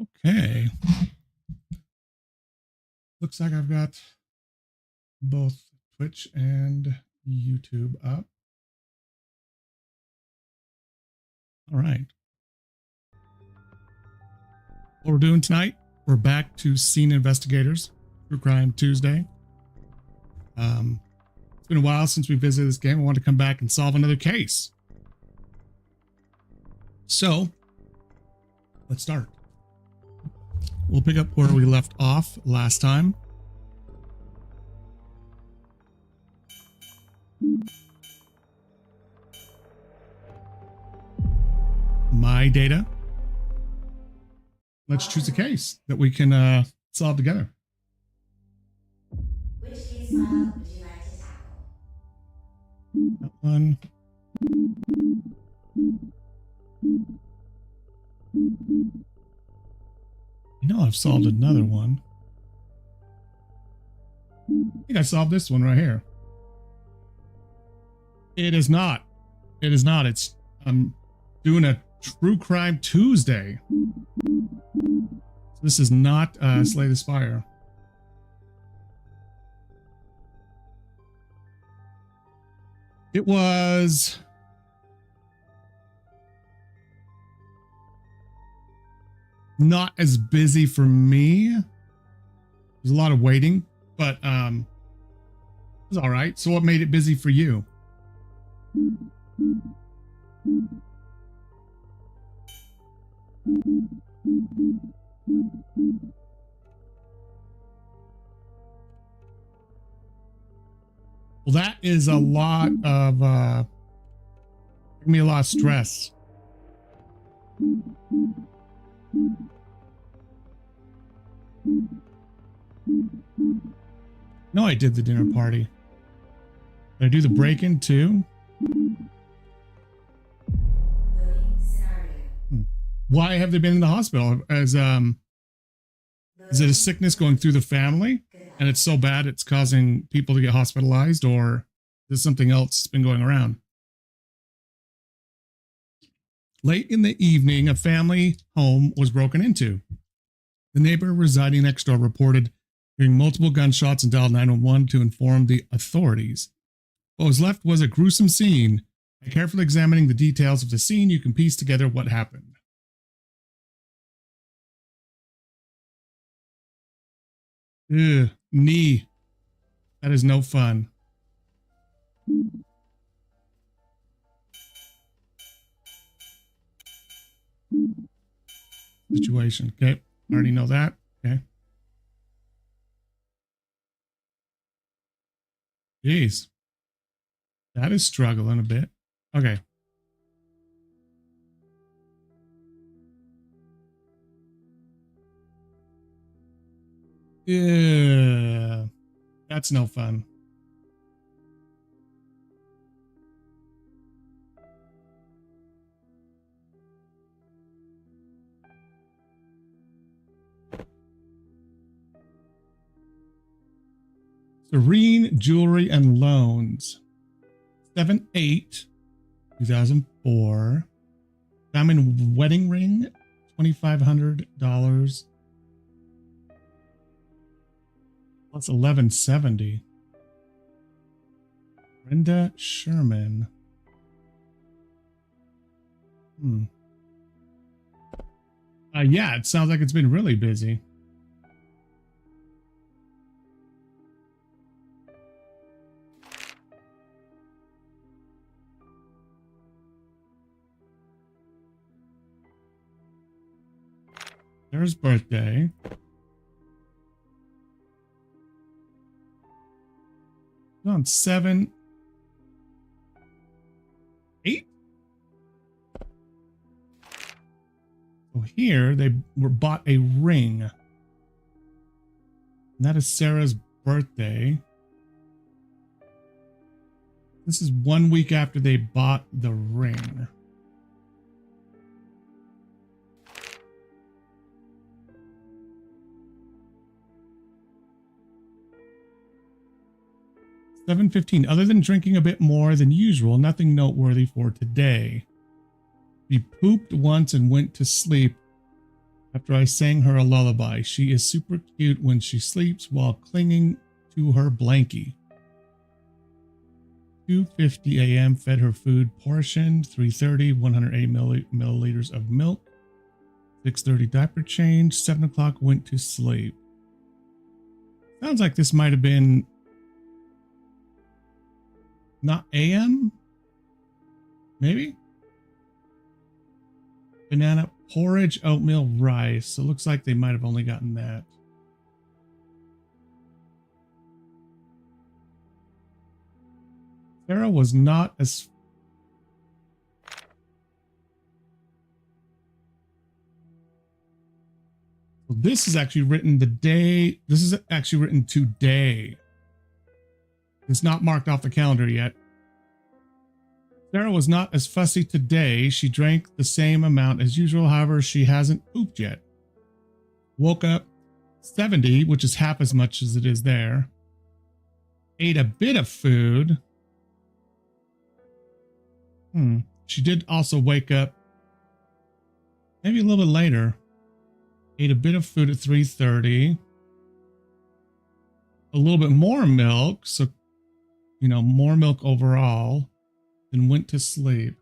Okay. Looks like I've got both Twitch and YouTube up. All right. What we're doing tonight, we're back to Scene Investigators, True Crime Tuesday. It's been a while since we visited this game. I wanted to come back and solve another case. So, let's start. We'll pick up where we left off last time. My data. Let's choose a case that we can solve together. Which case file would you like to tackle? That one. You know, I've solved another one. I think I solved this one right here. It is not. It is not. It's I'm doing a True Crime Tuesday. So this is not Slay the Spire. It was not as busy for me. There's a lot of waiting, but it was all right. So what made it busy for you? Well, that is a lot of give me a lot of stress. No, I did the dinner party. Did I do the break-in too? Why have they been in the hospital? Is it a sickness going through the family and it's so bad it's causing people to get hospitalized, or is it something else that's been going around? Late in the evening, a family home was broken into. The neighbor residing next door reported hearing multiple gunshots and dialed 911 to inform the authorities. What was left was a gruesome scene. By carefully examining the details of the scene, you can piece together what happened. Ugh, knee. That is no fun. Situation. Okay. I already know that. Okay. Jeez. That is struggling a bit. Okay. Yeah. That's no fun. Serene Jewelry and Loans. 7/8/2004. Diamond wedding ring. $2,500. Plus 1170. Brenda Sherman. Yeah, it sounds like it's been really busy. There's birthday. On 7/8. So here they were bought a ring. And that is Sarah's birthday. This is 1 week after they bought the ring. $7:15. Other than drinking a bit more than usual, nothing noteworthy for today. He pooped once and went to sleep. after I sang her a lullaby. She is super cute when she sleeps while clinging to her blankie. 2:50 a.m. fed her food portioned. 3:30 180 milliliters of milk. 6:30 diaper change. 7 o'clock went to sleep. Sounds like this might have been not a.m. Maybe. Banana porridge, oatmeal, rice. So it looks like they might have only gotten that. Sarah was not as... Well, this is actually written the day. This is actually written today. It's not marked off the calendar yet. Sarah was not as fussy today. She drank the same amount as usual. However, she hasn't pooped yet. Woke up 70, which is half as much as it is there. Ate a bit of food. She did also wake up maybe a little bit later. Ate a bit of food at 3:30. A little bit more milk. So, you know, more milk overall. Then went to sleep.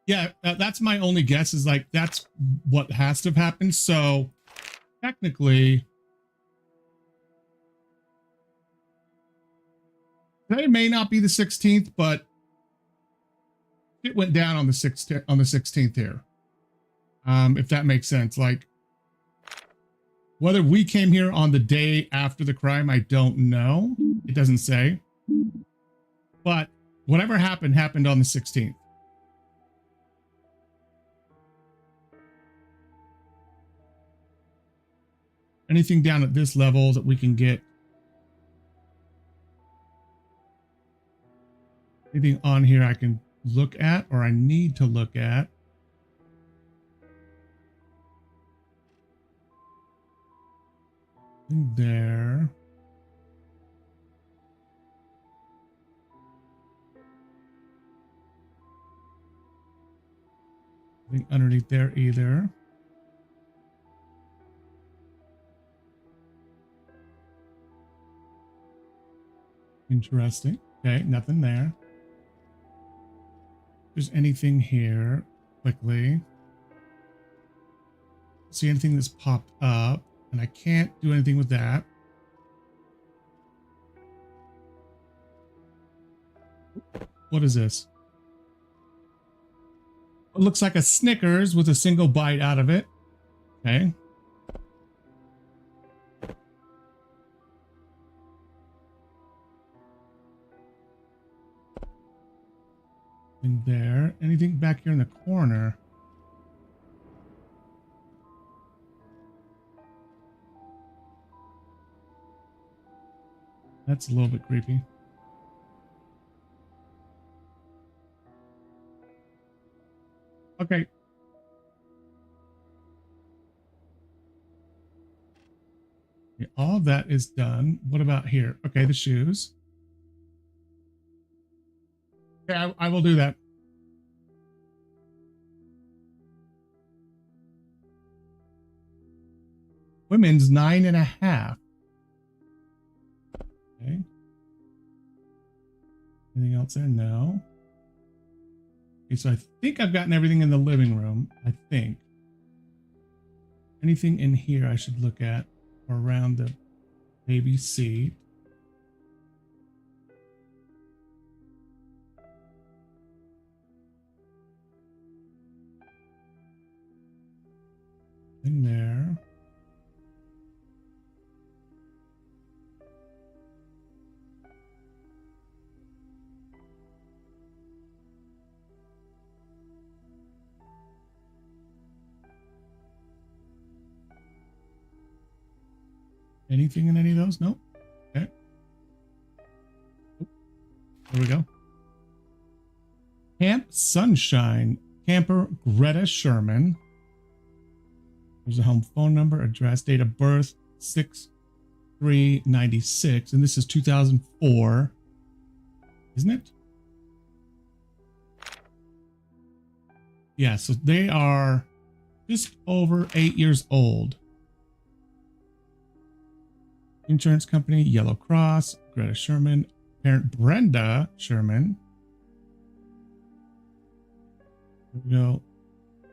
Yeah, that's my only guess, is like that's what has to have happened. So technically, today may not be the 16th, but it went down on the 16th here. If that makes sense. Like, whether we came here on the day after the crime, I don't know. It doesn't say. But whatever happened on the 16th. Anything down at this level that we can get? Anything on here I can look at, or I need to look at? In there. Nothing underneath there either. Interesting. Okay, nothing there. If there's anything here quickly. See anything that's popped up, and I can't do anything with that. What is this? It looks like a Snickers with a single bite out of it. Okay. In there. Anything back here in the corner? That's a little bit creepy. Okay. Okay, all of that is done. What about here? Okay, the shoes. Okay, I will do that. Women's 9.5. Okay. Anything else there? No. Okay, so I think I've gotten everything in the living room. I think. Anything in here I should look at, or around the baby seat? In there. Anything in any of those? Nope. Okay. There we go. Camp Sunshine. Camper Greta Sherman. There's a home phone number, address, date of birth, 6/3/96. And this is 2004. Isn't it? Yeah, so they are just over 8 years old. Insurance company, Yellow Cross, Greta Sherman, parent Brenda Sherman. There we go.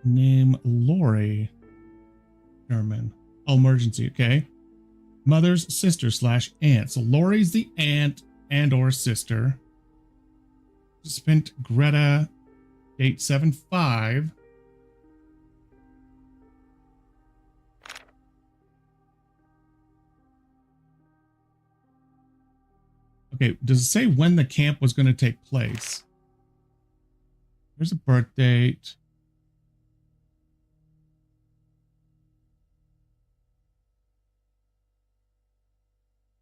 Name Lori Sherman. Oh, emergency, okay. Mother's sister / aunt. So Lori's the aunt and or sister. Participant Greta, date 7/5. Okay, does it say when the camp was going to take place? There's a birth date.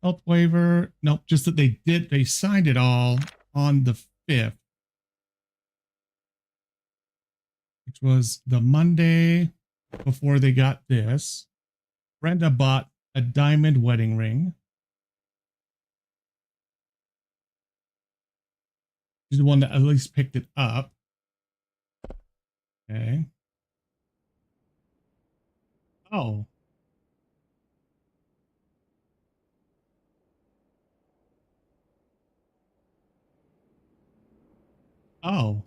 Health waiver. Nope, just that they signed it all on the 5th, which was the Monday before they got this. Brenda bought a diamond wedding ring. She's the one that at least picked it up. Okay. Oh. Oh.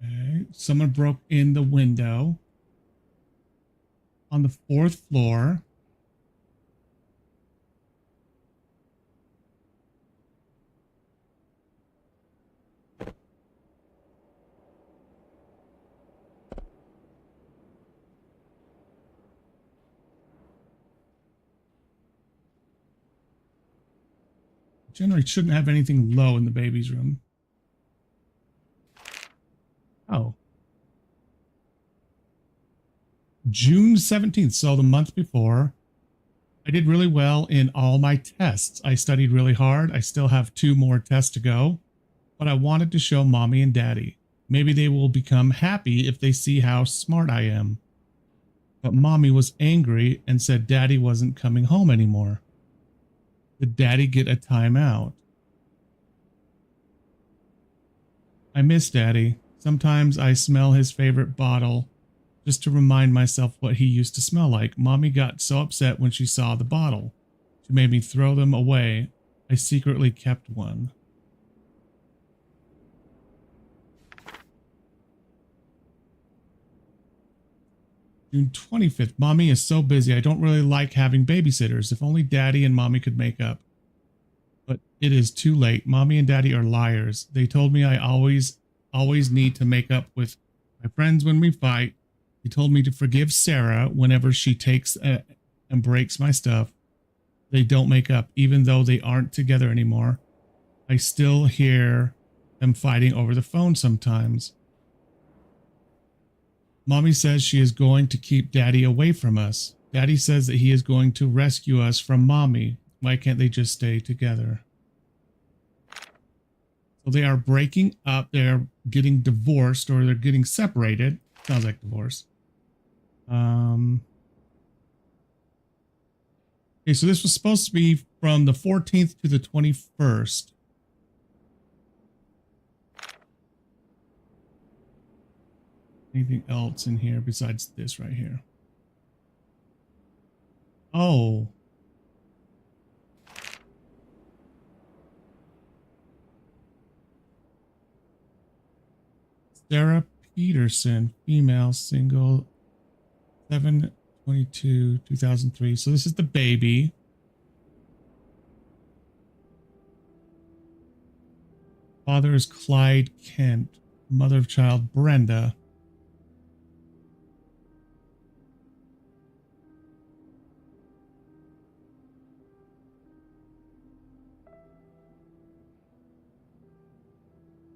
Okay. Someone broke in the window on the 4th floor. Generally shouldn't have anything low in the baby's room. Oh. June 17th, so the month before. I did really well in all my tests. I studied really hard. I still have 2 more tests to go, but I wanted to show mommy and daddy. Maybe they will become happy if they see how smart I am. But mommy was angry and said daddy wasn't coming home anymore. Did daddy get a timeout? I miss daddy. Sometimes I smell his favorite bottle just to remind myself what he used to smell like. Mommy got so upset when she saw the bottle. She made me throw them away. I secretly kept one. June 25th. Mommy is so busy. I don't really like having babysitters. If only daddy and mommy could make up. But it is too late. Mommy and daddy are liars. They told me I always need to make up with my friends when we fight. He told me to forgive Sarah whenever she takes and breaks my stuff. They don't make up, even though they aren't together anymore. I still hear them fighting over the phone sometimes. Mommy says she is going to keep daddy away from us. Daddy says that he is going to rescue us from mommy. Why can't they just stay together? So they are breaking up. They're getting divorced, or they're getting separated. Sounds like divorce. Okay, so this was supposed to be from the 14th to the 21st. Anything else in here besides this right here? Oh. Sarah Peterson, female, single, 7/22/2003. So this is the baby. Father is Clyde Kent. Mother of child, Brenda.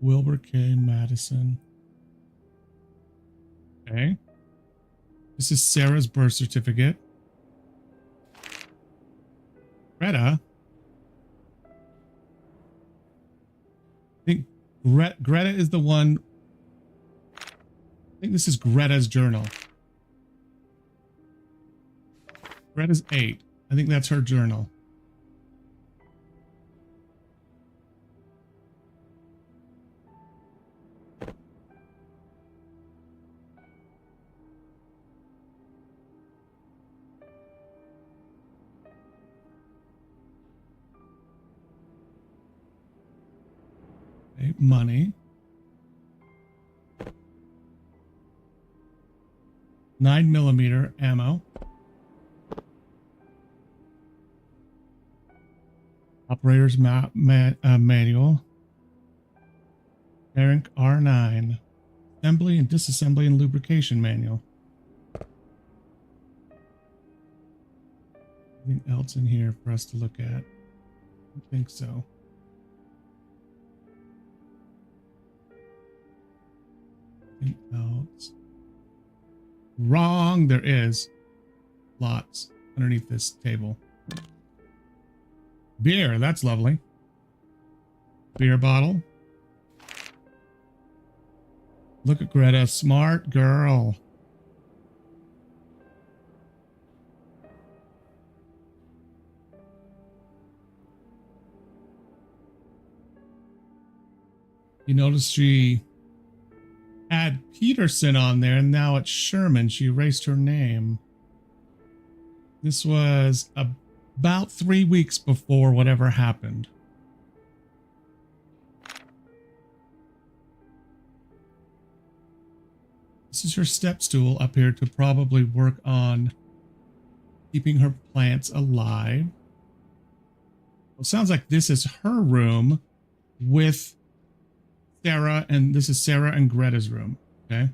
Wilbur K. Madison. Okay. This is Sarah's birth certificate. Greta. I think Greta is the one. I think this is Greta's journal. Greta's 8. I think that's her journal. Okay, money. 9mm ammo. Operator's manual. Eric R9. Assembly and disassembly and lubrication manual. Anything else in here for us to look at? I don't think so. Anything else? Wrong. There is lots underneath this table. Beer. That's lovely. Beer bottle. Look at Greta. Smart girl. You notice she had Peterson on there, and now it's Sherman. She erased her name. This was about 3 weeks before whatever happened. This is her step stool up here to probably work on keeping her plants alive. Well, it sounds like this is her room with Sarah, and this is Sarah and Greta's room. Okay.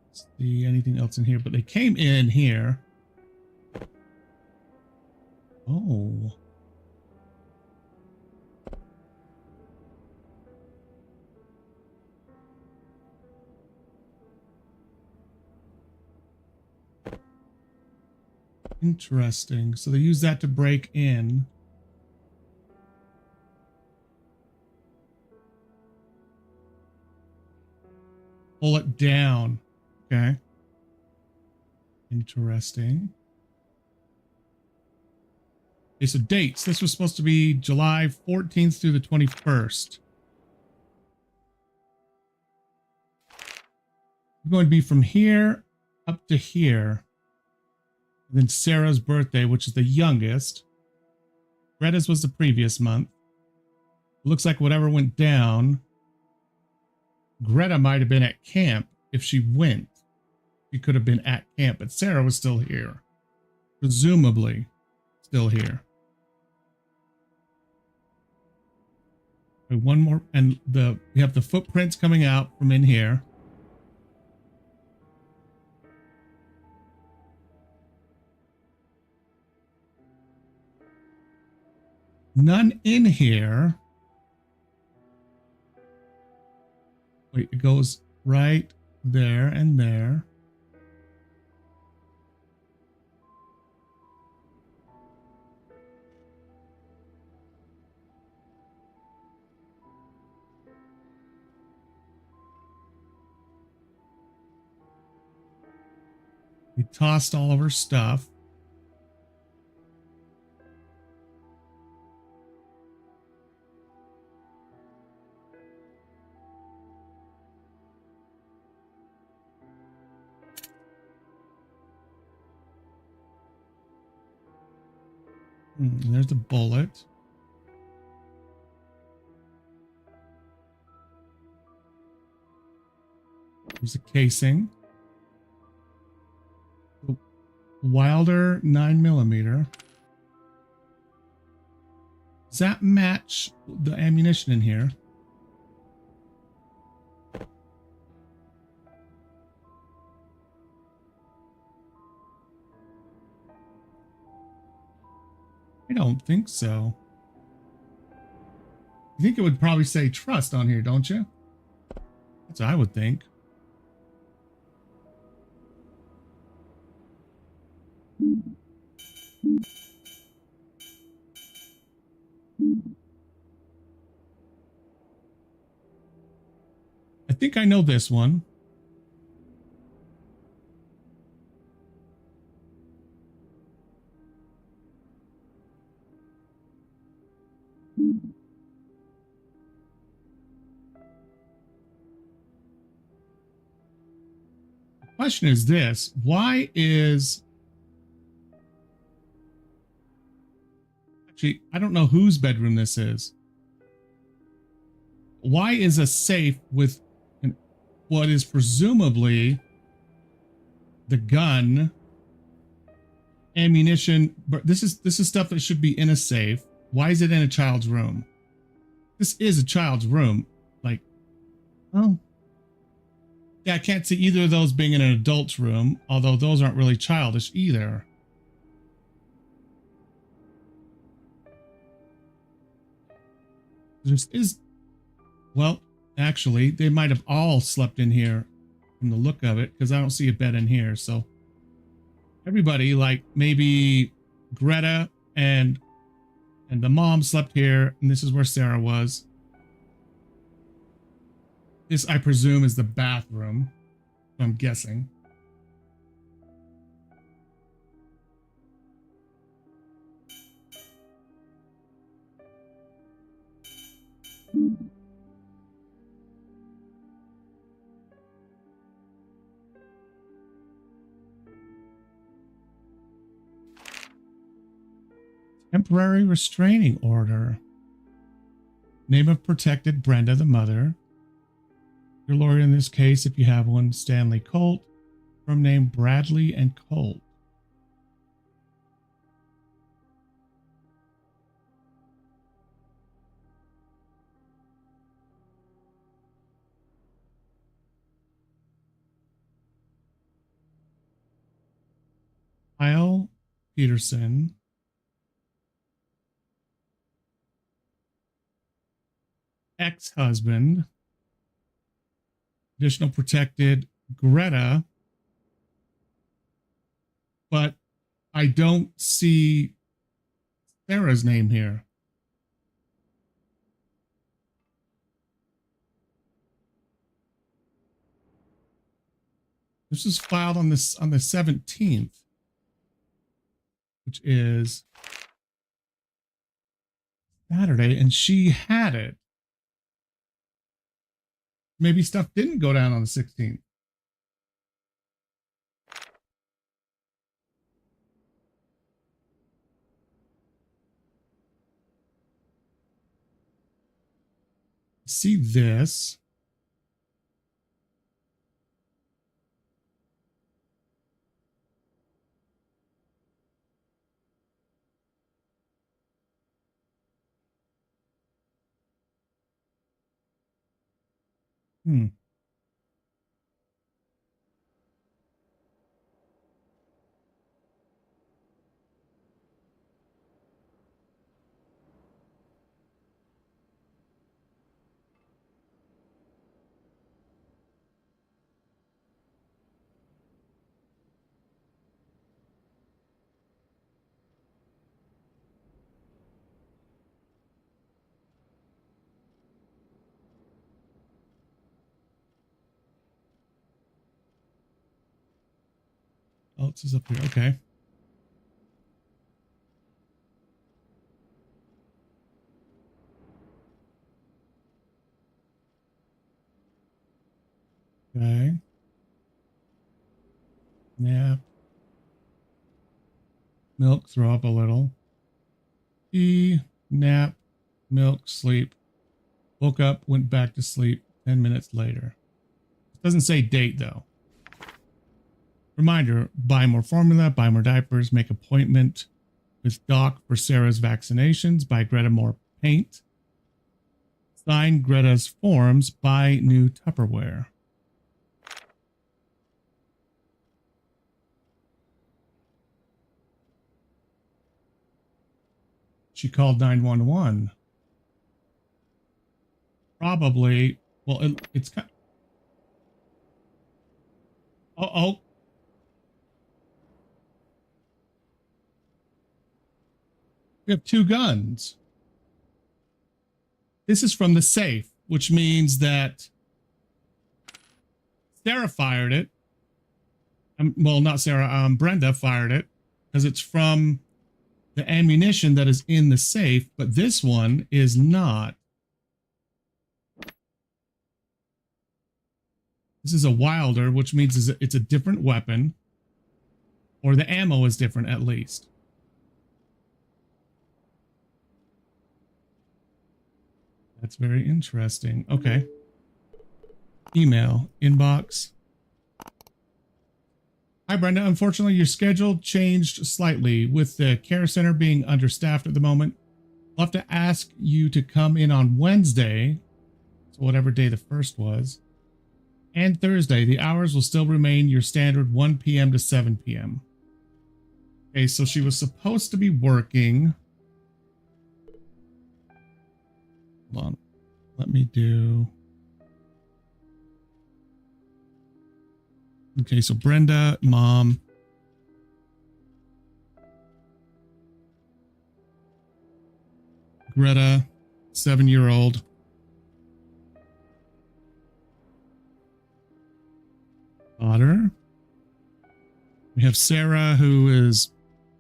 Let's see anything else in here, but they came in here. Oh. Interesting. So they use that to break in. Pull it down. Okay. Interesting. Okay, so dates. This was supposed to be July 14th through the 21st. It's going to be from here up to here. And then Sarah's birthday, which is the youngest. Greta's was the previous month. It looks like whatever went down. Greta might have been at camp if she went. She could have been at camp, but Sarah was still here. Presumably still here. Okay, one more, and we have the footprints coming out from in here. None in here. Wait, it goes right there and there. We tossed all of her stuff. There's a bullet. There's a casing. Wilder 9mm. Does that match the ammunition in here? I don't think so. You think it would probably say trust on here, don't you? That's what I would think. I think I know this one. The question is this: why is actually I don't know whose bedroom this is. Why is a safe with what is presumably the gun, ammunition, but this is stuff that should be in a safe. Why is it in a child's room? This is a child's room. Like, oh. Yeah, I can't see either of those being in an adult's room, although those aren't really childish either. This is, well, actually, they might have all slept in here from the look of it, because I don't see a bed in here. So everybody, like maybe Greta and the mom slept here, and this is where Sarah was. This, I presume, is the bathroom, I'm guessing. Temporary restraining order. Name of protected, Brenda, the mother. Your lawyer in this case, if you have one, Stanley Colt. From name Bradley and Colt. Kyle Peterson. Ex-husband. Additional protected, Greta. But I don't see Sarah's name here. This was filed on the 17th, which is Saturday, and she had it. Maybe stuff didn't go down on the 16th. See this. Hmm. Oh, this is up here. Okay. Okay. Nap. Milk, throw up a little. Pee, nap, milk, sleep. Woke up, went back to sleep 10 minutes later. It doesn't say date though. Reminder, buy more formula, buy more diapers, make appointment with Doc for Sarah's vaccinations, buy Greta more paint. Sign Greta's forms, buy new Tupperware. She called 911. Probably, well, it's kind of, oh. We have two guns. This is from the safe, which means that Sarah fired it. Well, not Sarah, Brenda fired it because it's from the ammunition that is in the safe, but this one is not. This is a Wilder, which means it's a different weapon, or the ammo is different at least. That's very interesting. Okay. Email inbox. Hi, Brenda. Unfortunately, your schedule changed slightly with the care center being understaffed at the moment. I'll have to ask you to come in on Wednesday, so whatever day the first was, and Thursday. The hours will still remain your standard 1 p.m. to 7 p.m. Okay, so she was supposed to be working. Hold on. Let me do... Okay, so Brenda, mom. Greta, 7-year-old. Daughter. We have Sarah, who is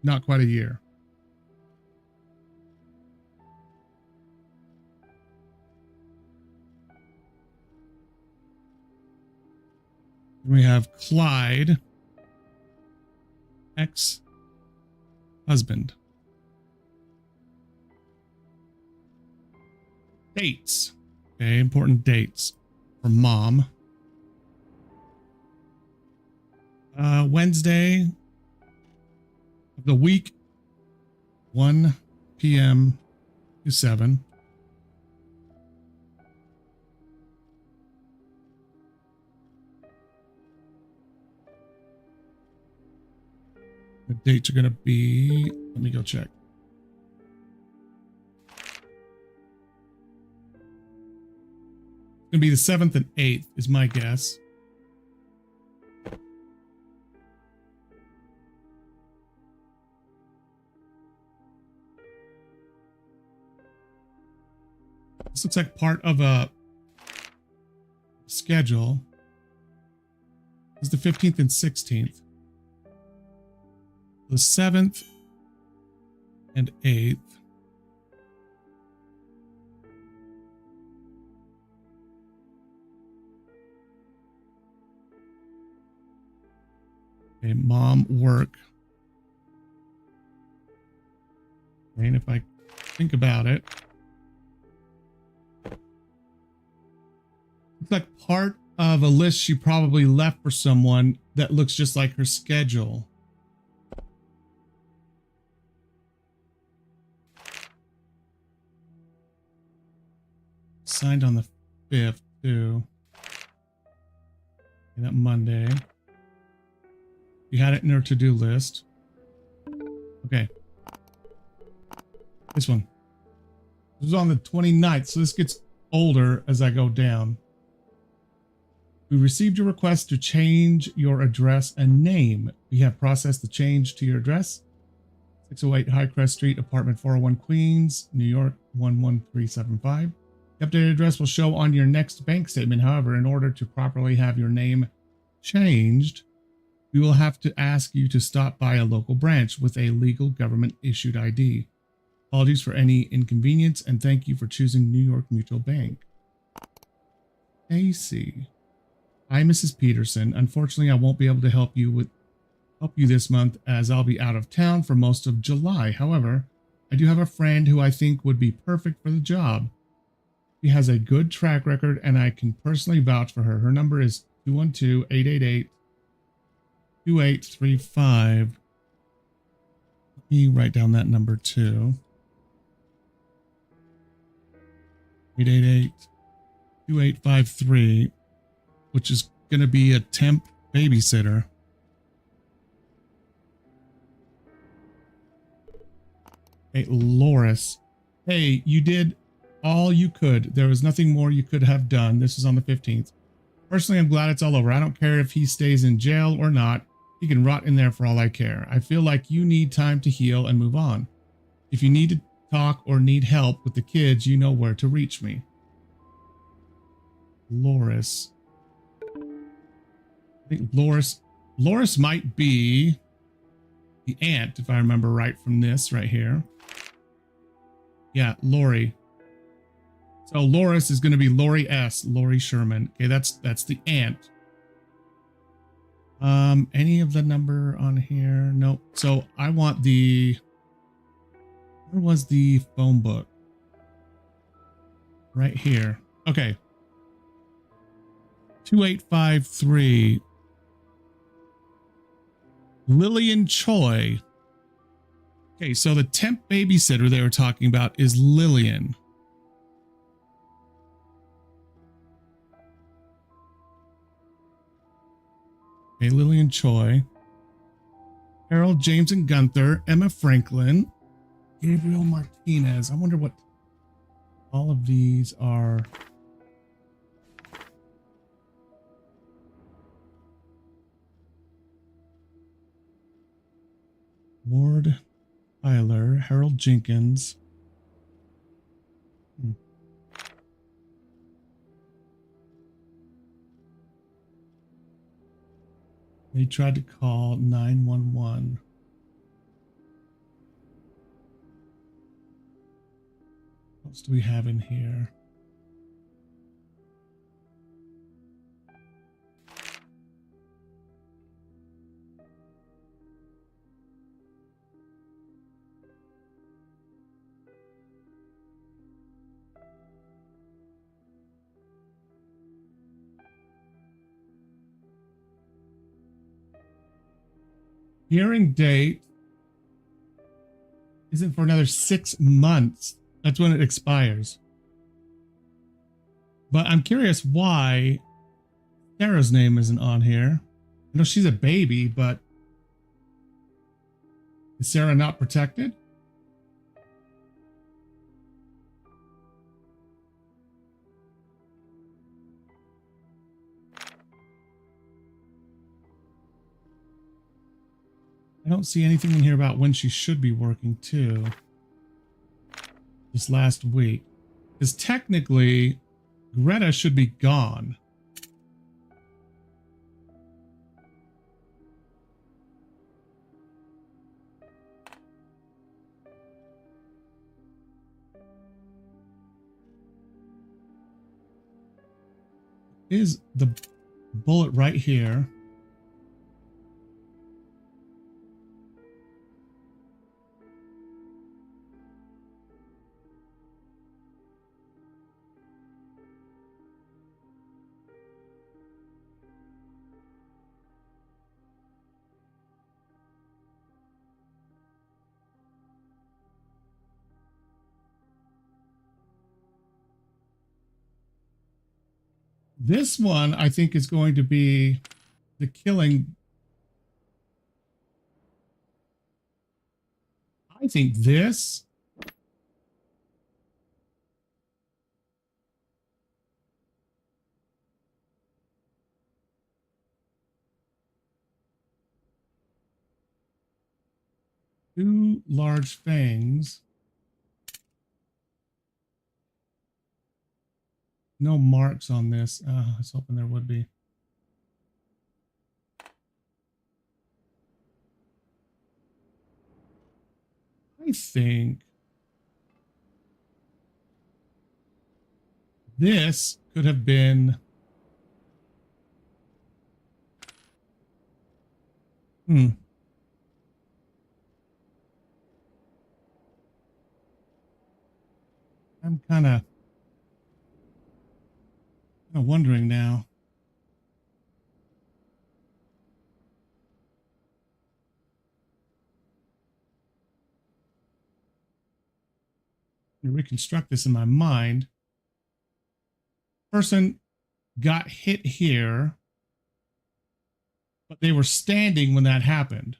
not quite a year. We have Clyde, ex-husband. Dates. Okay, important dates for mom. Wednesday of the week, 1 p.m. to 7. The dates are going to be, let me go check. It's going to be the 7th and 8th is my guess. This looks like part of a schedule. It's the 15th and 16th. The 7th and 8th. Okay, mom work. And if I think about it, it's like part of a list she probably left for someone that looks just like her schedule. Signed on the 5th too. That Monday. You had it in her to-do list. Okay. This one. This was on the 29th, so this gets older as I go down. We received your request to change your address and name. We have processed the change to your address. 608 Highcrest Street, apartment 401 Queens, New York 11375. The updated address will show on your next bank statement. However, in order to properly have your name changed, we will have to ask you to stop by a local branch with a legal government issued ID. Apologies for any inconvenience and thank you for choosing New York Mutual Bank. AC. Hi, Mrs. Peterson. Unfortunately, I won't be able to help you this month as I'll be out of town for most of July. However, I do have a friend who I think would be perfect for the job. She has a good track record and I can personally vouch for her. Her number is 212-888-2835. Let me write down that number too. 888-2853, which is going to be a temp babysitter. Hey, Loris. Hey, you did all you could. There was nothing more you could have done. This is on the 15th. Personally, I'm glad it's all over. I don't care if he stays in jail or not. He can rot in there for all I care. I feel like you need time to heal and move on. If you need to talk or need help with the kids, you know where to reach me. Loris. I think Loris might be the aunt, if I remember right from this right here. Yeah, Lori. So Loris is going to be Lori S. Lori Sherman. Okay, that's the aunt. Any of the number on here? Nope. So I want the, where was the phone book? Right here. Okay. 2853. Lillian Choi. Okay, so the temp babysitter they were talking about is Lillian. Okay, Lillian Choi. Harold, James, and Gunther. Emma Franklin. Gabriel Martinez. I wonder what all of these are. Ward Tyler, Harold Jenkins. They tried to call 911. What else do we have in here? Hearing date isn't for another 6 months. That's when it expires. But I'm curious why Sarah's name isn't on here. I know she's a baby, but is Sarah not protected? I don't see anything in here about when she should be working too. This last week. Because technically, Greta should be gone. Is the bullet right here? This one, I think, is going to be the killing. I think this. Two large fangs. No marks on this. I was hoping there would be. I think this could have been. I'm kind of wondering now. To reconstruct this in my mind. Person got hit here, but they were standing when that happened.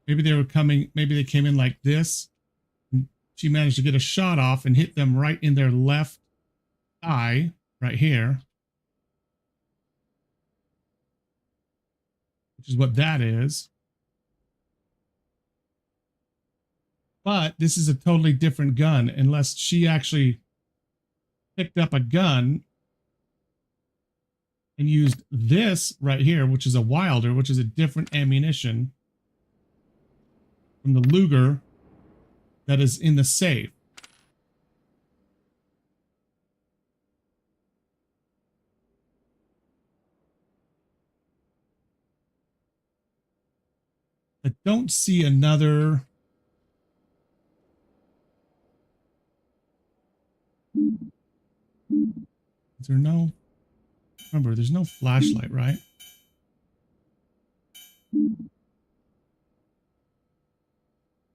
Maybe they were coming, maybe they came in like this. She managed to get a shot off and hit them right in their left eye, right here. Which is what that is. But this is a totally different gun, unless she actually picked up a gun and used this right here, which is a Wilder, which is a different ammunition from the Luger that is in the safe. I don't see another. Is there no? Remember, there's no flashlight, right?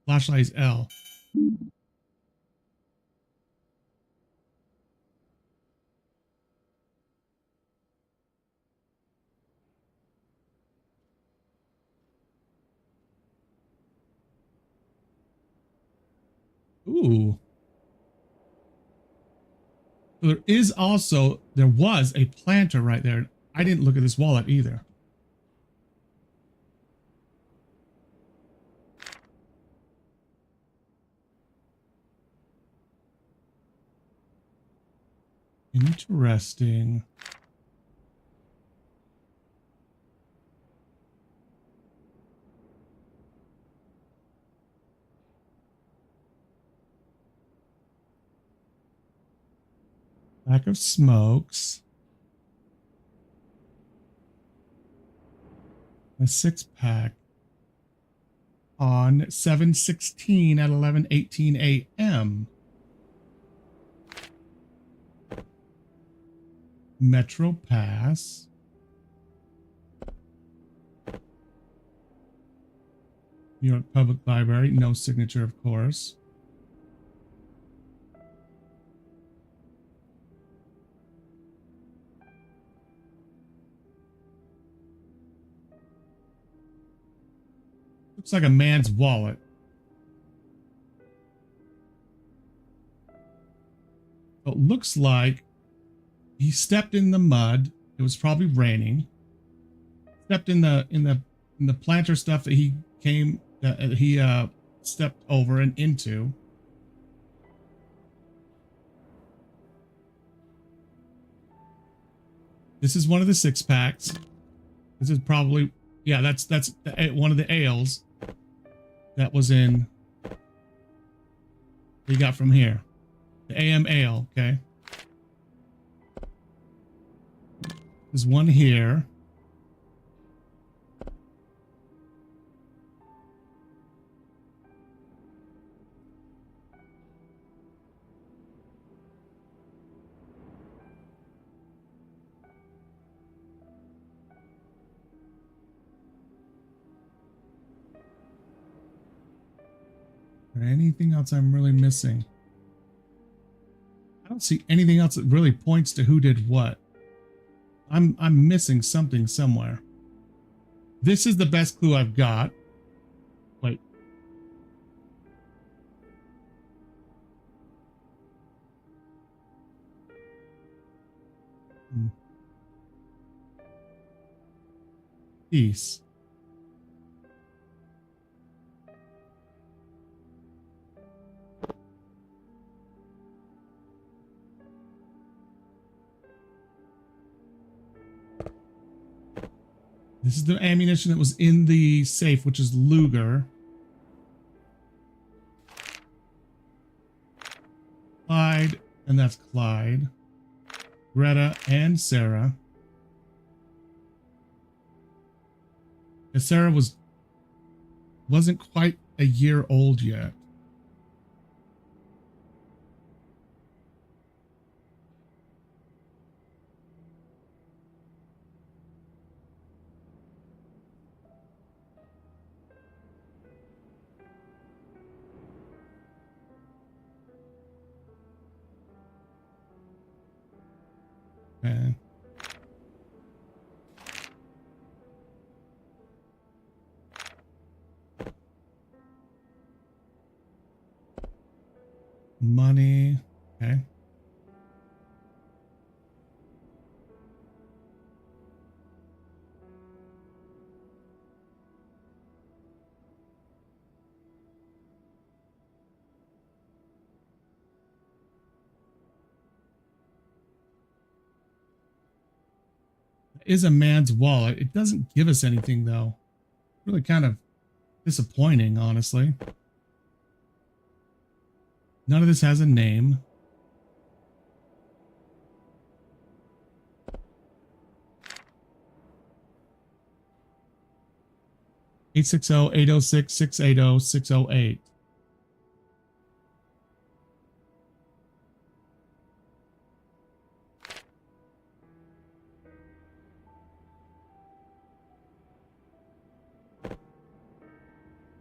Flashlight is L. Ooh. So there was a planter right there. I didn't look at this wallet either. Interesting. Pack of smokes. A 6-pack on 7/16 at 11:18 a.m. Metro Pass. New York Public Library. No signature, of course. Looks like a man's wallet. It looks like he stepped in the mud. It was probably raining. Stepped in the planter stuff that he stepped over and into. This is one of the 6-packs. This is probably, yeah, that's one of the ales that was in. We got from here, the AM ale. Okay, there's one here. Anything else I'm really missing? I don't see anything else that really points to who did what. I'm missing something somewhere. This is the best clue I've got. Wait. Peace. This is the ammunition that was in the safe, which is Luger. Clyde, and that's Clyde. Greta and Sarah. And Sarah wasn't quite a year old yet. Okay. Money. Okay. It is a man's wallet. It doesn't give us anything though. Really kind of disappointing, honestly. None of this has a name. Eight 806 680 608.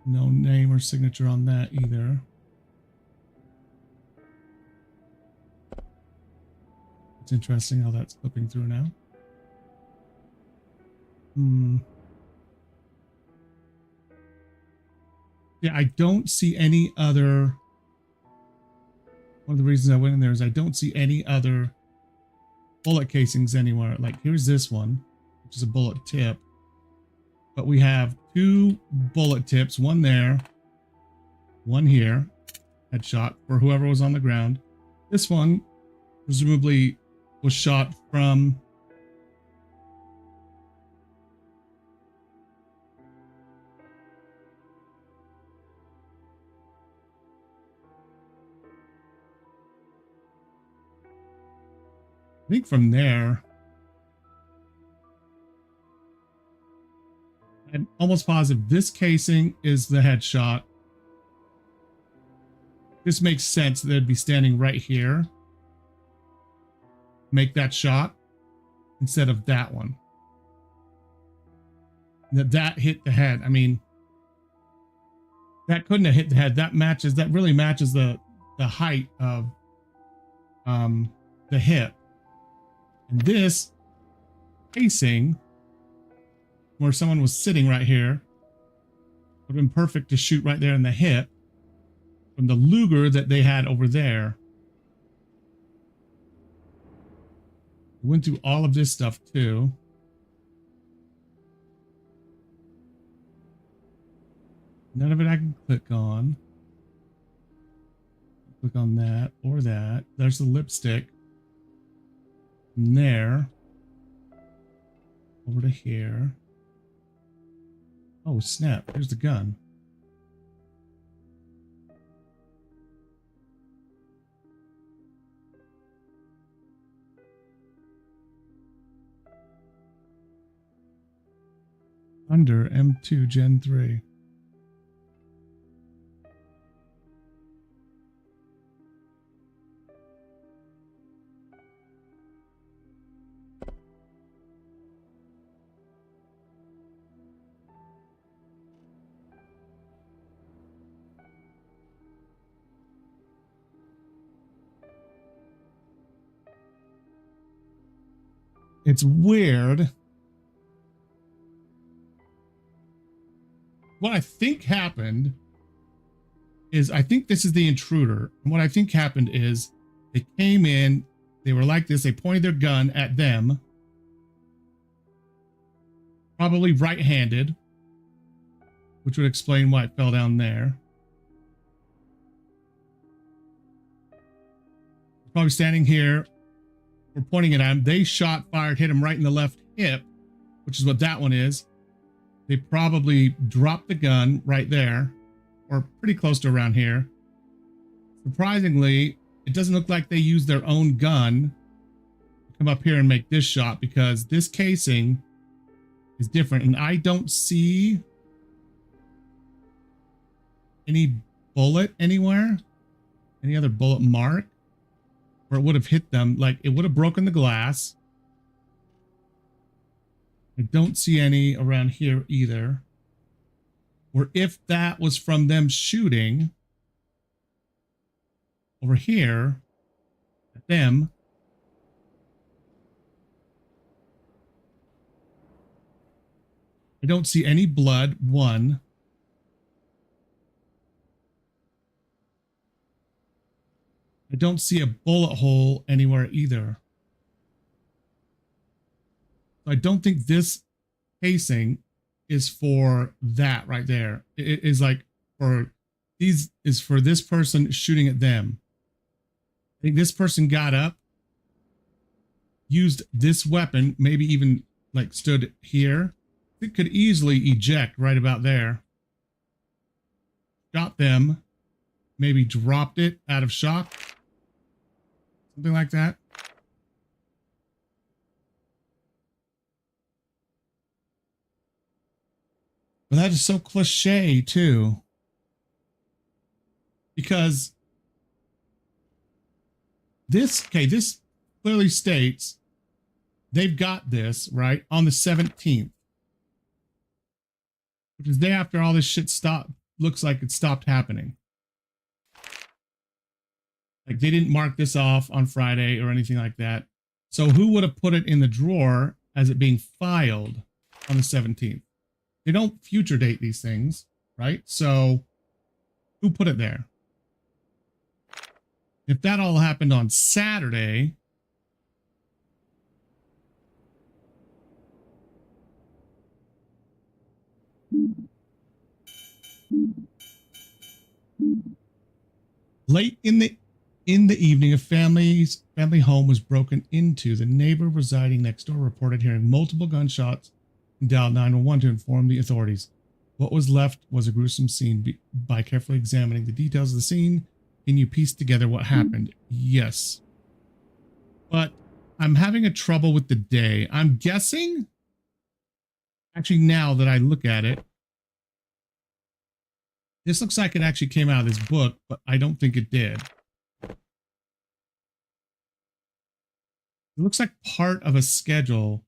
No name or signature on that either. It's interesting how that's flipping through now. Yeah, I don't see any other. One of the reasons I went in there is I don't see any other bullet casings anywhere. Like here's this one, which is a bullet tip. But we have 2 bullet tips, one there, one here, headshot for whoever was on the ground. This one presumably was shot from I think from there. I'm almost positive this casing is the headshot. This makes sense. They'd be standing right here. Make that shot instead of that one. That hit the head. I mean, that couldn't have hit the head. That really matches the height of the hip. And this casing, where someone was sitting right here, would have been perfect to shoot right there in the hip from the Luger that they had over there. We went through all of this stuff too. None of it I can click on. Click on that or that. There's the lipstick. From there over to here. Oh snap, here's the gun. Under M2 Gen 3. It's weird. What I think happened is I think this is the intruder. And what I think happened is they came in, they were like this, they pointed their gun at them. Probably right-handed, which would explain why it fell down there. Probably standing here. We're pointing it at him. They fired, hit him right in the left hip, which is what that one is. They probably dropped the gun right there, or pretty close to around here. Surprisingly, it doesn't look like they used their own gun to come up here and make this shot, because this casing is different, and I don't see any bullet anywhere, any other bullet mark where it would have hit them. Like, it would have broken the glass. I don't see any around here either. Or if that was from them shooting over here at them, I don't see any blood, one. I don't see a bullet hole anywhere either. I don't think this casing is for that right there. It is like for these is for this person shooting at them. I think this person got up, used this weapon, maybe even like stood here, it could easily eject right about there. Shot them, maybe dropped it out of shock. Something like that. But that is so cliche too. Because this clearly states they've got this, right, on the 17th. Which is the day after all this shit stopped. Looks like it stopped happening. Like they didn't mark this off on Friday or anything like that. So who would have put it in the drawer as it being filed on the 17th? They don't future date these things, right? So who put it there? If that all happened on Saturday, late in the evening, a family home was broken into. The neighbor residing next door reported hearing multiple gunshots and dialed 911 to inform the authorities. What was left was a gruesome scene. By carefully examining the details of the scene, can you piece together what happened? Yes. But I'm having a trouble with the day. I'm guessing, actually now that I look at it, this looks like it actually came out of this book, but I don't think it did. It looks like part of a schedule.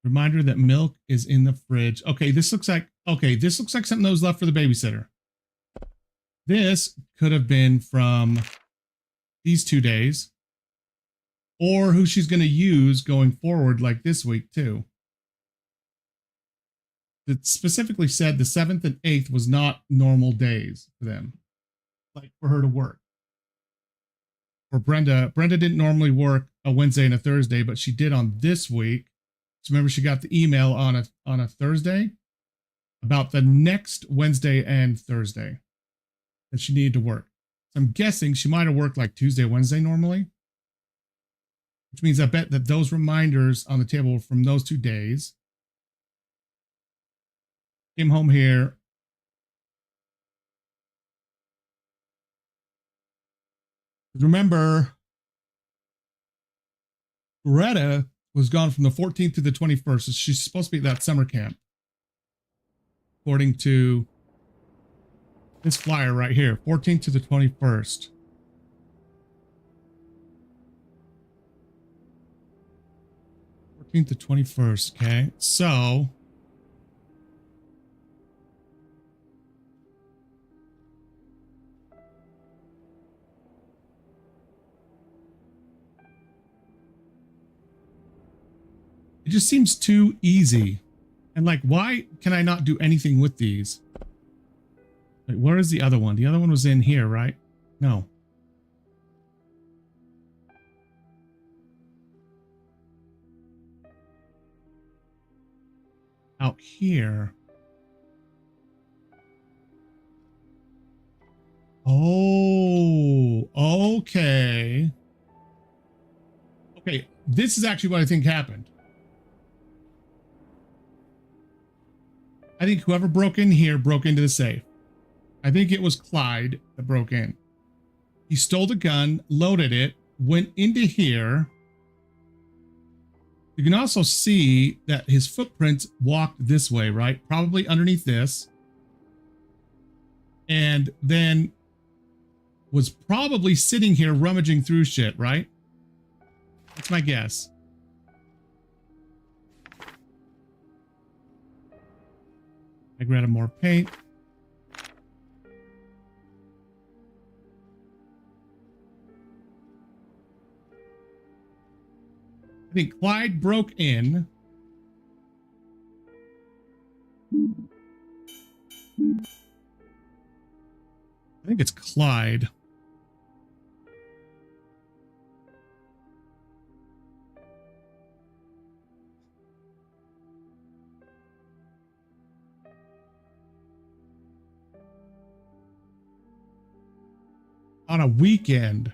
Reminder that milk is in the fridge. Okay, this looks like something that was left for the babysitter. This could have been from these 2 days, or who she's going to use going forward, like this week too. It specifically said the 7th and 8th was not normal days for them, like for her to work. For Brenda didn't normally work a Wednesday and a Thursday, but she did on this week. So remember, she got the email on a Thursday about the next Wednesday and Thursday that she needed to work. So I'm guessing she might have worked like Tuesday, Wednesday normally, which means I bet that those reminders on the table were from those 2 days. Came home here. Remember, Greta was gone from the 14th to the 21st. So she's supposed to be at that summer camp, according to this flyer right here, 14th to the 21st. 14th to 21st, okay? So it just seems too easy. And like, why can I not do anything with these? Wait, where is the other one? The other one was in here, right? No. Out here. Oh, okay. Okay, this is actually what I think happened. I think whoever broke in here broke into the safe. I think it was Clyde that broke in. He stole the gun, loaded it, went into here. You can also see that his footprints walked this way, right? Probably underneath this. And then was probably sitting here rummaging through shit, right? That's my guess. I grabbed more paint. I think Clyde broke in. I think it's Clyde. On a weekend.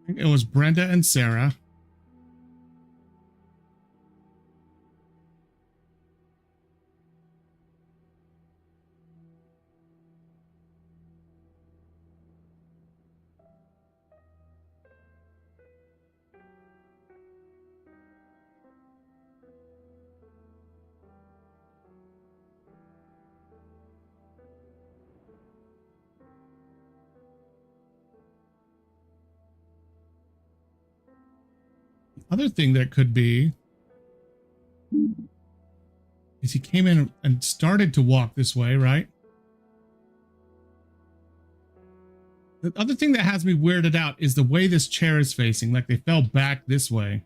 think it was Brenda and Sarah. Other thing that could be is he came in and started to walk this way, right? The other thing that has me weirded out is the way this chair is facing, like they fell back this way.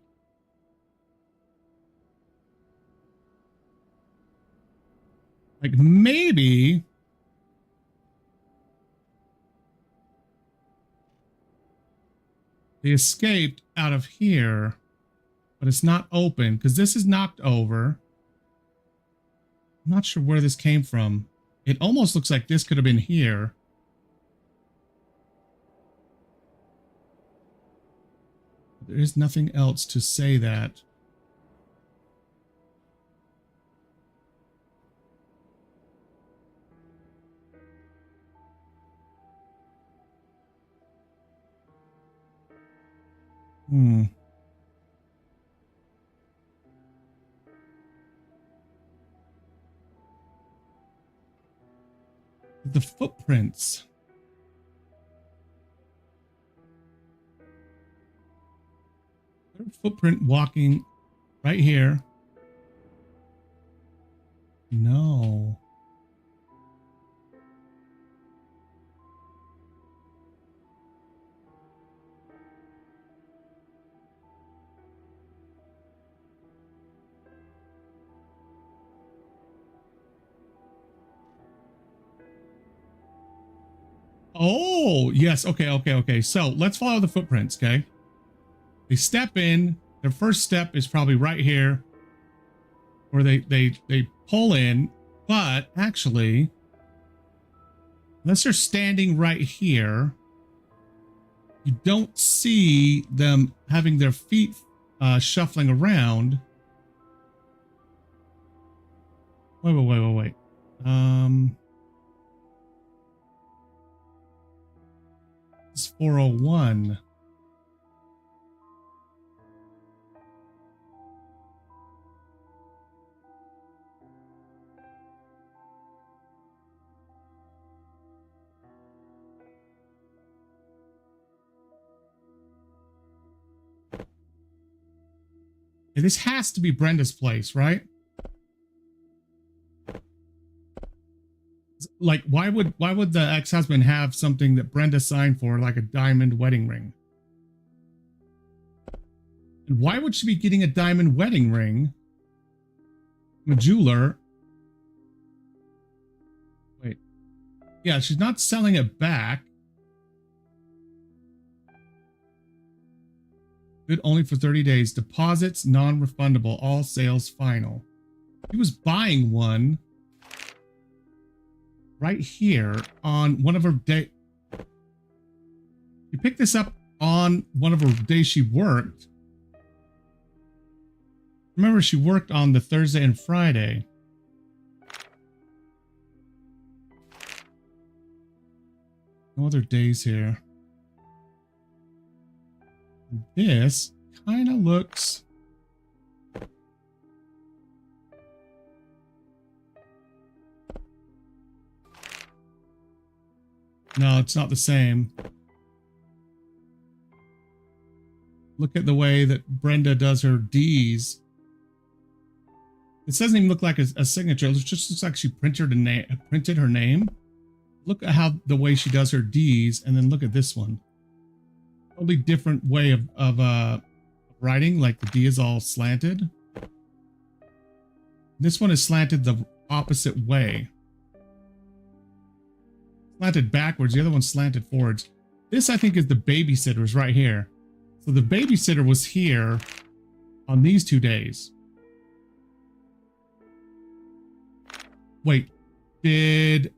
Like maybe they escaped out of here, but it's not open because this is knocked over. I'm not sure where this came from. It almost looks like this could have been here. There is nothing else to say that. The footprints. Footprint walking right here. No. Oh, yes. Okay. So let's follow the footprints, okay? They step in. Their first step is probably right here. Or they pull in. But actually, unless they're standing right here, you don't see them having their feet shuffling around. Wait. It's 401. This has to be Brenda's place, right? Like, why would the ex-husband have something that Brenda signed for, like a diamond wedding ring? And why would she be getting a diamond wedding ring from a jeweler? Wait. Yeah, she's not selling it back. Good only for 30 days. Deposits non-refundable. All sales final. He was buying one right here on one of her day. You picked this up on one of her days she worked. Remember, she worked on the Thursday and Friday. No other days here. This kind of looks... No, it's not the same. Look at the way that Brenda does her D's. This doesn't even look like a signature. It just looks like she printed her name. Look at how the way she does her D's, and then look at this one. Totally different way of writing. Like the D is all slanted. This one is slanted the opposite way. Slanted backwards. The other one's slanted forwards. This, I think, is the babysitter's right here. So the babysitter was here on these 2 days. Wait, did...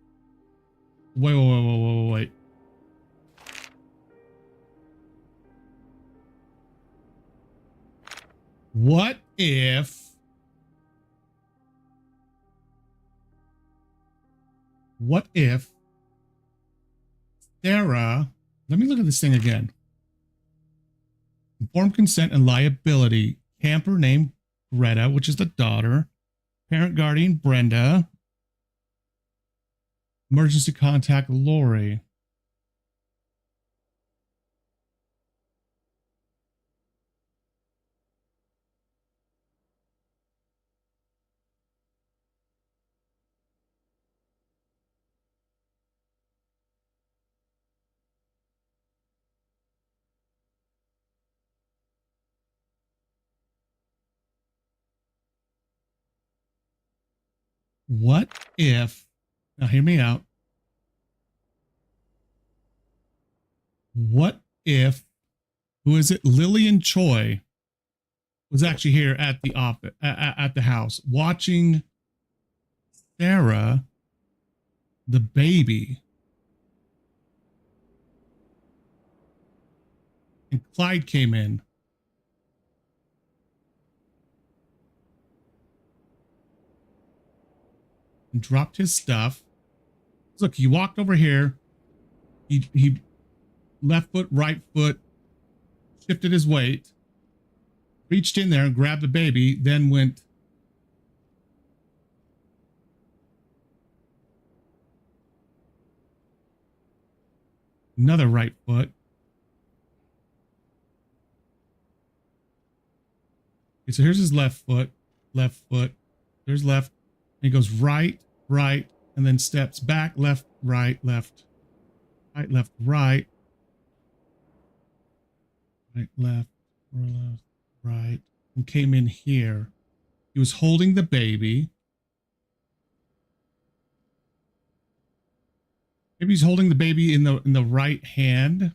Wait. What if Sarah, let me look at this thing again. Informed consent and liability. Camper named Greta, which is the daughter. Parent guardian Brenda. Emergency contact Lori. What if, now hear me out. What if, who is it? Lillian Choi was actually here at the office, at the house, watching Sarah, the baby. And Clyde came in. And dropped his stuff. Look, he walked over here. He left foot, right foot, shifted his weight, reached in there and grabbed the baby, then went another right foot. Okay, so here's his left foot, there's left. And he goes right, right, and then steps back, left, right, left, right, left, right, right, left, right, and came in here. He was holding the baby. Maybe he's holding the baby in the right hand.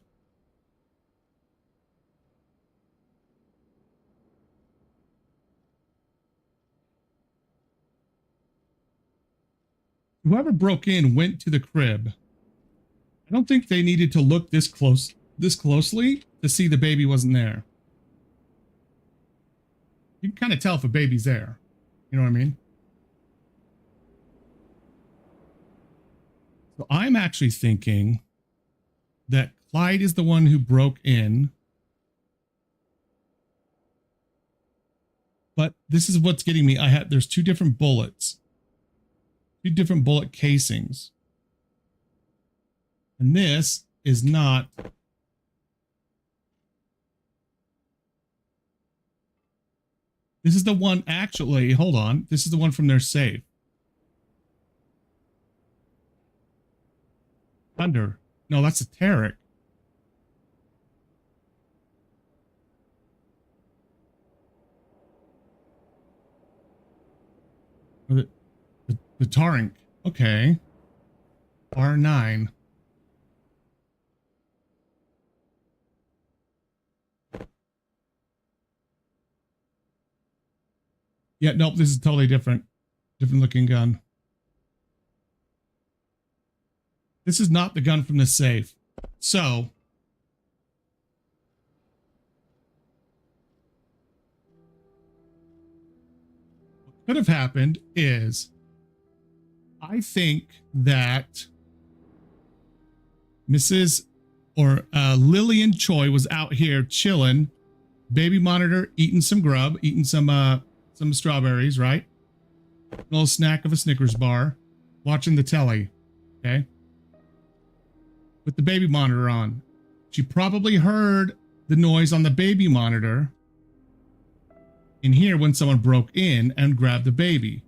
Whoever broke in went to the crib. I don't think they needed to look this closely to see the baby wasn't there. You can kind of tell if a baby's there. You know what I mean? So I'm actually thinking that Clyde is the one who broke in. But this is what's getting me. There's two different bullets. Two different bullet casings. And this is not. This is the one, actually, hold on. This is the one from their safe. Thunder. No, that's a Tarek. The Tarink. Okay. R9. Yeah, nope, this is totally different. Different looking gun. This is not the gun from the safe. So, what could have happened is, I think that Mrs. or Lillian Choi was out here chilling, baby monitor, eating some grub, eating some strawberries, right? A little snack of a Snickers bar, watching the telly, okay? With the baby monitor on. She probably heard the noise on the baby monitor in here when someone broke in and grabbed the baby.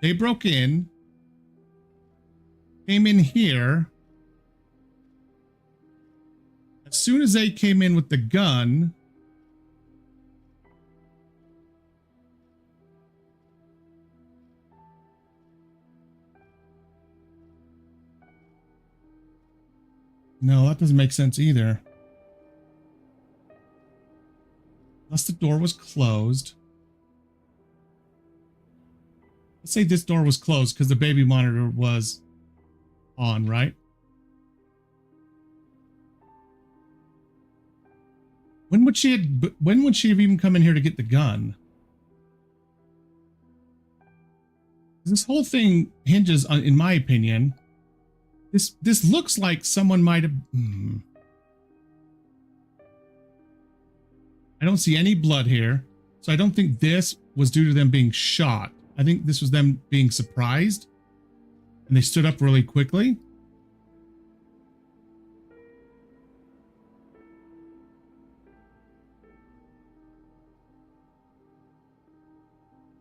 They broke in, came in here. As soon as they came in with the gun, no, that doesn't make sense either. Unless the door was closed. Let's say this door was closed because the baby monitor was on, right? When would she have even come in here to get the gun? This whole thing hinges on, in my opinion, this looks like someone might have. I don't see any blood here, so I don't think this was due to them being shot. I think this was them being surprised, and they stood up really quickly.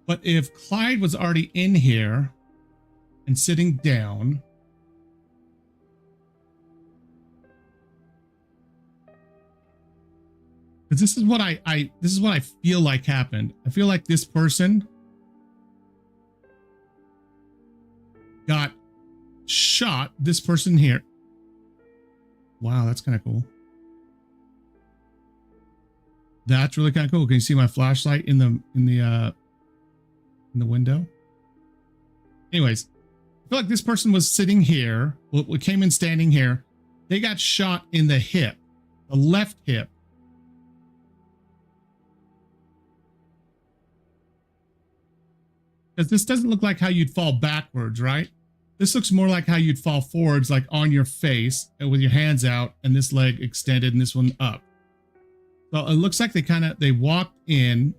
But if Clyde was already in here and sitting down, because this is what this is what I feel like happened. I feel like this person got shot. This person here. Wow, that's kind of cool. That's really kind of cool. Can you see my flashlight in the window? Anyways, I feel like this person was sitting here. Well, it came in standing here. They got shot in the hip, the left hip. Because this doesn't look like how you'd fall backwards, right? This looks more like how you'd fall forwards, like on your face and with your hands out and this leg extended and this one up. So it looks like they walked in.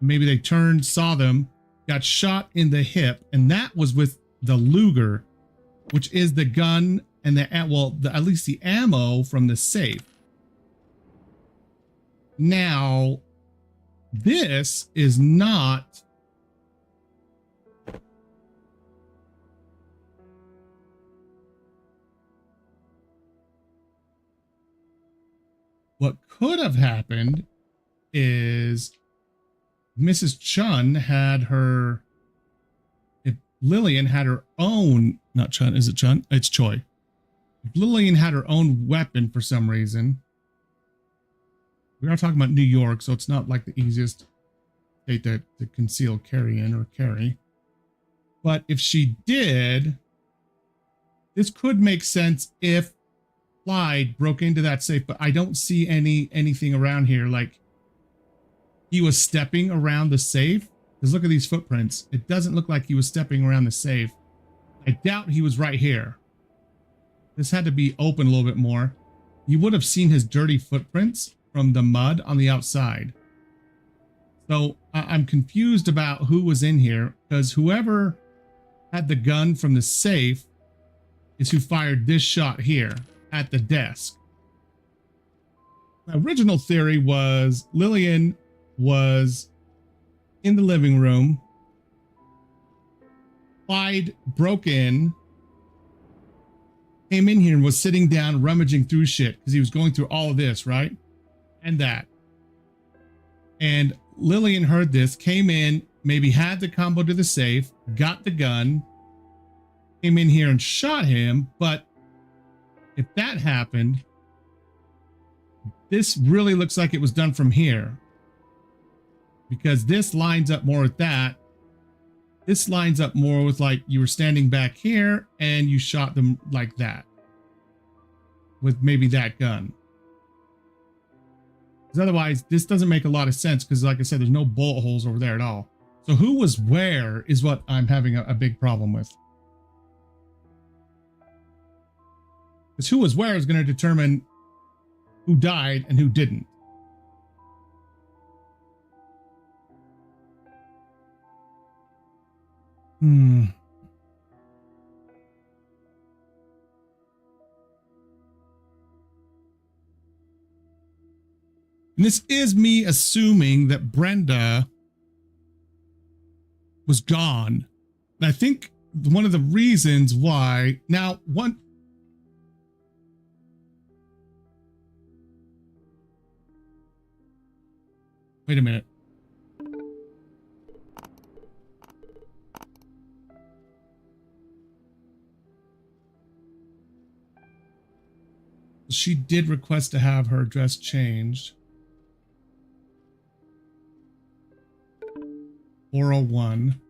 Maybe they turned, saw them, got shot in the hip, and that was with the Luger, which is the gun and at least the ammo from the safe. Now, this is not what could have happened is Mrs. Chun had her, if Lillian had her own, not Chun, is it Chun? It's Choi. If Lillian had her own weapon for some reason, we are talking about New York, so it's not like the easiest state to conceal carry in or carry. But if she did, this could make sense if Clyde broke into that safe, but I don't see anything around here like he was stepping around the safe. Because look at these footprints. It doesn't look like he was stepping around the safe. I doubt he was right here. This had to be open a little bit more. You would have seen his dirty footprints from the mud on the outside. So I'm confused about who was in here, because whoever had the gun from the safe is who fired this shot here at the desk. My original theory was Lillian was in the living room. Clyde broke in, came in here and was sitting down rummaging through shit because he was going through all of this, right? And that. And Lillian heard this, came in, maybe had the combo to the safe, got the gun, came in here and shot him. But if that happened, this really looks like it was done from here, because this lines up more with that. This lines up more with like you were standing back here and you shot them like that with maybe that gun. Because otherwise, this doesn't make a lot of sense, because like I said, there's no bullet holes over there at all. So who was where is what I'm having a big problem with. Because who was where is going to determine who died and who didn't. And this is me assuming that Brenda was gone. And I think one of the reasons why now wait a minute. She did request to have her address changed. 401,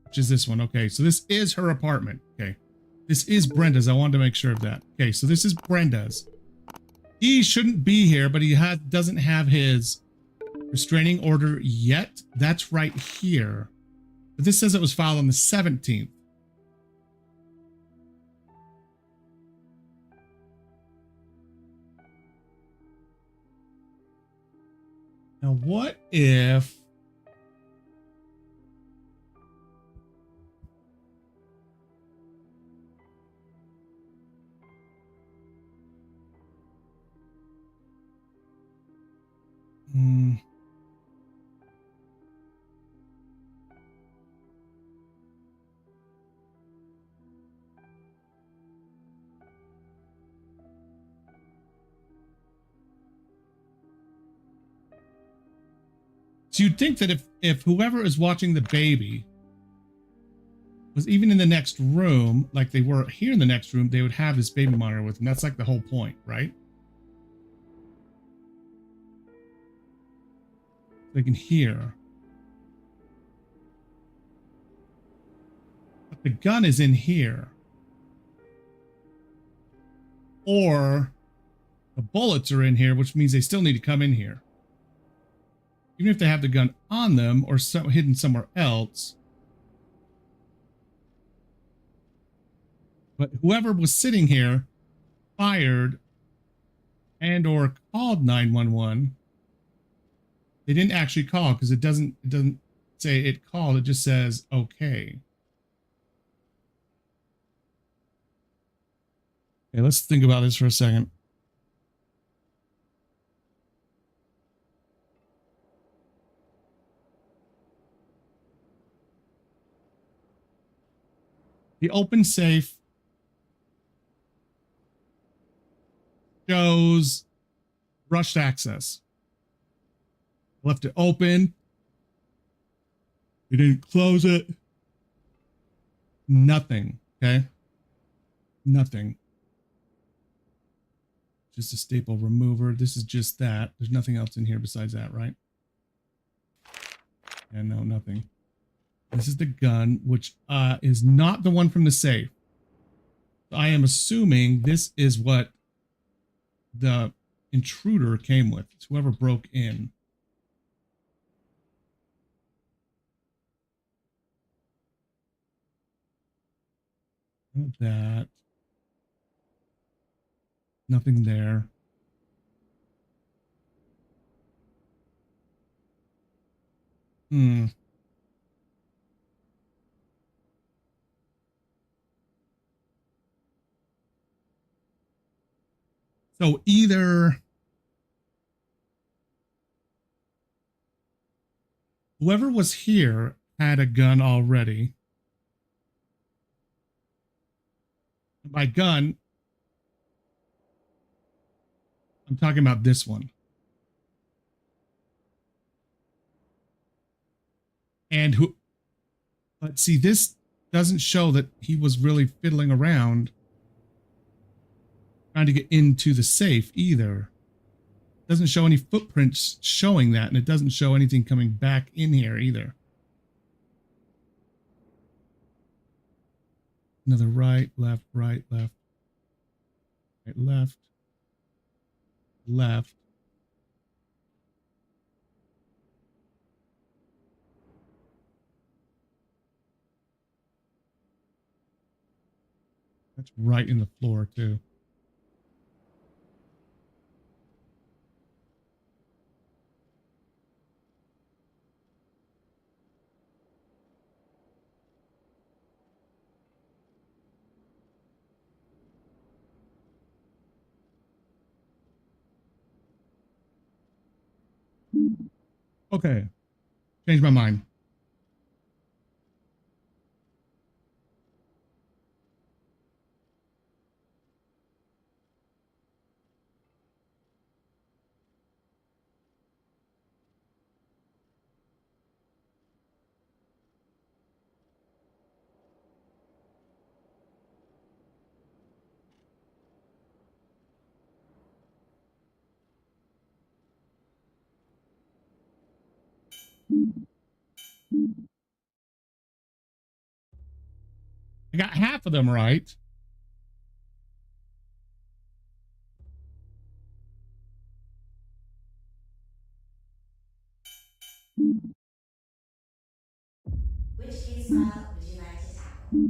which is this one. Okay, so this is her apartment. Okay, this is Brenda's. I wanted to make sure of that. Okay, so this is Brenda's. He shouldn't be here, but he doesn't have his restraining order yet. That's right here. But this says it was filed on the 17th. Now, what if... So you'd think that if whoever is watching the baby was even in the next room, like they were here in the next room, they would have this baby monitor with them. That's like the whole point, right? They can hear. But the gun is in here. Or the bullets are in here, which means they still need to come in here. Even if they have the gun on them or hidden somewhere else. But whoever was sitting here fired and or called 911. They didn't actually call because it doesn't say it called. It just says okay. Okay, let's think about this for a second. The open safe shows rushed access. Left it open. We didn't close it. Nothing. Okay. Nothing. Just a staple remover. This is just that. There's nothing else in here besides that, right? And no, nothing. This is the gun, which is not the one from the safe. I am assuming this is what the intruder came with. It's whoever broke in. That. Nothing there. So either whoever was here had a gun already. By gun, I'm talking about this one. And who, but see, this doesn't show that he was really fiddling around trying to get into the safe either. It doesn't show any footprints showing that, and it doesn't show anything coming back in here either. Another right, left, right, left, right, left, left. That's right in the floor too. Okay. Change my mind. I got half of them right. Which file would you like to tackle?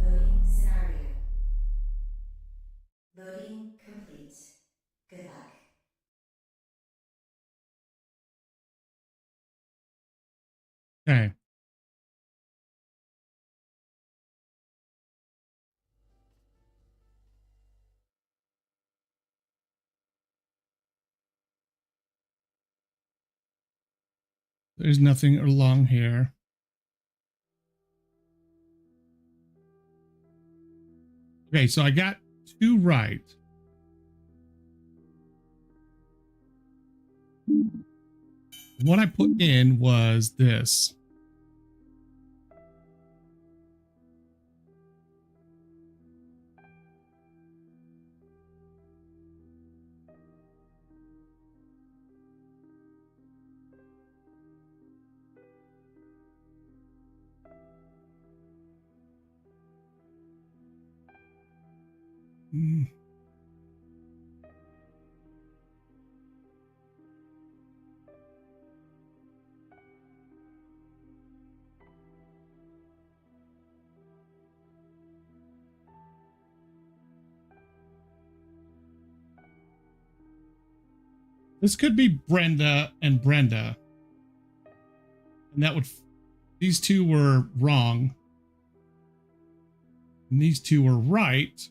Loading scenario. Loading complete. Good luck. Okay. There's nothing along here. Okay, so I got 2 right. What I put in was this. This could be Brenda and Brenda. And that would, these 2 were wrong. And these 2 were right.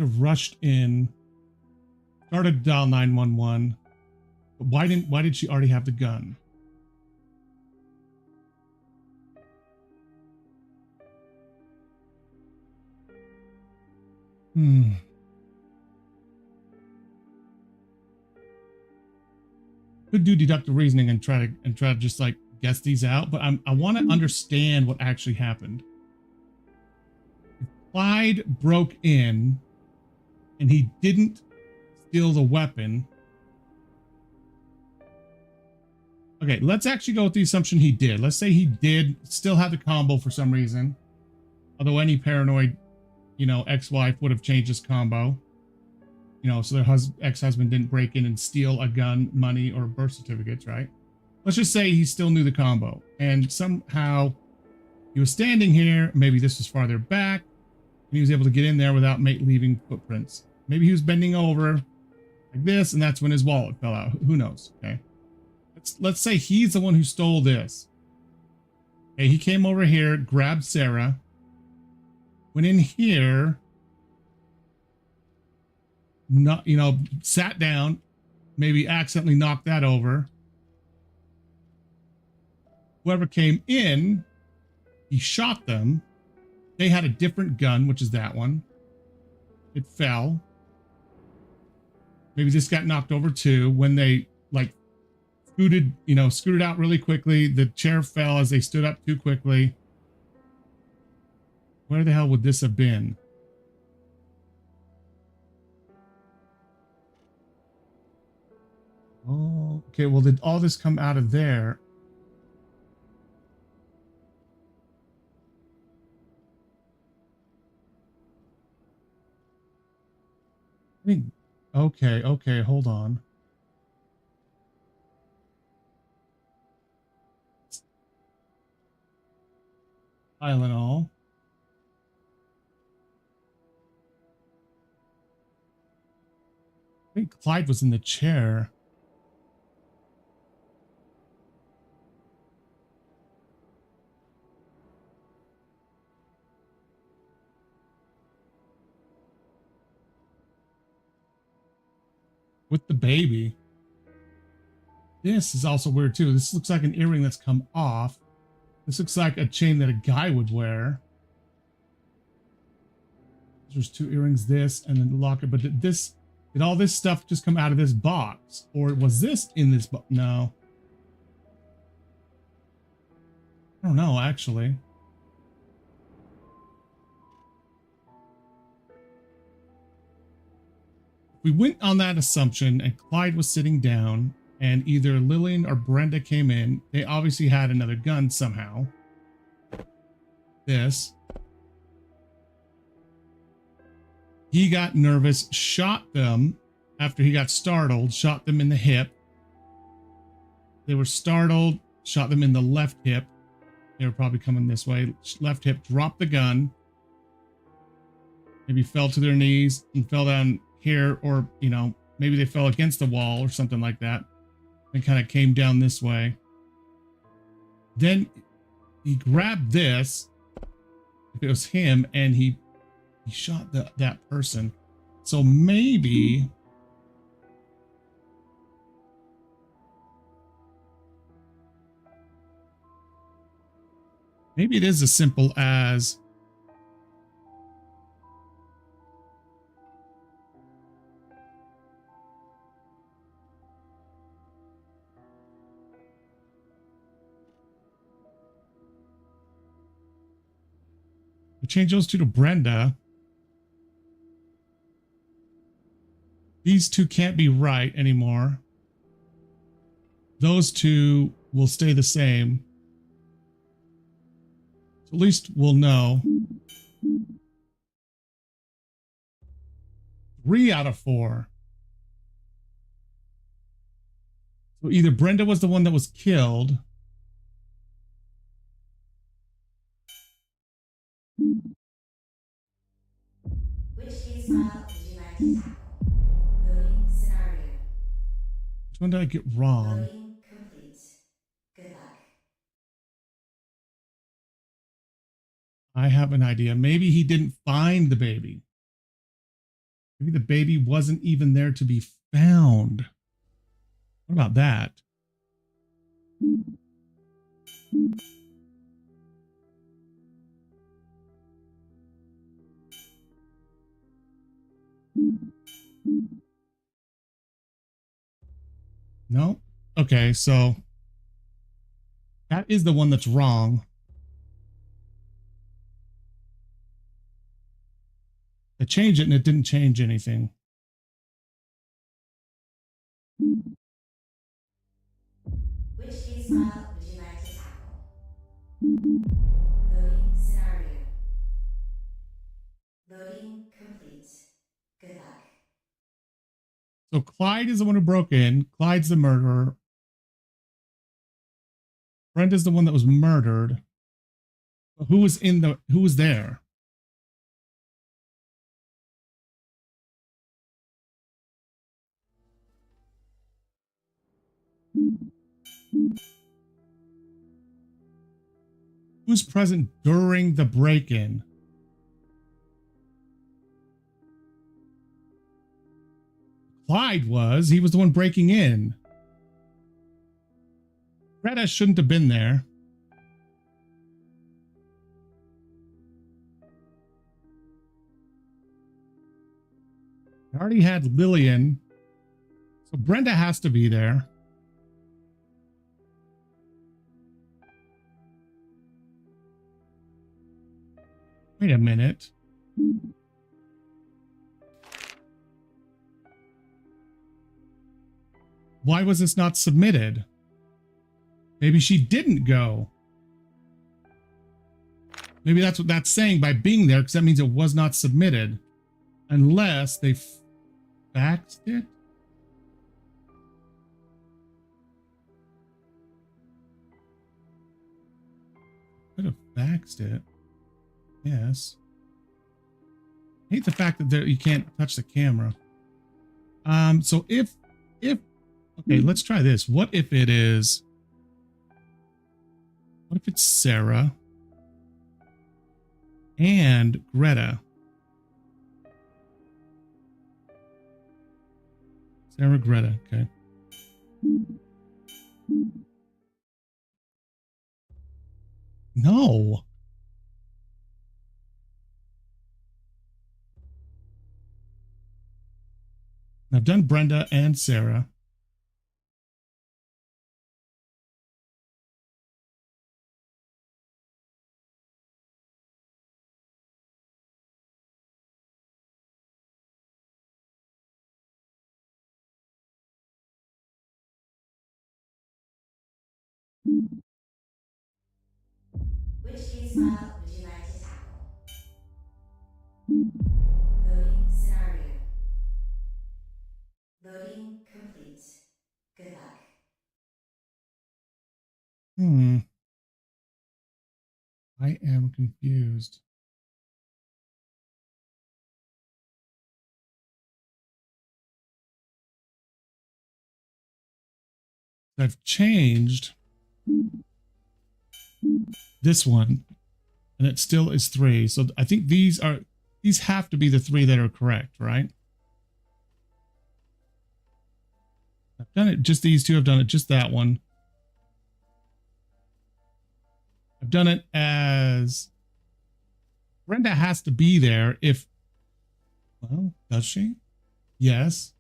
Have rushed in, started to dial 911. But why did she already have the gun? Could do deductive reasoning and try to just like guess these out, but I want to understand what actually happened. If Clyde broke in and he didn't steal the weapon. Okay, let's actually go with the assumption he did. Let's say he did still have the combo for some reason. Although any paranoid, ex-wife would have changed his combo. So their ex-husband didn't break in and steal a gun, money, or birth certificates, right? Let's just say he still knew the combo. And somehow he was standing here. Maybe this was farther back. And he was able to get in there without leaving footprints. Maybe he was bending over like this, and that's when his wallet fell out. Who knows? Okay. Let's say he's the one who stole this. Okay, he came over here, grabbed Sarah, went in here, sat down, maybe accidentally knocked that over. Whoever came in, he shot them. They had a different gun, which is that one. It fell. Maybe this got knocked over too. When they scooted out really quickly, the chair fell as they stood up too quickly. Where the hell would this have been? Oh, okay. Well, did all this come out of there? I think, okay, hold on. Tylenol. I think Clyde was in the chair. With the baby. This is also weird too. This looks like an earring that's come off. This looks like a chain that a guy would wear. There's 2 earrings, this, and then the locket. But did all this stuff just come out of this box? Or was this in this box? No. I don't know, actually. We went on that assumption, and Clyde was sitting down, and either Lillian or Brenda came in. They obviously had another gun somehow. This. He got nervous, shot them after he got startled, shot them in the hip. They were startled, shot them in the left hip. They were probably coming this way. Left hip, dropped the gun. Maybe fell to their knees and fell down here, or, you know, maybe they fell against the wall or something like that and kind of came down this way. Then he grabbed this, if it was him, and he shot that person. So maybe it is as simple as we change those two to Brenda. These two can't be right anymore. Those two will stay the same. So at least we'll know. 3 out of 4. So either Brenda was the one that was killed. Which case file would you like to tackle? Loading scenario. Which one did I get wrong? Loading complete. Good luck. I have an idea. Maybe he didn't find the baby. Maybe the baby wasn't even there to be found. What about that? No? Okay, so that is the one that's wrong. I changed it and it didn't change anything. Which case file would you like to tackle? Loading scenario. Loading complete. Good luck. So Clyde is the one who broke in. Clyde's the murderer. Brenda's the one that was murdered. Who was there? Who's present during the break-in? Clyde was. He was the one breaking in. Greta shouldn't have been there. I already had Lillian. So Brenda has to be there. Wait a minute. Why was this not submitted? Maybe she didn't go. Maybe that's what that's saying by being there, because that means it was not submitted. Unless they faxed it? Could have faxed it. Yes. I hate the fact that you can't touch the camera. So if okay, let's try this. What if it's Sarah and Greta? Sarah, Greta, okay. No. I've done Brenda and Sarah. Which case file would you like to tackle? Loading scenario. Loading complete. Good luck. I am confused. I've changed this one, and it still is 3. So I think these have to be the 3 that are correct, right? I've done it just these 2. I've done it just that one. I've done it as Brenda has to be there if, well, does she? Yes.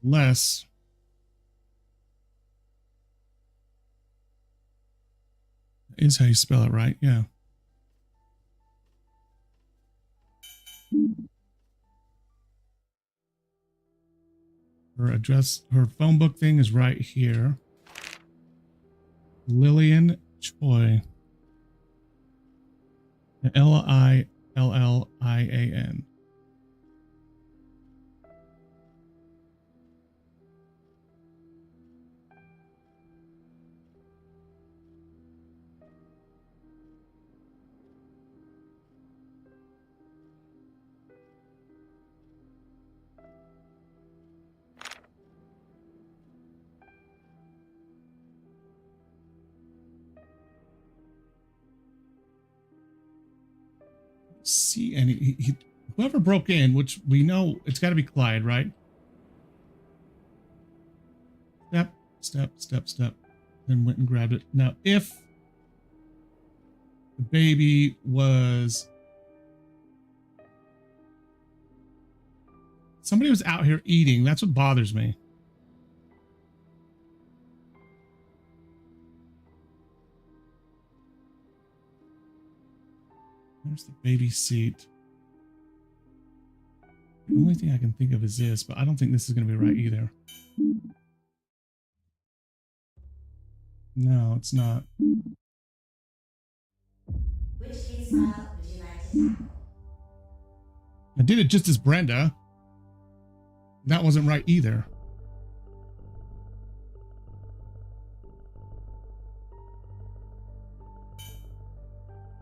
Unless is how you spell it, right? Yeah. Her address, her phone book thing is right here. Lillian Choi. Lillian. See any whoever broke in, which we know it's got to be Clyde, right? Step, then went and grabbed it. Now if the baby was somebody was out here eating, that's what bothers me. There's the baby seat. The only thing I can think of is this, but I don't think this is going to be right either. No, it's not. Which case file would you like to tackle? I did it just as Brenda. That wasn't right either.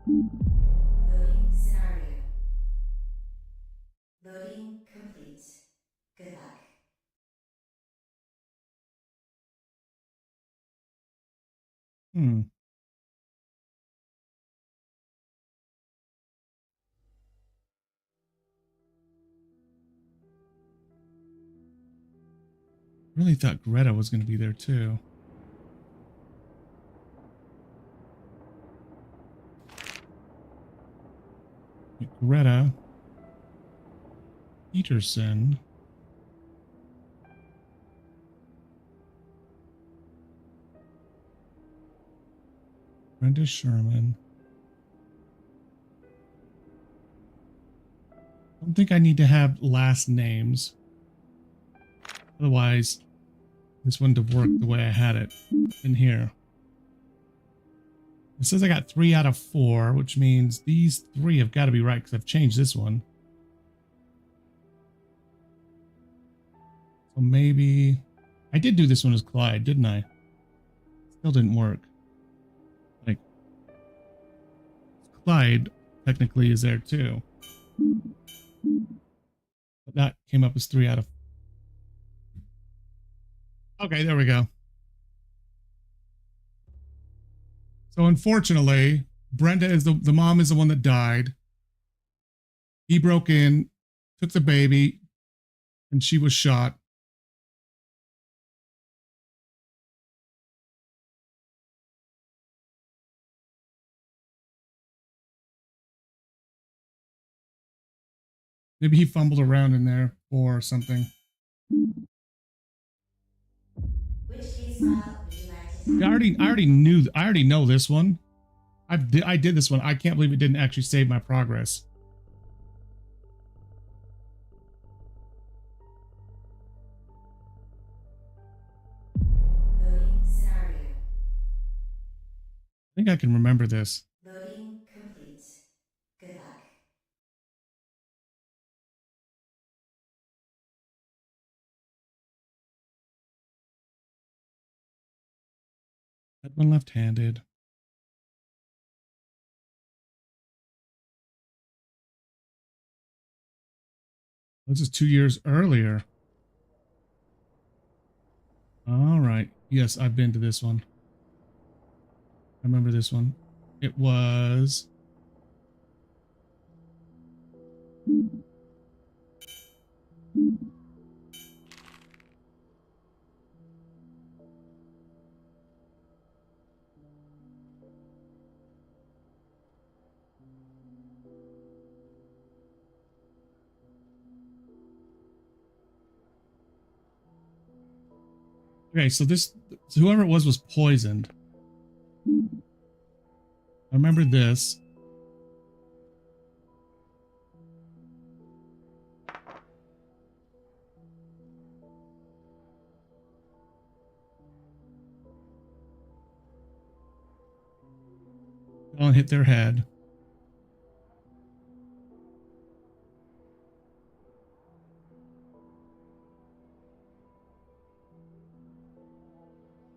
Loading scenario. Loading complete. Good luck. Really thought Greta was going to be there too. Greta Peterson. Brenda Sherman. I don't think I need to have last names. Otherwise, this wouldn't have worked the way I had it in here. It says I got 3 out of 4, which means these 3 have got to be right because I've changed this one. So maybe I did do this one as Clyde, didn't I? Still didn't work. Like Clyde technically is there too. But that came up as 3 out of. Okay, there we go. So unfortunately, Brenda is the mom is the one that died. He broke in, took the baby, and she was shot. Maybe he fumbled around in there or something. Which case file would you like to tackle? I already know this one. I did this one. I can't believe it didn't actually save my progress. think I can remember this. Loading complete. Good luck. That one left-handed. This is 2 years earlier. All right. Yes, I've been to this one. I remember this one. It was... Okay, so this, whoever it was poisoned. I remember this. I'll hit their head.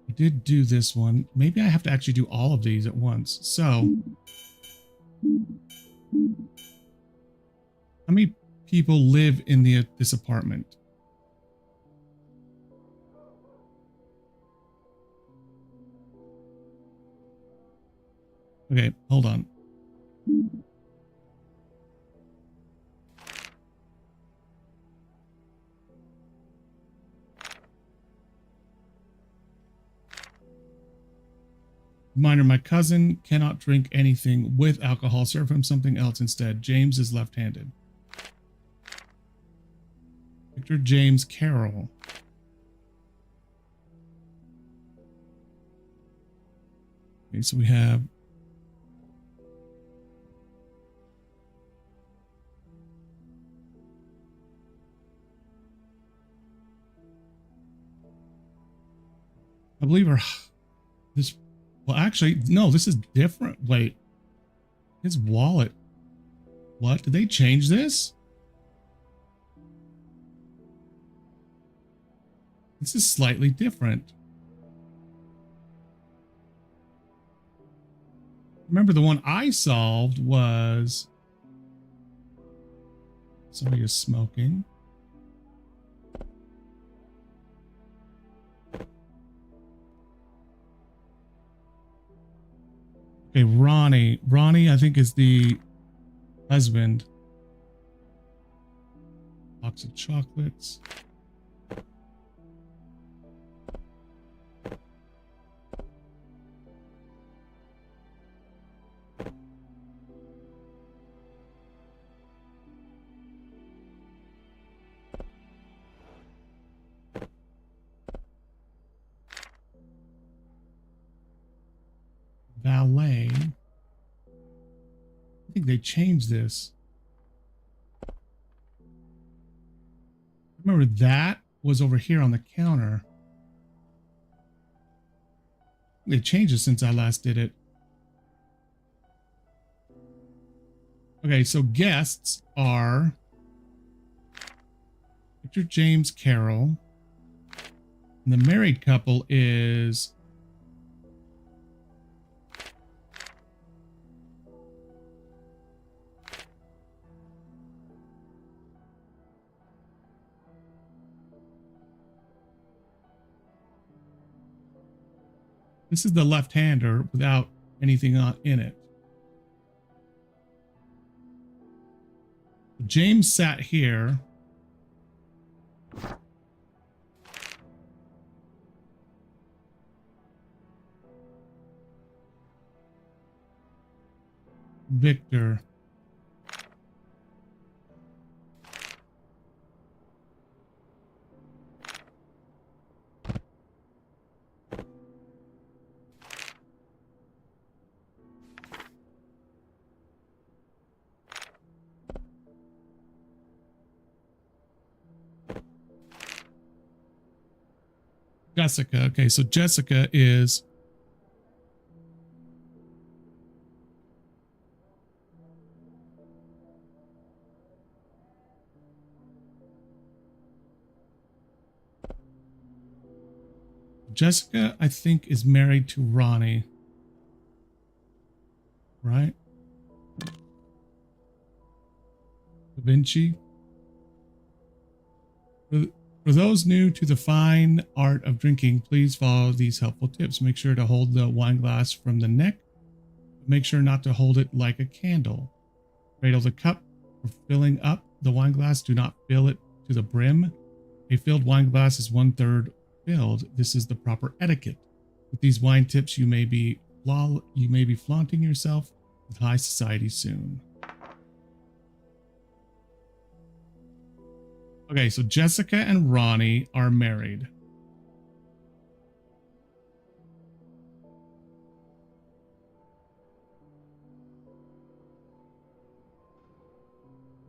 I did do this one. Maybe I have to actually do all of these at once. So, how many people live in this apartment? Okay, hold on. Reminder, my cousin cannot drink anything with alcohol. Serve him something else instead. James is left-handed. Victor James Carroll. Okay, so we have... I believe this... Well, actually, no, this is different. Wait. His wallet. What? Did they change this? This is slightly different. Remember, the one I solved was... Somebody is smoking. Okay, Ronnie. Ronnie, I think, is the husband. Box of chocolates. Valet. I think they changed this. Remember, that was over here on the counter. They changed it since I last did it. Okay, so guests are Victor James Carroll. And the married couple is... This is the left-hander without anything in it. James sat here. Victor. Jessica. Okay, so Jessica is Jessica, I think, is married to Ronnie. Right? Da Vinci. For, for those new to the fine art of drinking, please follow these helpful tips. Make sure to hold the wine glass from the neck. Make sure not to hold it like a candle. Cradle the cup for filling up the wine glass. Do not fill it to the brim. A filled wine glass is 1/3 filled. This is the proper etiquette. With these wine tips, you may be flaunting yourself with high society soon. Okay, so Jessica and Ronnie are married.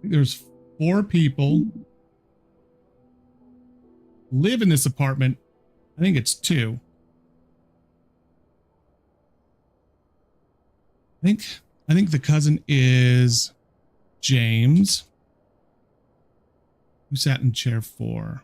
There's 4 people live in this apartment. I think it's 2. I think the cousin is James, who sat in chair 4.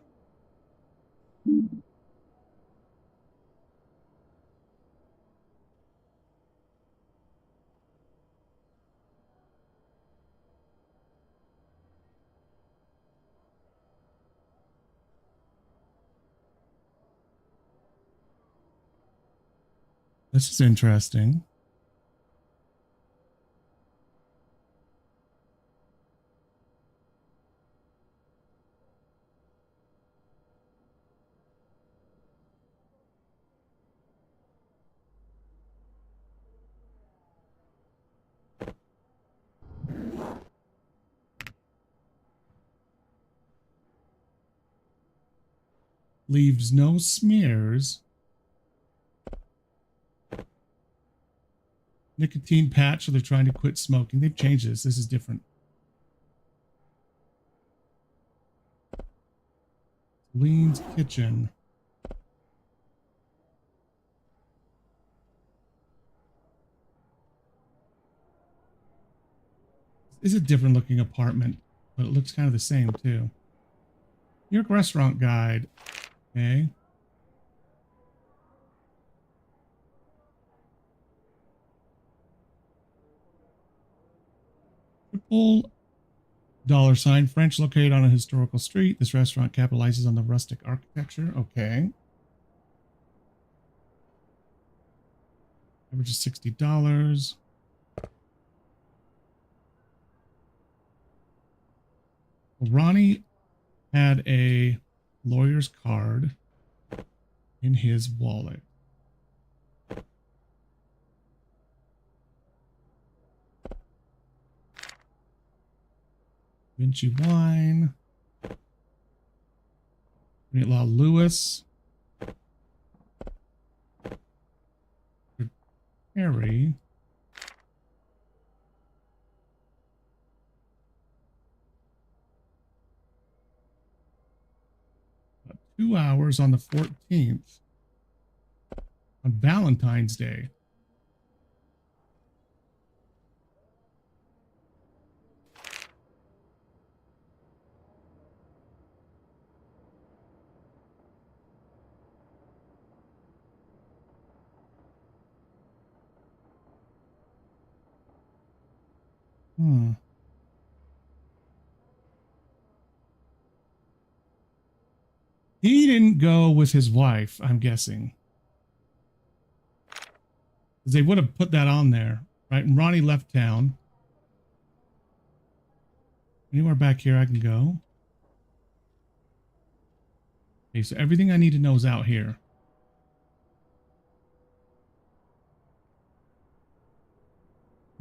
This is interesting. Leaves no smears. Nicotine patch, so they're trying to quit smoking. They've changed this. This is different. Lean's kitchen. This is a different looking apartment, but it looks kind of the same too. New York restaurant guide. Okay. Triple $, French, located on a historical street. This restaurant capitalizes on the rustic architecture. Okay. Average is $60. Well, Ronnie had a lawyer's card in his wallet. Vinci wine. La Lewis. Harry. About 2 hours on the 14th. On Valentine's Day. He didn't go with his wife, I'm guessing. They would have put that on there, right? And Ronnie left town. Anywhere back here I can go? Okay, so everything I need to know is out here.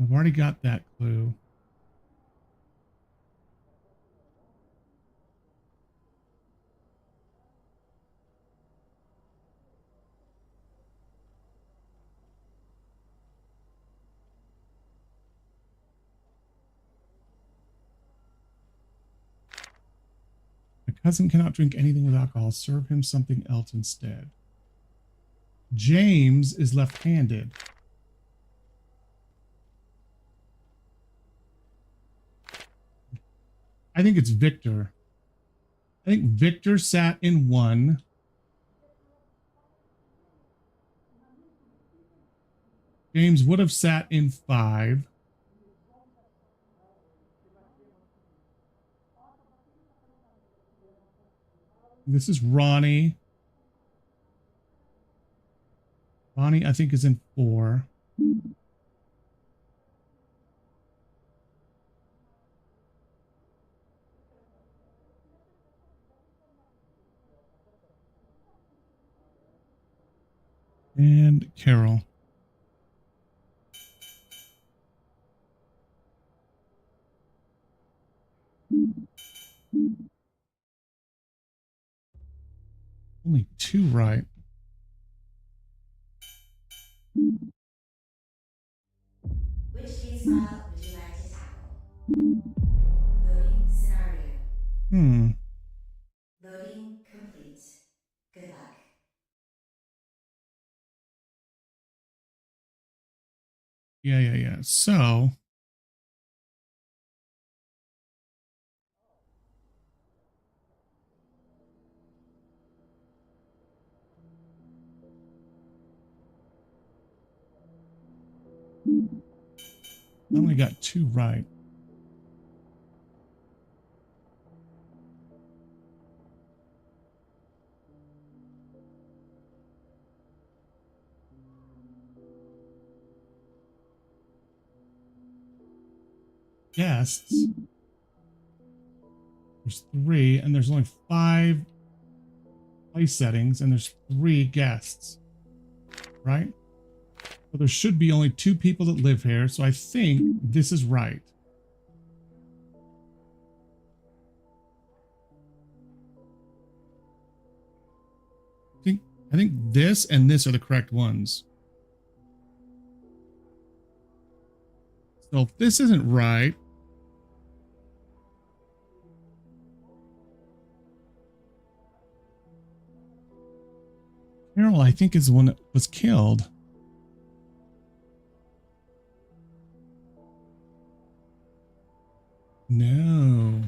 I've already got that clue. My cousin cannot drink anything with alcohol. Serve him something else instead. James is left-handed. I think it's Victor. I think Victor sat in one. James would have sat in 5. This is Ronnie. Ronnie, I think, is in 4. And Carol. Only 2 right. Which case file would you like to tackle? Loading scenario. Hmm. Loading complete. Good luck. Yeah. So I only got 2 right. Guests. There's 3, and there's only 5 place settings, and there's 3 guests. Right? So there should be only 2 people that live here, so I think this is right. I think this and this are the correct ones. So if this isn't right, Carol, I think, is the one that was killed. No.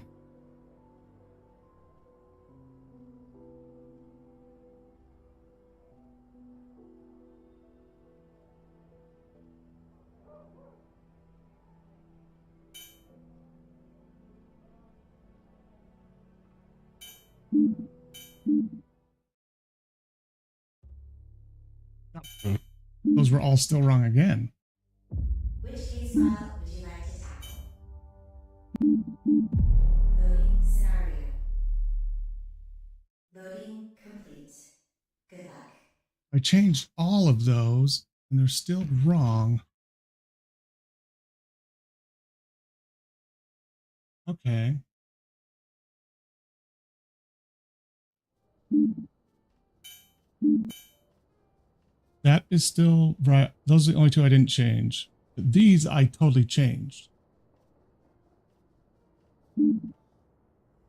Those were all still wrong again. Which case file would you like to tackle? Loading scenario. Loading complete. Good luck. I changed all of those, and they're still wrong. Okay. That is still right. Those are the only 2 I didn't change. But these I totally changed.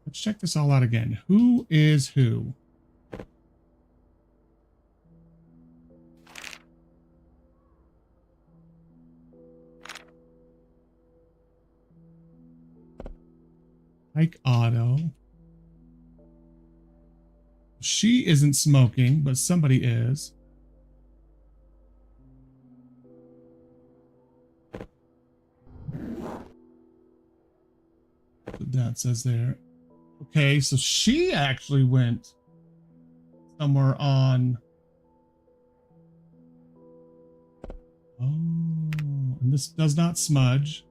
Let's check this all out again. Who is who? Mike Otto. She isn't smoking, but somebody is. That says there. Okay, so she actually went somewhere on. Oh, and this does not smudge.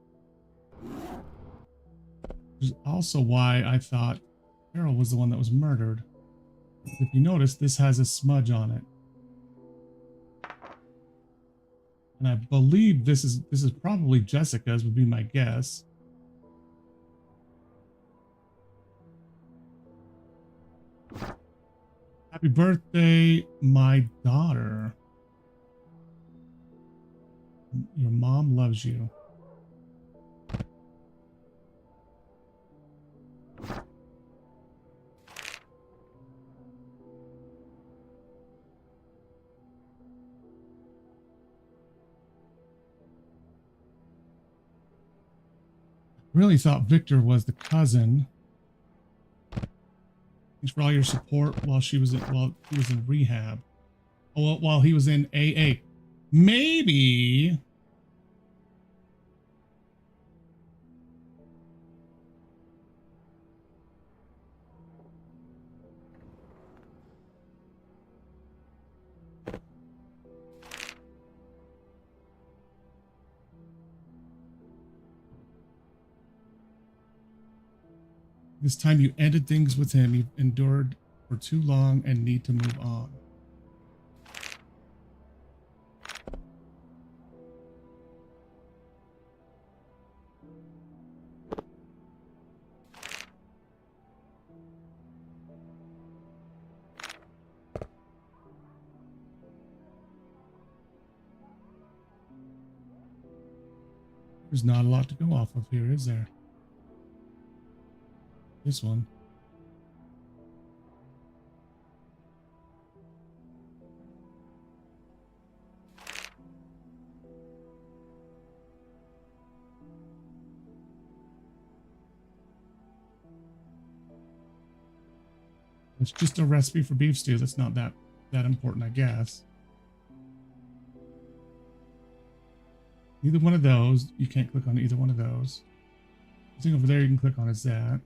Which is also why I thought Carol was the one that was murdered. If you notice, this has a smudge on it. And I believe this is probably Jessica's, would be my guess. Happy birthday, my daughter. Your mom loves you. Really thought Victor was the cousin. Thanks for all your support while he was in rehab. Oh, well, while he was in AA. Maybe. This time you ended things with him. You've endured for too long and need to move on. There's not a lot to go off of here, is there? This one. It's just a recipe for beef stew. That's not that important, I guess. Either one of those. You can't click on either one of those. The thing over there you can click on is that.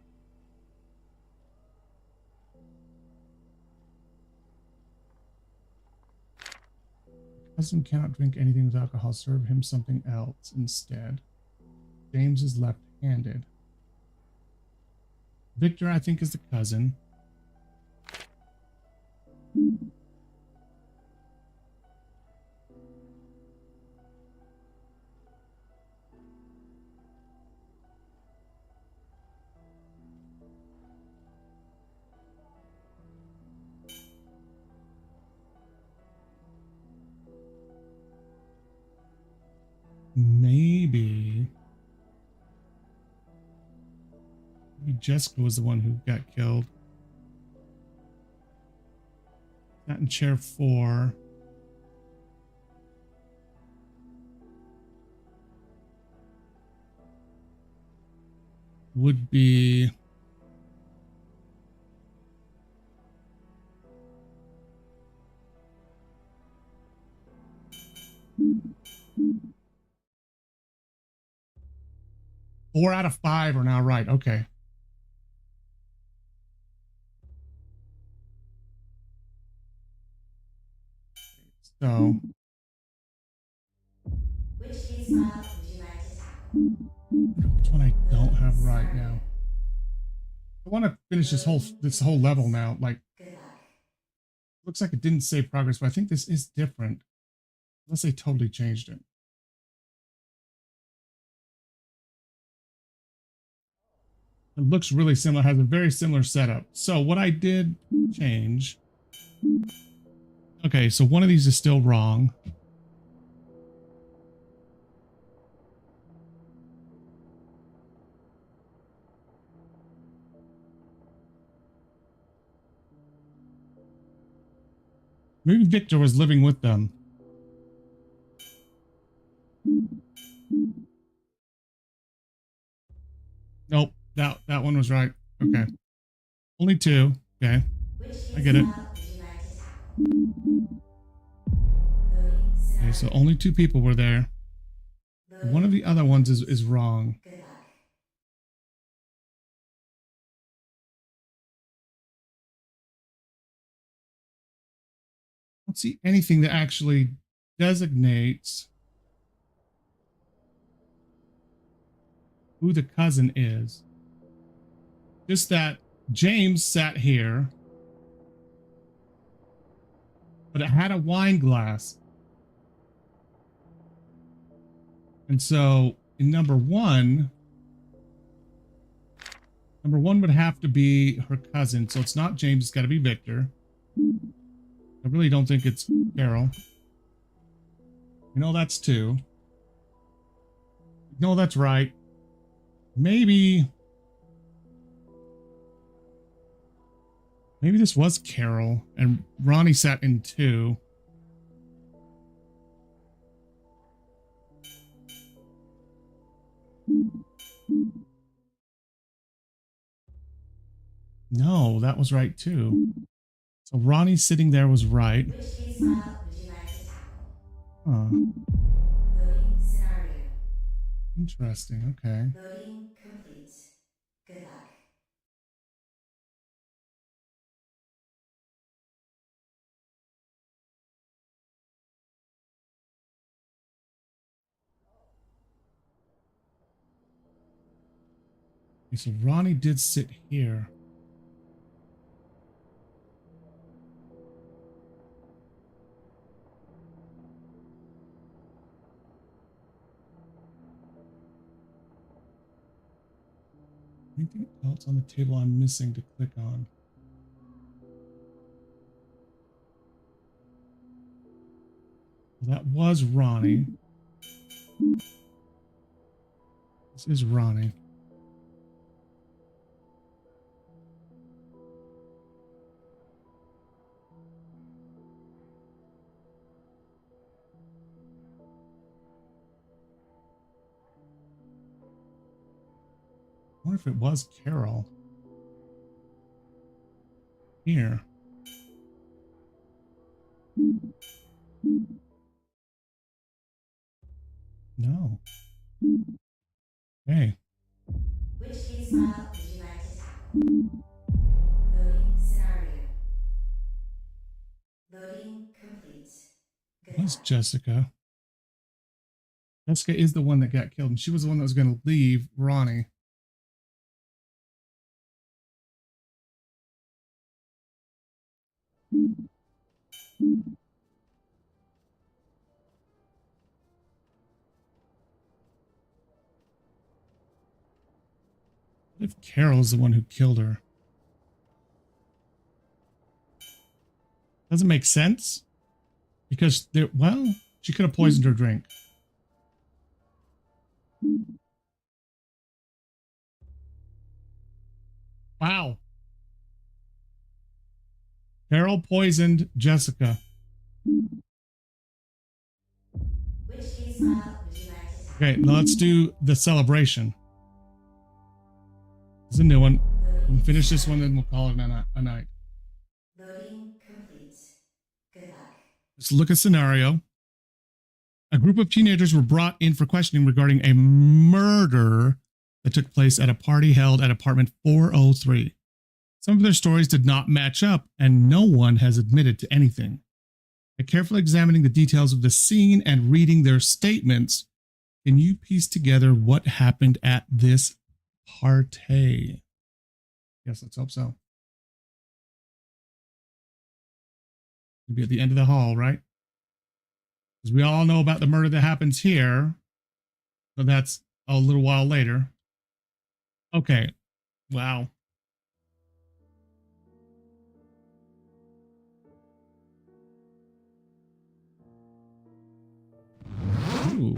Husband cannot drink anything with alcohol. Serve him something else instead. James is left-handed. Victor, I think, is the cousin. Maybe Jessica was the one who got killed. Not in chair 4. Would be four out of 5 are now right. Okay. So Which case file would you like to tackle? which one I don't have right now. I want to finish this whole level now. Like, Good luck. looks like it didn't save progress, but I think this is different. Unless they totally changed it. It looks really similar, has a very similar setup. So what I did change. Okay, so one of these is still wrong. Maybe Victor was living with them. Nope, that one was right. Okay. Only 2. Okay. I get it. Okay, so only 2 people were there. One of the other ones is wrong. Good luck. I don't see anything that actually designates who the cousin is. Just that James sat here, but it had a wine glass. And so in number one would have to be her cousin. So it's not James, it's got to be Victor. I really don't think it's Carol. You know, that's 2. No, that's right. Maybe this was Carol and Ronnie sat in 2. No, that was right too. So Ronnie sitting there was right. Which case file would you like to tackle? Huh. Loading scenario. Interesting. Okay. Loading complete. Good luck. Okay, so Ronnie did sit here. Anything else on the table I'm missing to click on? Well, that was Ronnie. This is Ronnie. I wonder if it was Carol. Here. No. Hey. Which case file would you like to tackle? Loading scenario. Loading complete. Good It was luck. Jessica. Jessica is the one that got killed, and she was the one that was going to leave Ronnie. What if Carol's the one who killed her? Doesn't make sense. Because there, well, she could have poisoned her drink. Wow. Carol poisoned Jessica. Which case file would you like to tackle? Okay, now let's do the celebration. It's a new one. We'll finish this one, then we'll call it a night. Loading complete. Good luck. Let's look at scenario. A group of teenagers were brought in for questioning regarding a murder that took place at a party held at apartment 403. Some of their stories did not match up, and no one has admitted to anything. By carefully examining the details of the scene and reading their statements, can you piece together what happened at this party? Yes, let's hope so. It'll be at the end of the hall, right? Because we all know about the murder that happens here, but that's a little while later. Okay. Wow. Ooh.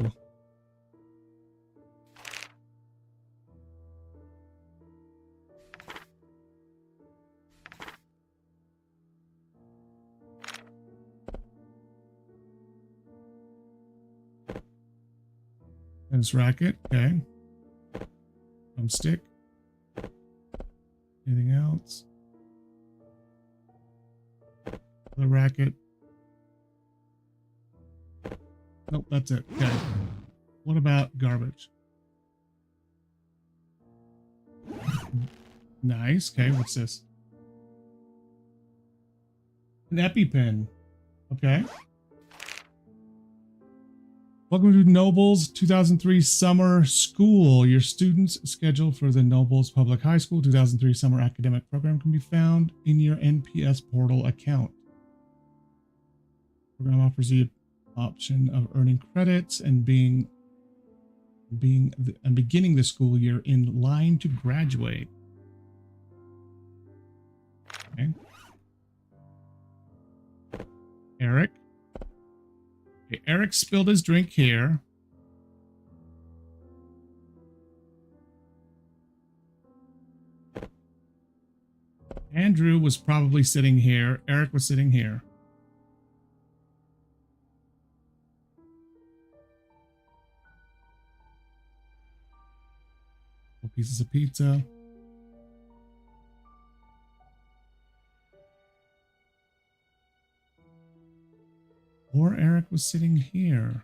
Tennis racket. Okay. Thumbstick. Anything else? The racket. Nope, that's it. Okay. What about garbage? Nice. Okay, what's this? An EpiPen. Okay. Welcome to Nobles 2003 Summer School. Your students scheduled for the Nobles Public High School 2003 Summer Academic Program can be found in your NPS portal account. The program offers the option of earning credits and beginning the school year in line to graduate. Okay. Eric. Okay, Eric spilled his drink here. Andrew was probably sitting here. Eric was sitting here. Pieces of pizza. Or Eric. Eric was sitting here.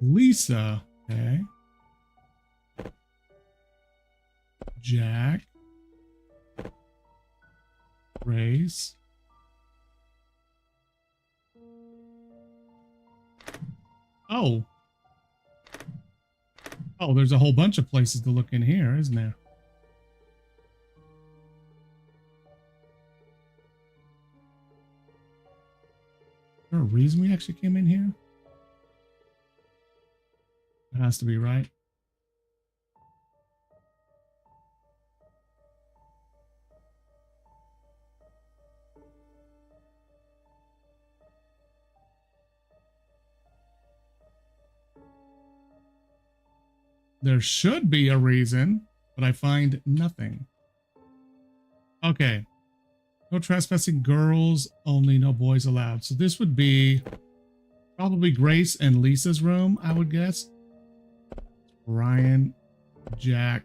Lisa. Okay. Jack. Grace. Oh. Oh, there's a whole bunch of places to look in here, isn't there? Is there a reason we actually came in here? It has to be, right? There should be a reason, but I find nothing. Okay. No trespassing, girls only, no boys allowed. So this would be probably Grace and Lisa's room, I would guess. Ryan, Jack.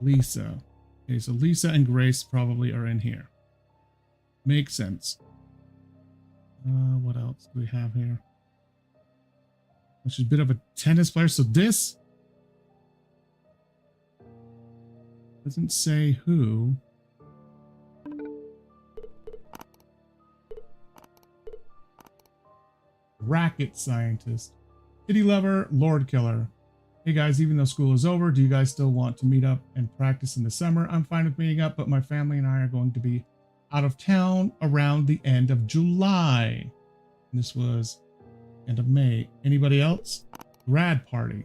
Lisa. Okay, so Lisa and Grace probably are in here. Makes sense. What else do we have here? She's a bit of a tennis player. So this doesn't say who. Racket scientist. Kitty lover, Lord killer. Hey guys, even though school is over, do you guys still want to meet up and practice in the summer? I'm fine with meeting up, but my family and I are going to be out of town around the end of July. And this was end of May. Anybody else? Grad party.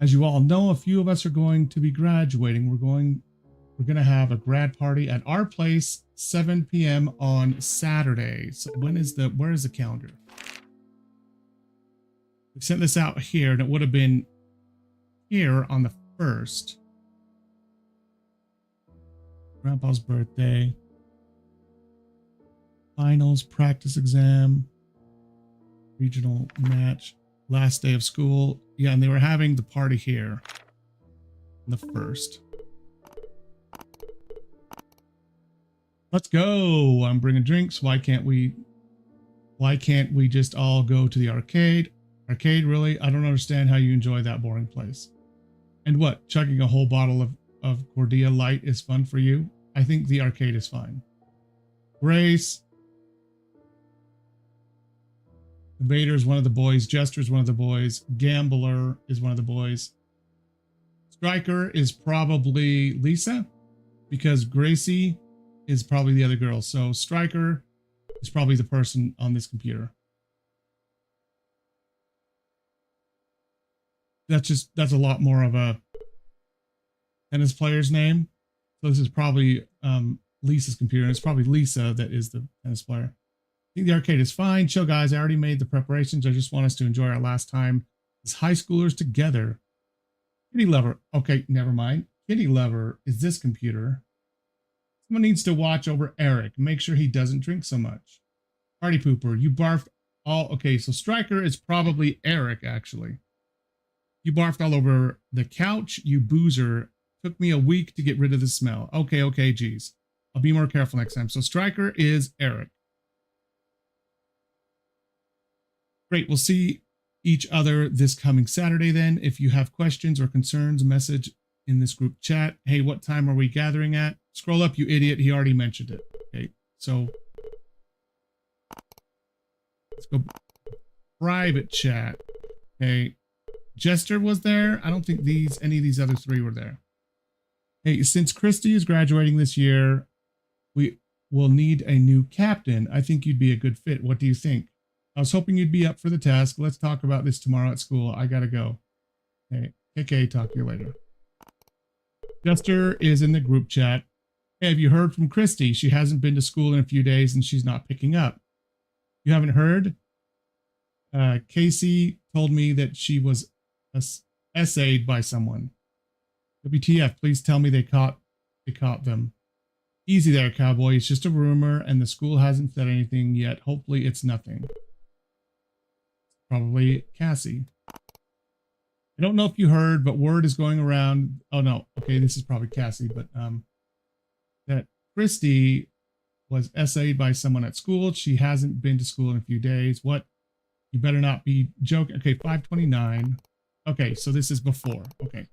As you all know, a few of us are going to be graduating. We're going to have a grad party at our place, 7 p.m. on Saturday. So where is the calendar? We sent this out here, and it would have been here on the 1st. Grandpa's birthday. Finals, practice exam. Regional match. Last day of school. Yeah, and they were having the party here on the 1st. Let's go. I'm bringing drinks. Why can't we just all go to the arcade? Arcade, really? I don't understand how you enjoy that boring place. And what? Chugging a whole bottle of Cordia Light is fun for you? I think the arcade is fine. Grace. Vader is one of the boys. Jester is one of the boys. Gambler is one of the boys. Striker is probably Lisa, because Gracie is probably the other girl. So Striker is probably the person on this computer. That's a lot more of a tennis player's name. So this is probably Lisa's computer. And it's probably Lisa that is the tennis player. I think the arcade is fine. Chill, guys. I already made the preparations. I just want us to enjoy our last time as high schoolers together. Kitty lover. Okay, never mind. Kitty lover is this computer. Someone needs to watch over Eric. Make sure he doesn't drink so much. Party pooper. You barfed all. Okay, so Striker is probably Eric, actually. You barfed all over the couch, you boozer. Took me a week to get rid of the smell. Okay, geez. I'll be more careful next time. So Striker is Eric. Great, we'll see each other this coming Saturday then. If you have questions or concerns, message in this group chat. Hey, what time are we gathering at? Scroll up, you idiot. He already mentioned it. Okay, so let's go private chat. Okay, Jester was there. I don't think any of these other three were there. Hey, since Christy is graduating this year, we will need a new captain. I think you'd be a good fit. What do you think? I was hoping you'd be up for the task. Let's talk about this tomorrow at school. I gotta go. Hey, KK, talk to you later. Jester is in the group chat. Hey, have you heard from Christy? She hasn't been to school in a few days and she's not picking up. You haven't heard? Casey told me that she was essayed by someone. WTF, please tell me they caught them. Easy there, cowboy. It's just a rumor and the school hasn't said anything yet. Hopefully it's nothing. Probably Cassie. I don't know if you heard, but word is going around. Oh no. Okay, this is probably Cassie, but that Christy was essayed by someone at school. She hasn't been to school in a few days. What? You better not be joking. Okay, 529. Okay, so this is before. Okay.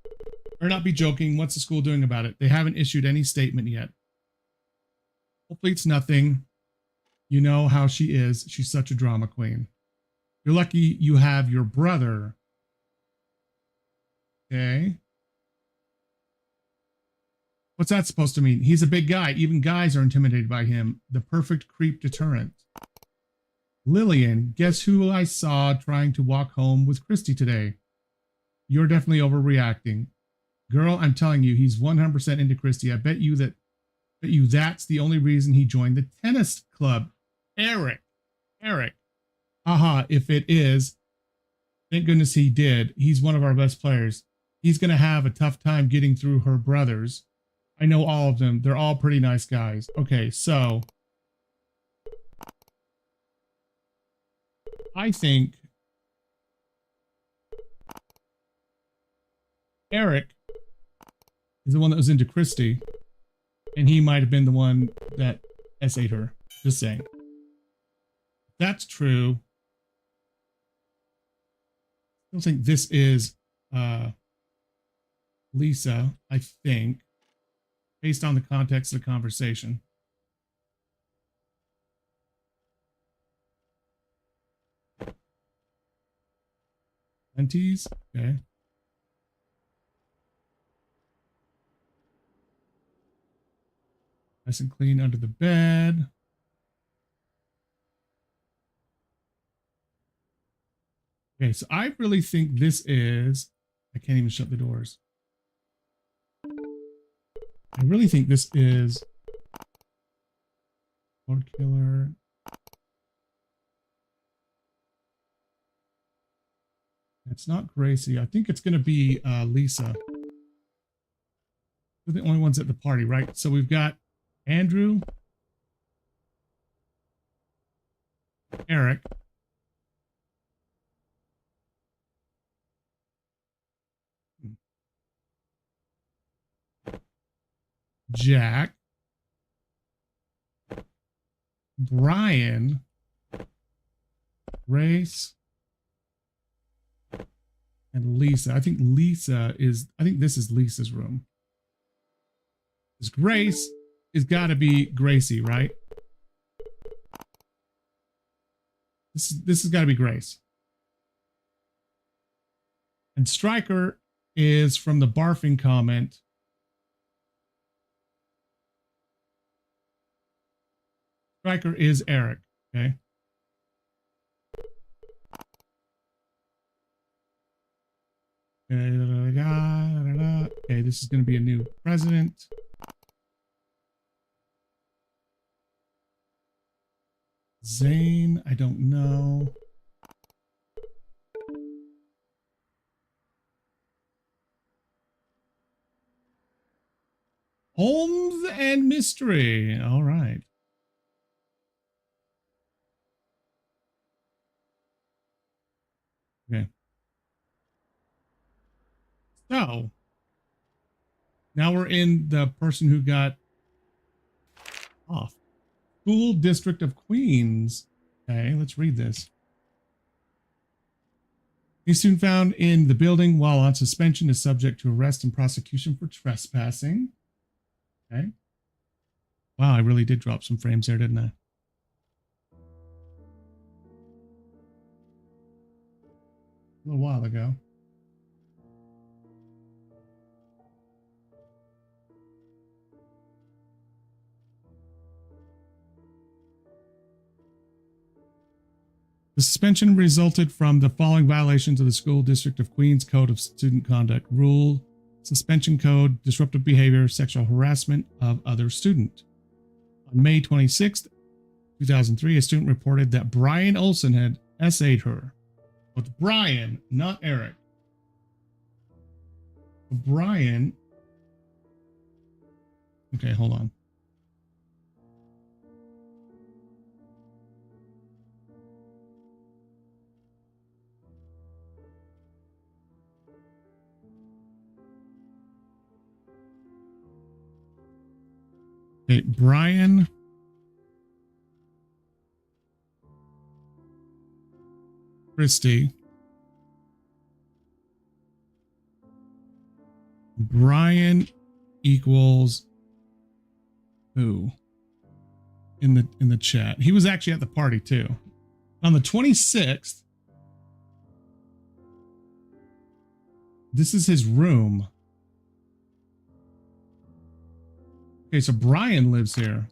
Better not be joking. What's the school doing about it? They haven't issued any statement yet. Hopefully it's nothing. You know how she is. She's such a drama queen. You're lucky you have your brother. Okay. What's that supposed to mean? He's a big guy. Even guys are intimidated by him. The perfect creep deterrent. Lillian, guess who I saw trying to walk home with Christy today? You're definitely overreacting. Girl, I'm telling you, he's 100% into Christy. I bet you that's the only reason he joined the tennis club. Eric. If it is, thank goodness he did. He's one of our best players. He's going to have a tough time getting through her brothers. I know all of them. They're all pretty nice guys. Okay, so I think Eric is the one that was into Christy, and he might have been the one that essayed her. Just saying. If that's true. I don't think this is Lisa, I think, based on the context of the conversation. Panties, okay. Nice and clean under the bed. Okay, so I really think this is... I can't even shut the doors. I really think this is... Lord Killer. It's not Gracie. I think it's going to be Lisa. We're the only ones at the party, right? So we've got Andrew, Eric, Jack, Brian, Grace, and Lisa. I think this is Lisa's room. This Grace is got to be Gracie, right? This has got to be Grace. And Stryker is from the barfing comment. Stryker is Eric, okay? Okay, this is going to be a new president. Zane, I don't know. Holmes and mystery. All right. Okay. So now we're in the person who got off. School District of Queens. Okay, let's read this. A student found in the building while on suspension is subject to arrest and prosecution for trespassing. Okay. Wow, I really did drop some frames there, didn't I? A little while ago. The suspension resulted from the following violations of the School District of Queens Code of Student Conduct Rule, Suspension Code, Disruptive Behavior, Sexual Harassment of Other Student. On May 26th, 2003, a student reported that Brian Olson had essayed her. With Brian, not Eric. Brian Okay, hold on. Okay, Brian. Christie. Brian equals who? In the chat. He was actually at the party too. On the 26th. This is his room. Okay, so Brian lives here.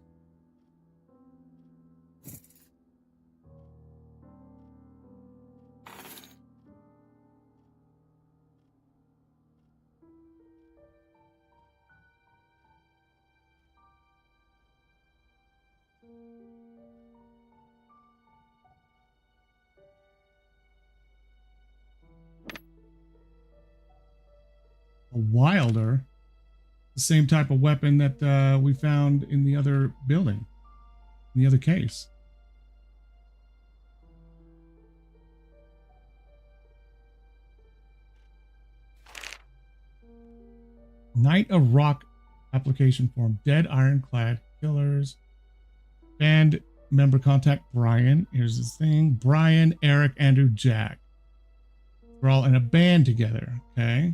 A Wilder, the same type of weapon that we found in the other building, in the other case. Knight of Rock application form. Dead Ironclad Killers. Band member contact Brian. Here's his thing. Brian, Eric, Andrew, Jack. We're all in a band together. Okay.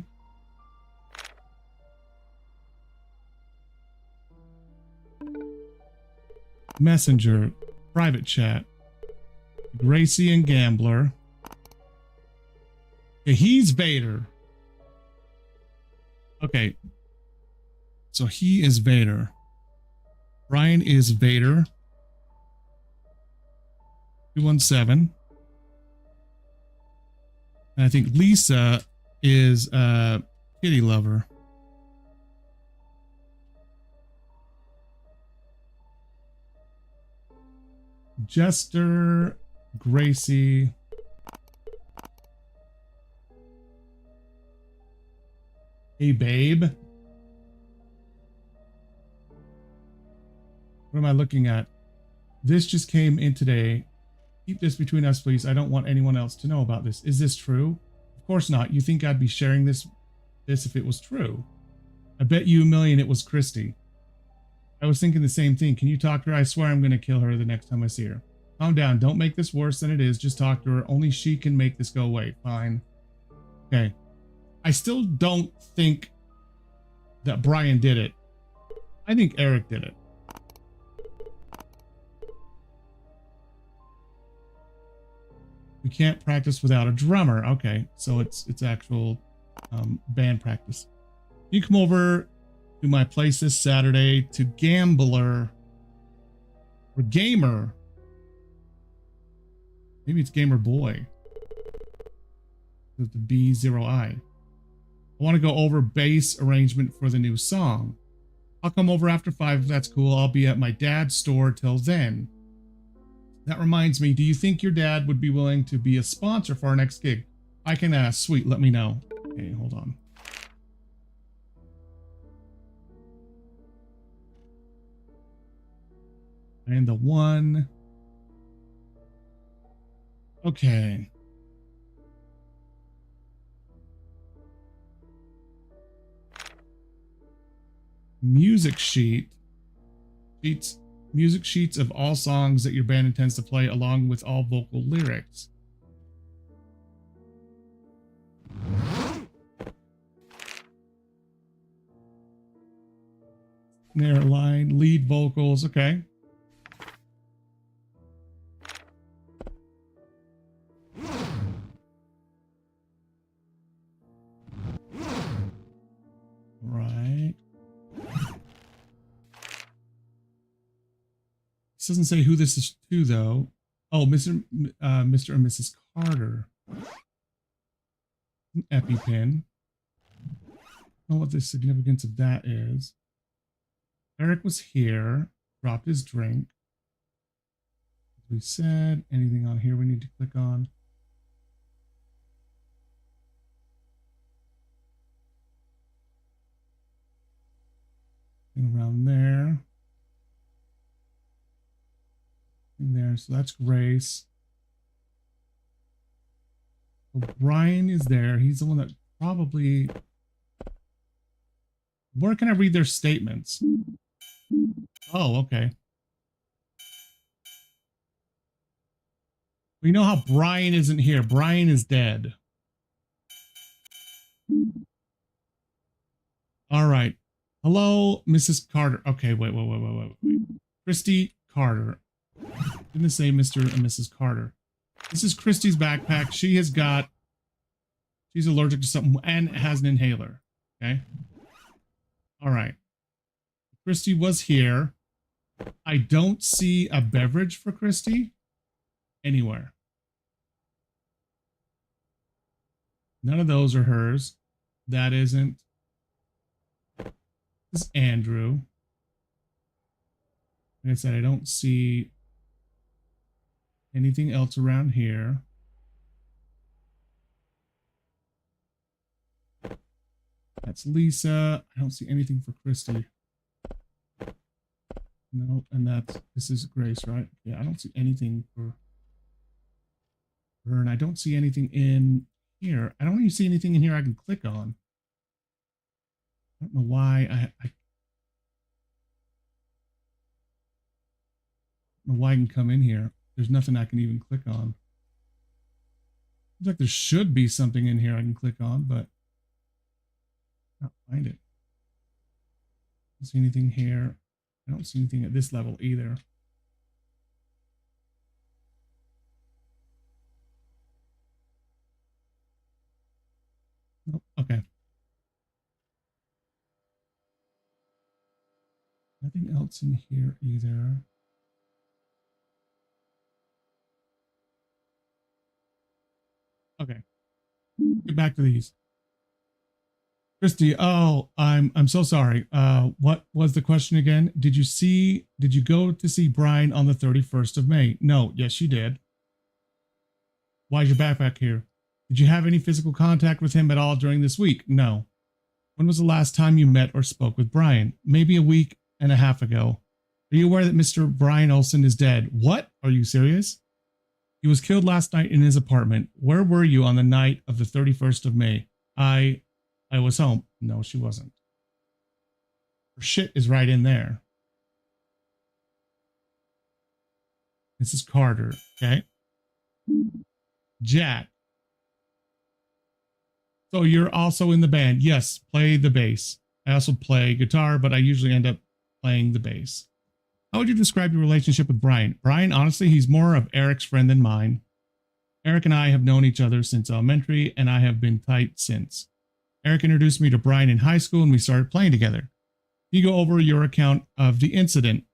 Messenger, private chat, Gracie and Gambler. Okay, he's Vader. Okay, so he is Vader. Brian is Vader. 217. And I think Lisa is Kitty Lover. Jester, Gracie, hey babe. What am I looking at? This just came in today. Keep this between us, please. I don't want anyone else to know about this. Is this true? Of course not. You think I'd be sharing this if it was true? I bet you a million it was Christy. I was thinking the same thing. Can you talk to her? I swear I'm going to kill her the next time I see her. Calm down. Don't make this worse than it is. Just talk to her. Only she can make this go away. Fine. Okay. I still don't think that Brian did it. I think Eric did it. We can't practice without a drummer. Okay. So it's actual band practice. You come over to my place this Saturday to Gambler or Gamer. Maybe it's Gamer Boy. With the B0I. I want to go over bass arrangement for the new song. I'll come over after 5 if that's cool. I'll be at my dad's store till then. That reminds me, do you think your dad would be willing to be a sponsor for our next gig? I can ask. Sweet, let me know. Okay, hold on. And the one. Okay. Music sheets of all songs that your band intends to play along with all vocal lyrics. Snare line, lead vocals, okay. Right. This doesn't say who this is to, though. Oh, Mr. and Mrs. Carter. An EpiPen. I don't know what the significance of that is. Eric was here. Dropped his drink. As we said, anything on here we need to click on? Around there. there. So that's Grace. So Brian is there. He's the one that probably... Where can I read their statements? Oh, okay. We know how Brian isn't here. Brian is dead. All right. Hello, Mrs. Carter. Okay, wait. Christy Carter. Didn't say Mr. and Mrs. Carter. This is Christy's backpack. She's allergic to something and has an inhaler. Okay. All right. Christy was here. I don't see a beverage for Christy anywhere. None of those are hers. That isn't. This is Andrew. Like I said, I don't see anything else around here. That's Lisa. I don't see anything for Christy. No, and this is Grace, right? Yeah, I don't see anything for her, and I don't see anything in here. I don't even see anything in here I can click on. I don't know why I don't know why I can come in here. There's nothing I can even click on. Looks like there should be something in here I can click on, but I can't find it. I don't see anything here. I don't see anything at this level either. Nope. Okay. Nothing else in here either. Okay. Get back to these. Christy, oh, I'm so sorry. What was the question again? Did you go to see Brian on the 31st of May? No. Yes, you did. Why is your backpack here? Did you have any physical contact with him at all during this week? No. When was the last time you met or spoke with Brian? Maybe a week and a half ago. Are you aware that Mr. Brian Olsen is dead? What? Are you serious? He was killed last night in his apartment. Where were you on the night of the 31st of May? I was home. No, she wasn't. Her shit is right in there. Mrs. Carter, okay? Jack. So you're also in the band. Yes, play the bass. I also play guitar, but I usually end up playing the bass. How would you describe your relationship with Brian? Brian, honestly, he's more of Eric's friend than mine. Eric and I have known each other since elementary, and I have been tight since. Eric introduced me to Brian in high school, and we started playing together. You go over your account of the incident.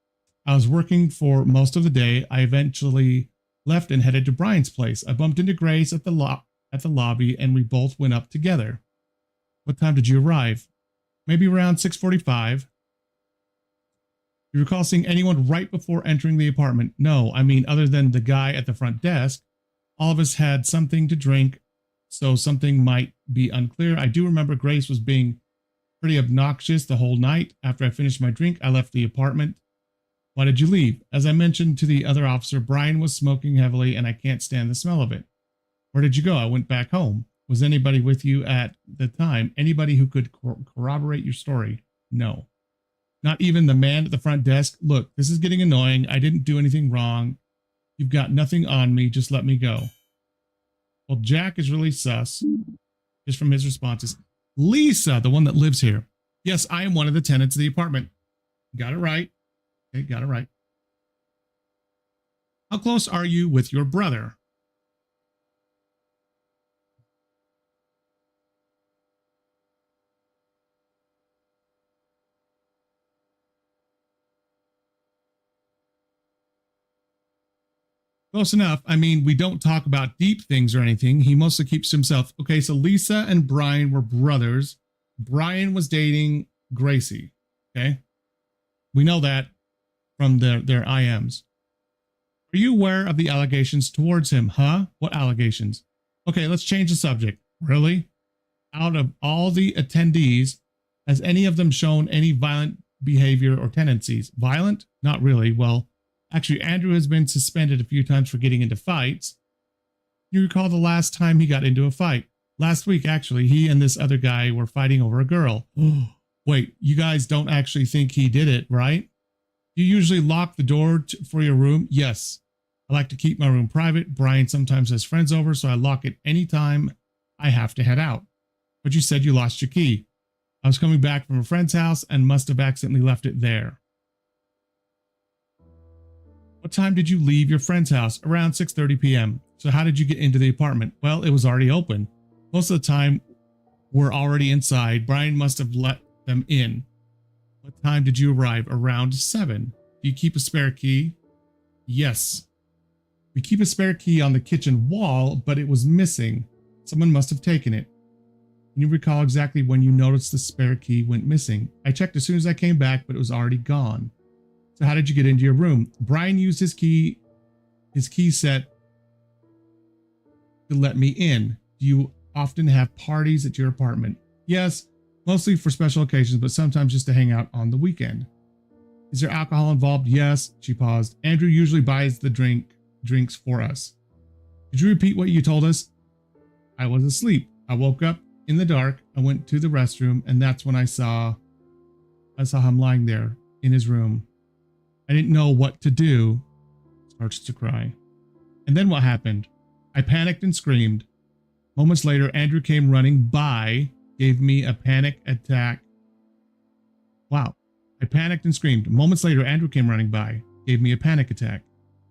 I was working for most of the day. I eventually left and headed to Brian's place. I bumped into Grace at the lobby, and we both went up together. What time did you arrive? Maybe around 6:45. You recall seeing anyone right before entering the apartment? No, I mean, other than the guy at the front desk. All of us had something to drink, so something might be unclear. I do remember Grace was being pretty obnoxious the whole night. After I finished my drink, I left the apartment. Why did you leave? As I mentioned to the other officer, Brian was smoking heavily and I can't stand the smell of it. Where did you go? I went back home. Was anybody with you at the time? Anybody who could corroborate your story? No. Not even the man at the front desk. Look, this is getting annoying. I didn't do anything wrong. You've got nothing on me. Just let me go. Well, Jack is really sus, just from his responses. Lisa, the one that lives here. Yes, I am one of the tenants of the apartment. Got it right. Okay, got it right. How close are you with your brother? Close enough. I mean, we don't talk about deep things or anything. He mostly keeps to himself. Okay, so Lisa and Brian were brothers. Brian was dating Gracie. Okay. We know that from their IMs. Are you aware of the allegations towards him? Huh? What allegations? Okay, let's change the subject. Really? Out of all the attendees, has any of them shown any violent behavior or tendencies? Violent? Not really. Well, Actually, Andrew has been suspended a few times for getting into fights. You recall the last time he got into a fight? Last week, actually, he and this other guy were fighting over a girl. Wait, you guys don't actually think he did it, right? You usually lock the door for your room? Yes. I like to keep my room private. Brian sometimes has friends over, so I lock it anytime I have to head out. But you said you lost your key. I was coming back from a friend's house and must have accidentally left it there. What time did you leave your friend's house? Around 6:30 p.m. So how did you get into the apartment? Well, it was already open. Most of the time, we're already inside. Brian must have let them in. What time did you arrive? Around 7. Do you keep a spare key? Yes. We keep a spare key on the kitchen wall, but it was missing. Someone must have taken it. Can you recall exactly when you noticed the spare key went missing? I checked as soon as I came back, but it was already gone. So how did you get into your room? Brian used his key set to let me in. Do you often have parties at your apartment? Yes, mostly for special occasions, but sometimes just to hang out on the weekend. Is there alcohol involved? Yes. She paused. Andrew usually buys the drinks for us. Could you repeat what you told us? I was asleep. I woke up in the dark. I went to the restroom, and that's when I saw him lying there in his room. I didn't know what to do. Starts to cry. And then what happened? I panicked and screamed. Moments later, Andrew came running by, gave me a panic attack. Wow. I panicked and screamed. Moments later, Andrew came running by, gave me a panic attack.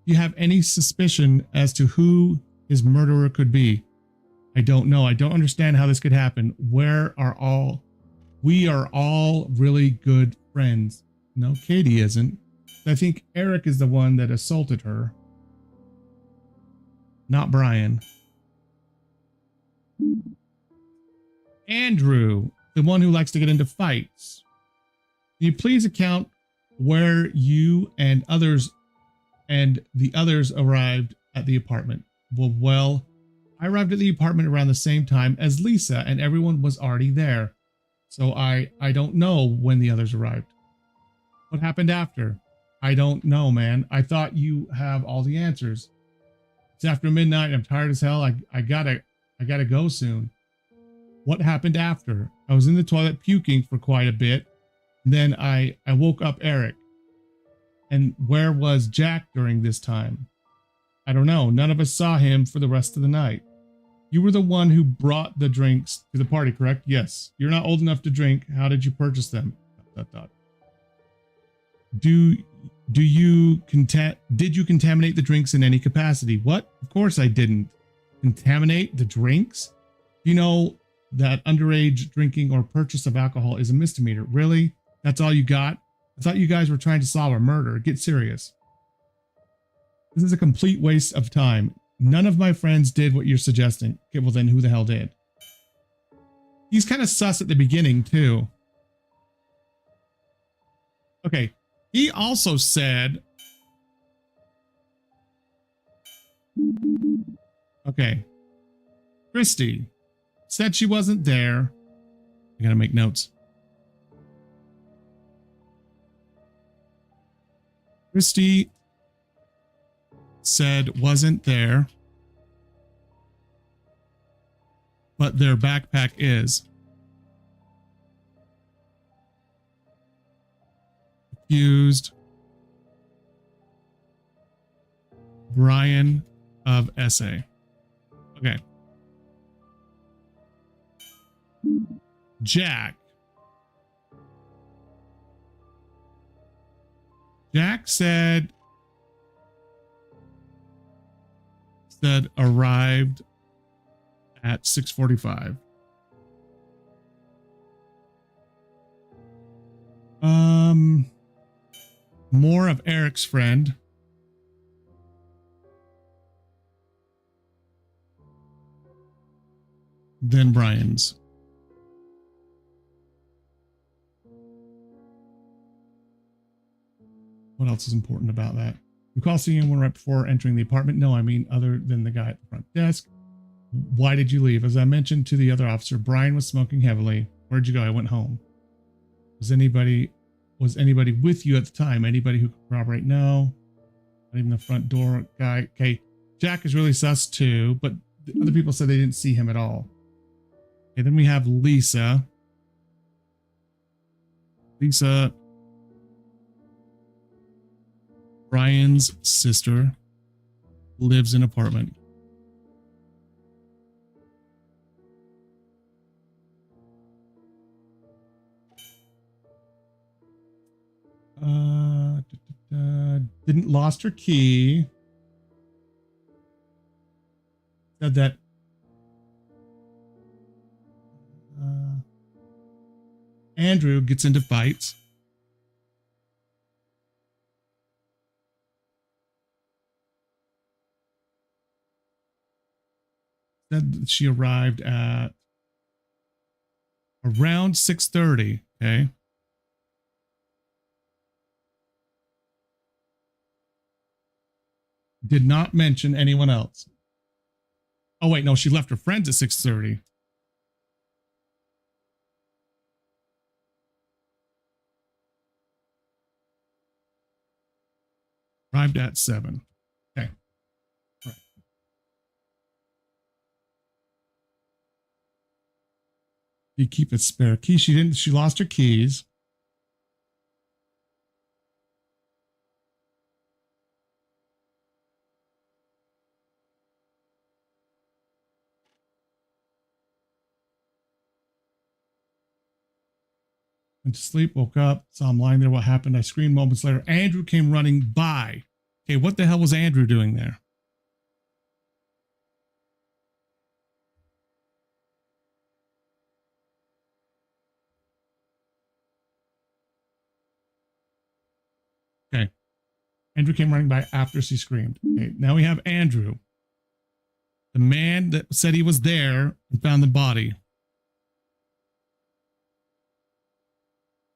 Do you have any suspicion as to who his murderer could be? I don't know. I don't understand how this could happen. We are all really good friends. No, Katie isn't. I think Eric is the one that assaulted her. Not Brian. Andrew, the one who likes to get into fights. Can you please account where you and the others arrived at the apartment? Well, I arrived at the apartment around the same time as Lisa, and everyone was already there. So I don't know when the others arrived. What happened after? I don't know, man. I thought you have all the answers. It's after midnight. I'm tired as hell. I gotta go soon. What happened after? I was in the toilet puking for quite a bit. Then I woke up Eric. And where was Jack during this time? I don't know. None of us saw him for the rest of the night. You were the one who brought the drinks to the party, correct? Yes. You're not old enough to drink. How did you purchase them? Did you contaminate the drinks in any capacity? What? Of course I didn't. Contaminate the drinks? You know that underage drinking or purchase of alcohol is a misdemeanor. Really? That's all you got? I thought you guys were trying to solve a murder. Get serious. This is a complete waste of time. None of my friends did what you're suggesting. Okay, well then who the hell did? He's kind of sus at the beginning too. Okay. He also said, okay, Christy said she wasn't there. I gotta make notes. Christy said wasn't there, but their backpack is. Accused Brian of SA. Okay. Jack said arrived at 6:45. More of Eric's friend. Than Brian's. What else is important about that? Recall seeing anyone right before entering the apartment? No, I mean other than the guy at the front desk. Why did you leave? As I mentioned to the other officer, Brian was smoking heavily. Where'd you go? I went home. Was anybody with you at the time? Anybody who could corroborate? No. Not even the front door guy. Okay, Jack is really sus too, but the other people said they didn't see him at all. Okay, then we have Lisa. Lisa, Brian's sister, lives in an apartment. Didn't lost her key. Said that Andrew gets into fights. Said that she arrived at around 6:30. Okay. Did not mention anyone else. Oh wait, no, she left her friends at 6:30. Arrived at 7. Okay. All right. You keep a spare key. She lost her keys. Went to sleep, woke up, saw him lying there. What happened? I screamed moments later. Andrew came running by. Okay, what the hell was Andrew doing there? Okay. Andrew came running by after she screamed. Okay, now we have Andrew, the man that said he was there and found the body.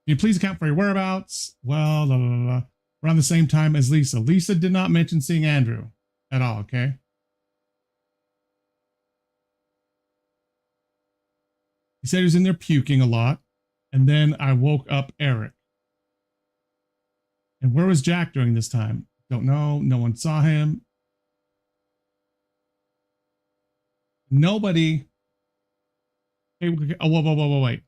Can you please account for your whereabouts? Well, blah, blah, blah, blah. Around the same time as Lisa. Lisa did not mention seeing Andrew at all, okay? He said he was in there puking a lot. And then I woke up Eric. And where was Jack during this time? Don't know. No one saw him. Nobody. Hey, oh, whoa, wait.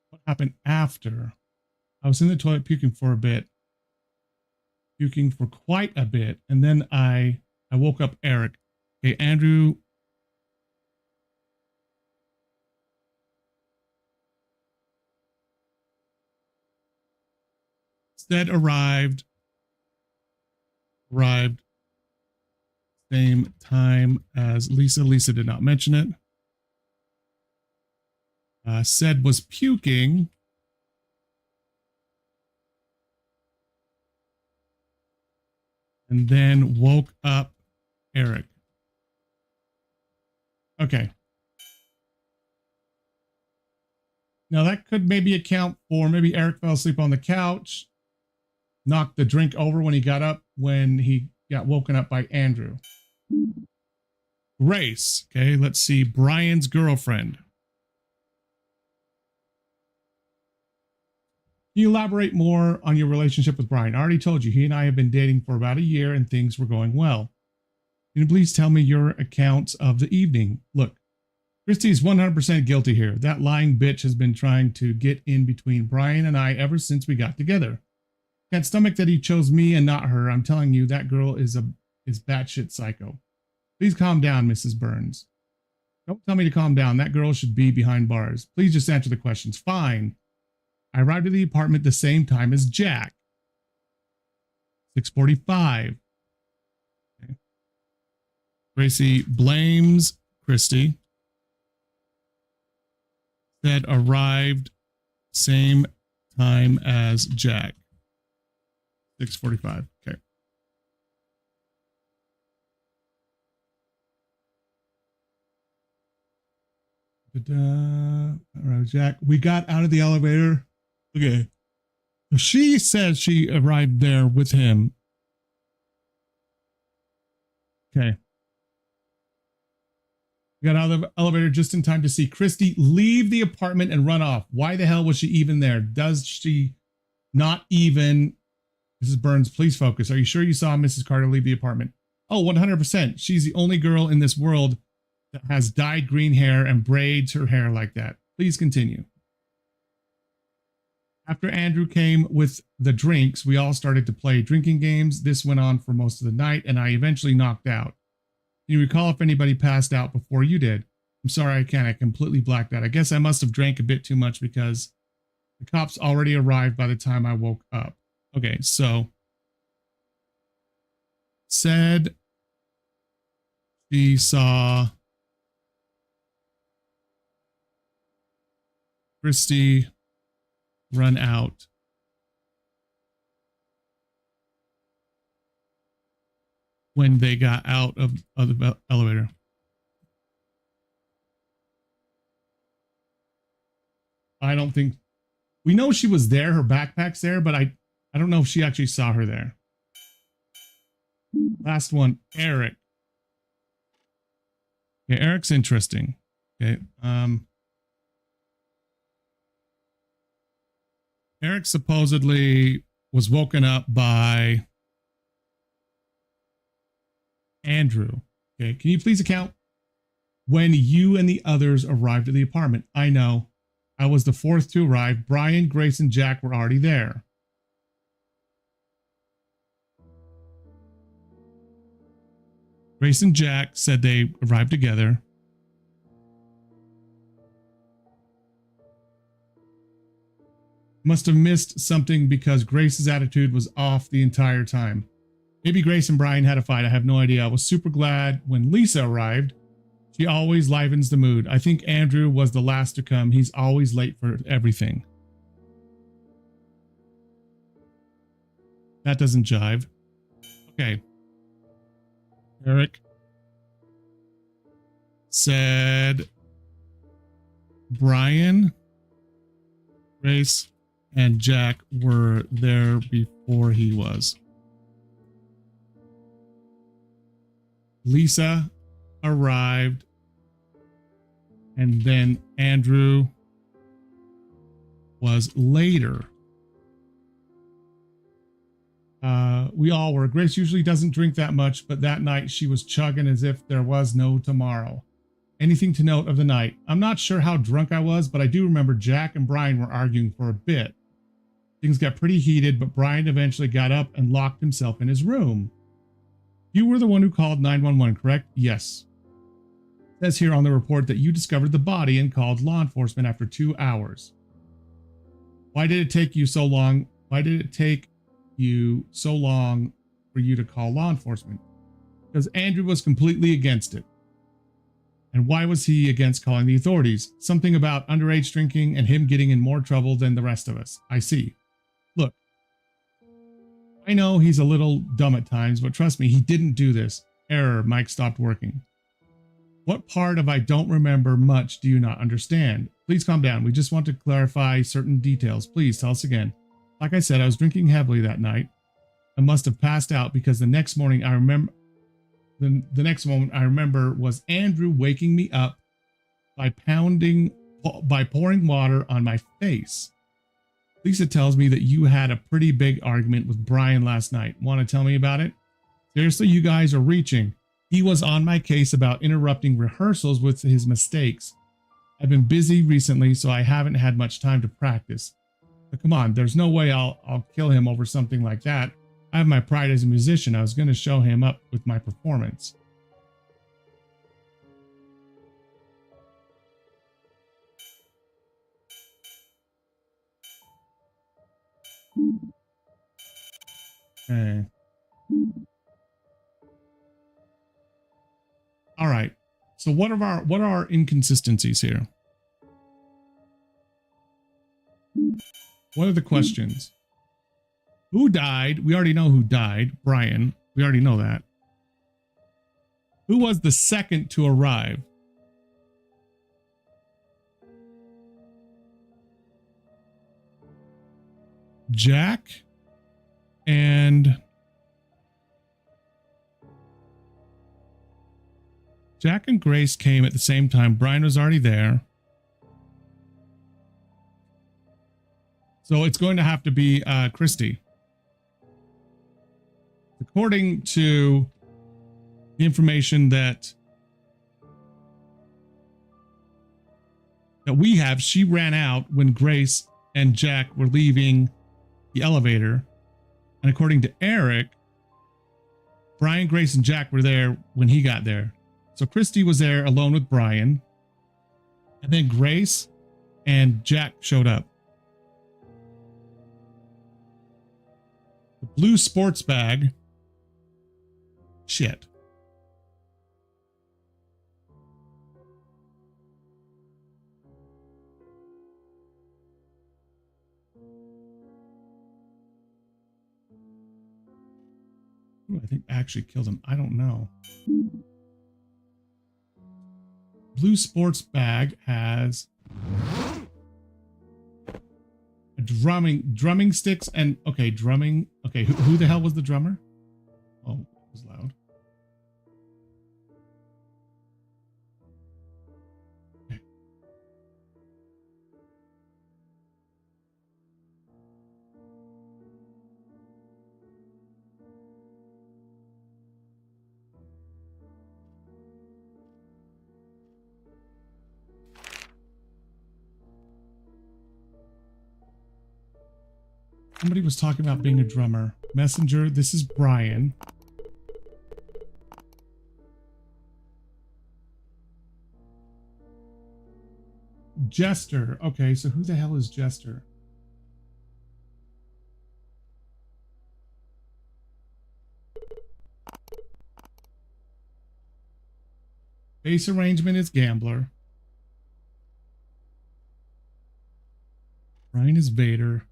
What happened after? I was in the toilet puking for a bit. Puking for quite a bit. And then I woke up Eric. Okay, Andrew. Said arrived same time as Lisa. Lisa did not mention it. Said was puking. And then woke up Eric. Okay. Now that could maybe account for maybe Eric fell asleep on the couch, knocked the drink over when he got up, when he got woken up by Andrew. Grace. Okay, let's see. Brian's girlfriend. Can you elaborate more on your relationship with Brian? I already told you, he and I have been dating for about a year and things were going well. Can you please tell me your accounts of the evening? Look, Christy's 100% guilty here. That lying bitch has been trying to get in between Brian and I ever since we got together. Can't stomach that he chose me and not her. I'm telling you, that girl is batshit psycho. Please calm down, Mrs. Burns. Don't tell me to calm down. That girl should be behind bars. Please just answer the questions. Fine. I arrived at the apartment the same time as Jack. 6:45. Okay. Gracie blames Christy. Said arrived same time as Jack. 6:45. Okay. All right, Jack. We got out of the elevator. Okay. She says she arrived there with him. Okay. We got out of the elevator just in time to see Christy leave the apartment and run off. Why the hell was she even there? Does she not even... Mrs. Burns, please focus. Are you sure you saw Mrs. Carter leave the apartment? Oh, 100%. She's the only girl in this world that has dyed green hair and braids her hair like that. Please continue. After Andrew came with the drinks, we all started to play drinking games. This went on for most of the night, and I eventually knocked out. Can you recall if anybody passed out before you did? I'm sorry, I can't. I completely blacked out. I guess I must have drank a bit too much because the cops already arrived by the time I woke up. Okay, so said she saw Christy run out when they got out of the elevator. I don't think we know she was there. Her backpack's there, but I don't know if she actually saw her there. Last one, Eric. Okay, Eric's interesting. Okay. Eric supposedly was woken up by Andrew. Okay, can you please account when you and the others arrived at the apartment? I know. I was the fourth to arrive. Brian, Grace, and Jack were already there. Grace and Jack said they arrived together. Must have missed something because Grace's attitude was off the entire time. Maybe Grace and Brian had a fight. I have no idea. I was super glad when Lisa arrived. She always livens the mood. I think Andrew was the last to come. He's always late for everything. That doesn't jive. Okay. Eric said Brian, Grace, and Jack were there before he was. Lisa arrived, and then Andrew was later. We all were. Grace usually doesn't drink that much, but that night she was chugging as if there was no tomorrow. Anything to note of the night? I'm not sure how drunk I was, but I do remember Jack and Brian were arguing for a bit. Things got pretty heated, but Brian eventually got up and locked himself in his room. You were the one who called 911, correct? Yes. It says here on the report that you discovered the body and called law enforcement after 2 hours. Why did it take you so long? Why did it take you so long for you to call law enforcement? Because Andrew was completely against it. And why was he against calling the authorities? Something about underage drinking and him getting in more trouble than the rest of us. I see. Look, I know he's a little dumb at times, but trust me, he didn't do this. Error, Mike stopped working. What part of I don't remember much do you not understand? Please calm down. We just want to clarify certain details. Please tell us again. Like I said, I was drinking heavily that night. I must have passed out because the next morning I remember the next moment I remember was Andrew waking me up by pouring water on my face. Lisa tells me that you had a pretty big argument with Brian last night. Want to tell me about it? Seriously, you guys are reaching. He was on my case about interrupting rehearsals with his mistakes. I've been busy recently, so I haven't had much time to practice. But come on, there's no way I'll kill him over something like that. I have my pride as a musician. I was going to show him up with my performance. Okay. All right. So what are our inconsistencies here? What are the questions? Who died? We already know who died. Brian. We already know that. Who was the second to arrive? Jack and Jack and Grace came at the same time. Brian was already there. So it's going to have to be Christy. According to the information that we have, she ran out when Grace and Jack were leaving the elevator. And according to Eric, Brian, Grace, and Jack were there when he got there. So Christy was there alone with Brian. And then Grace and Jack showed up. The blue sports bag. Shit. Who I think actually killed him. I don't know. Blue sports bag has a drumming sticks and drumming. Okay, who the hell was the drummer? Oh, it was loud. Okay. Somebody was talking about being a drummer. Messenger, this is Brian. Jester. Okay, so who the hell is Jester? Base arrangement is Gambler. Brian is Vader.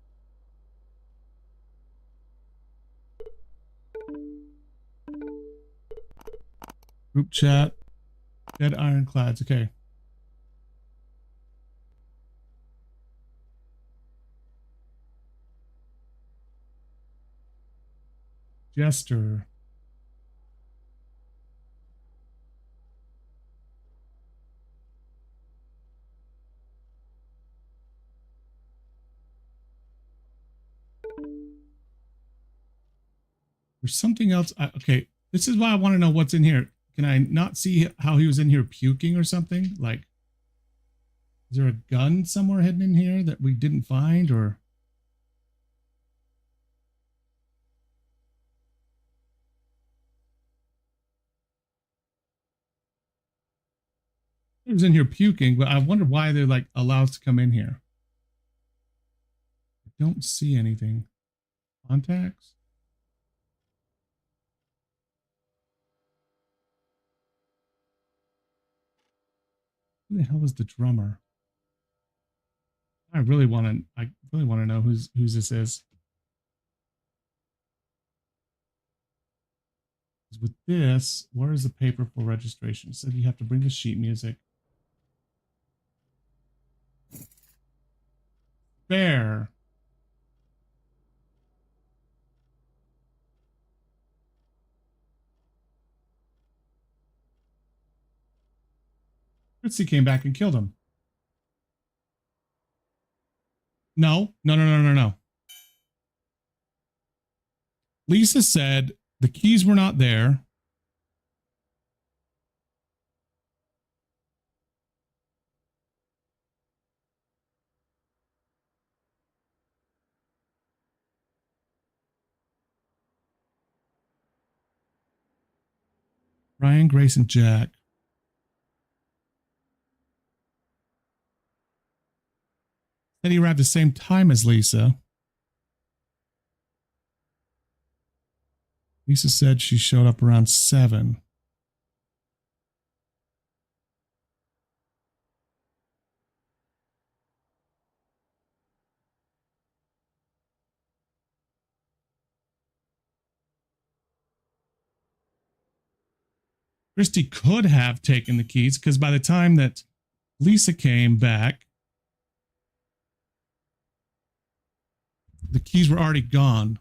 Group chat. Dead Ironclads. Okay. Jester. There's something else. Okay. This is why I want to know what's in here. Can I not see how he was in here puking or something? Like, is there a gun somewhere hidden in here that we didn't find, or? He was in here puking, but I wonder why they're like allowed to come in here. I don't see anything. Contacts? Who the hell is the drummer? I really want to know whose this is. With this, where is the paper for registration? It said you have to bring the sheet music. Spire. Fritzy came back and killed him. No. Lisa said the keys were not there. Ryan, Grace, and Jack. Said he arrived at the same time as Lisa. Lisa said she showed up around 7. Christy could have taken the keys because by the time that Lisa came back, the keys were already gone.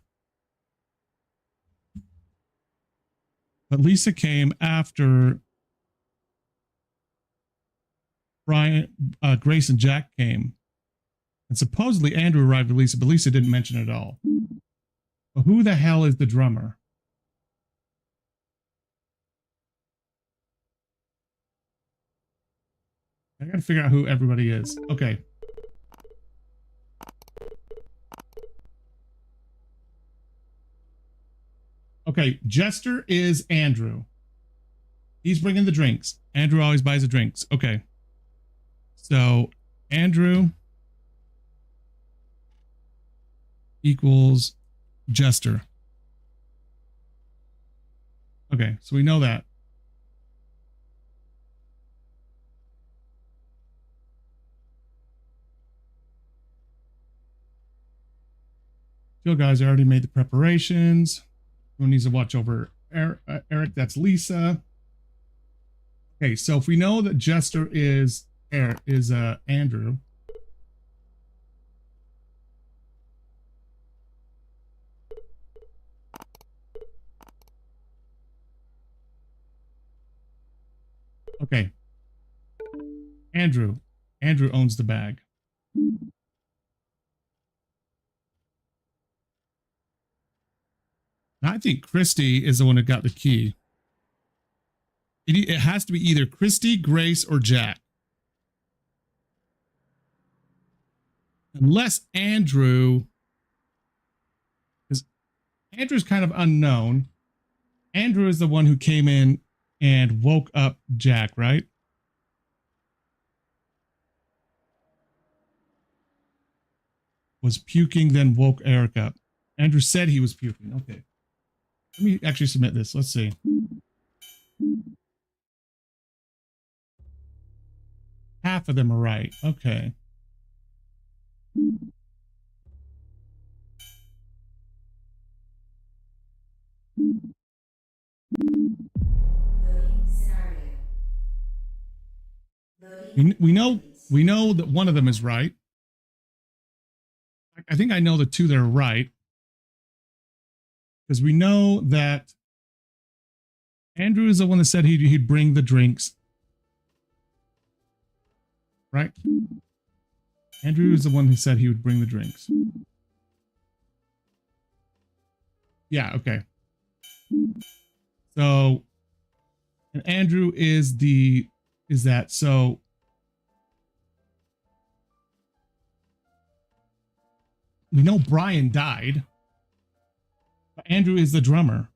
But Lisa came after Brian, Grace, and Jack came. And supposedly Andrew arrived with Lisa, but Lisa didn't mention it at all. But who the hell is the drummer? I gotta figure out who everybody is. Okay. Okay, Jester is Andrew. He's bringing the drinks. Andrew always buys the drinks. Okay. So, Andrew equals Jester. Okay, so we know that. Chill guys, I already made the preparations. Who needs to watch over Eric? That's Lisa. Okay, so if we know that Jester is Andrew. Okay. Andrew owns the bag. I think Christy is the one that got the key. It has to be either Christy, Grace, or Jack. Unless Andrew, because Andrew's kind of unknown. Andrew is the one who came in and woke up Jack, right? Was puking, then woke Eric up. Andrew said he was puking. Okay. Let me actually submit this. Let's see. Half of them are right. Okay. Loading scenario. Loading We know that one of them is right. I think I know the two that are right. Because we know that Andrew is the one that said he'd bring the drinks. Right? Andrew is the one who said he would bring the drinks. Yeah, okay. So, and Andrew is that. So, we know Brian died. But Andrew is the drummer.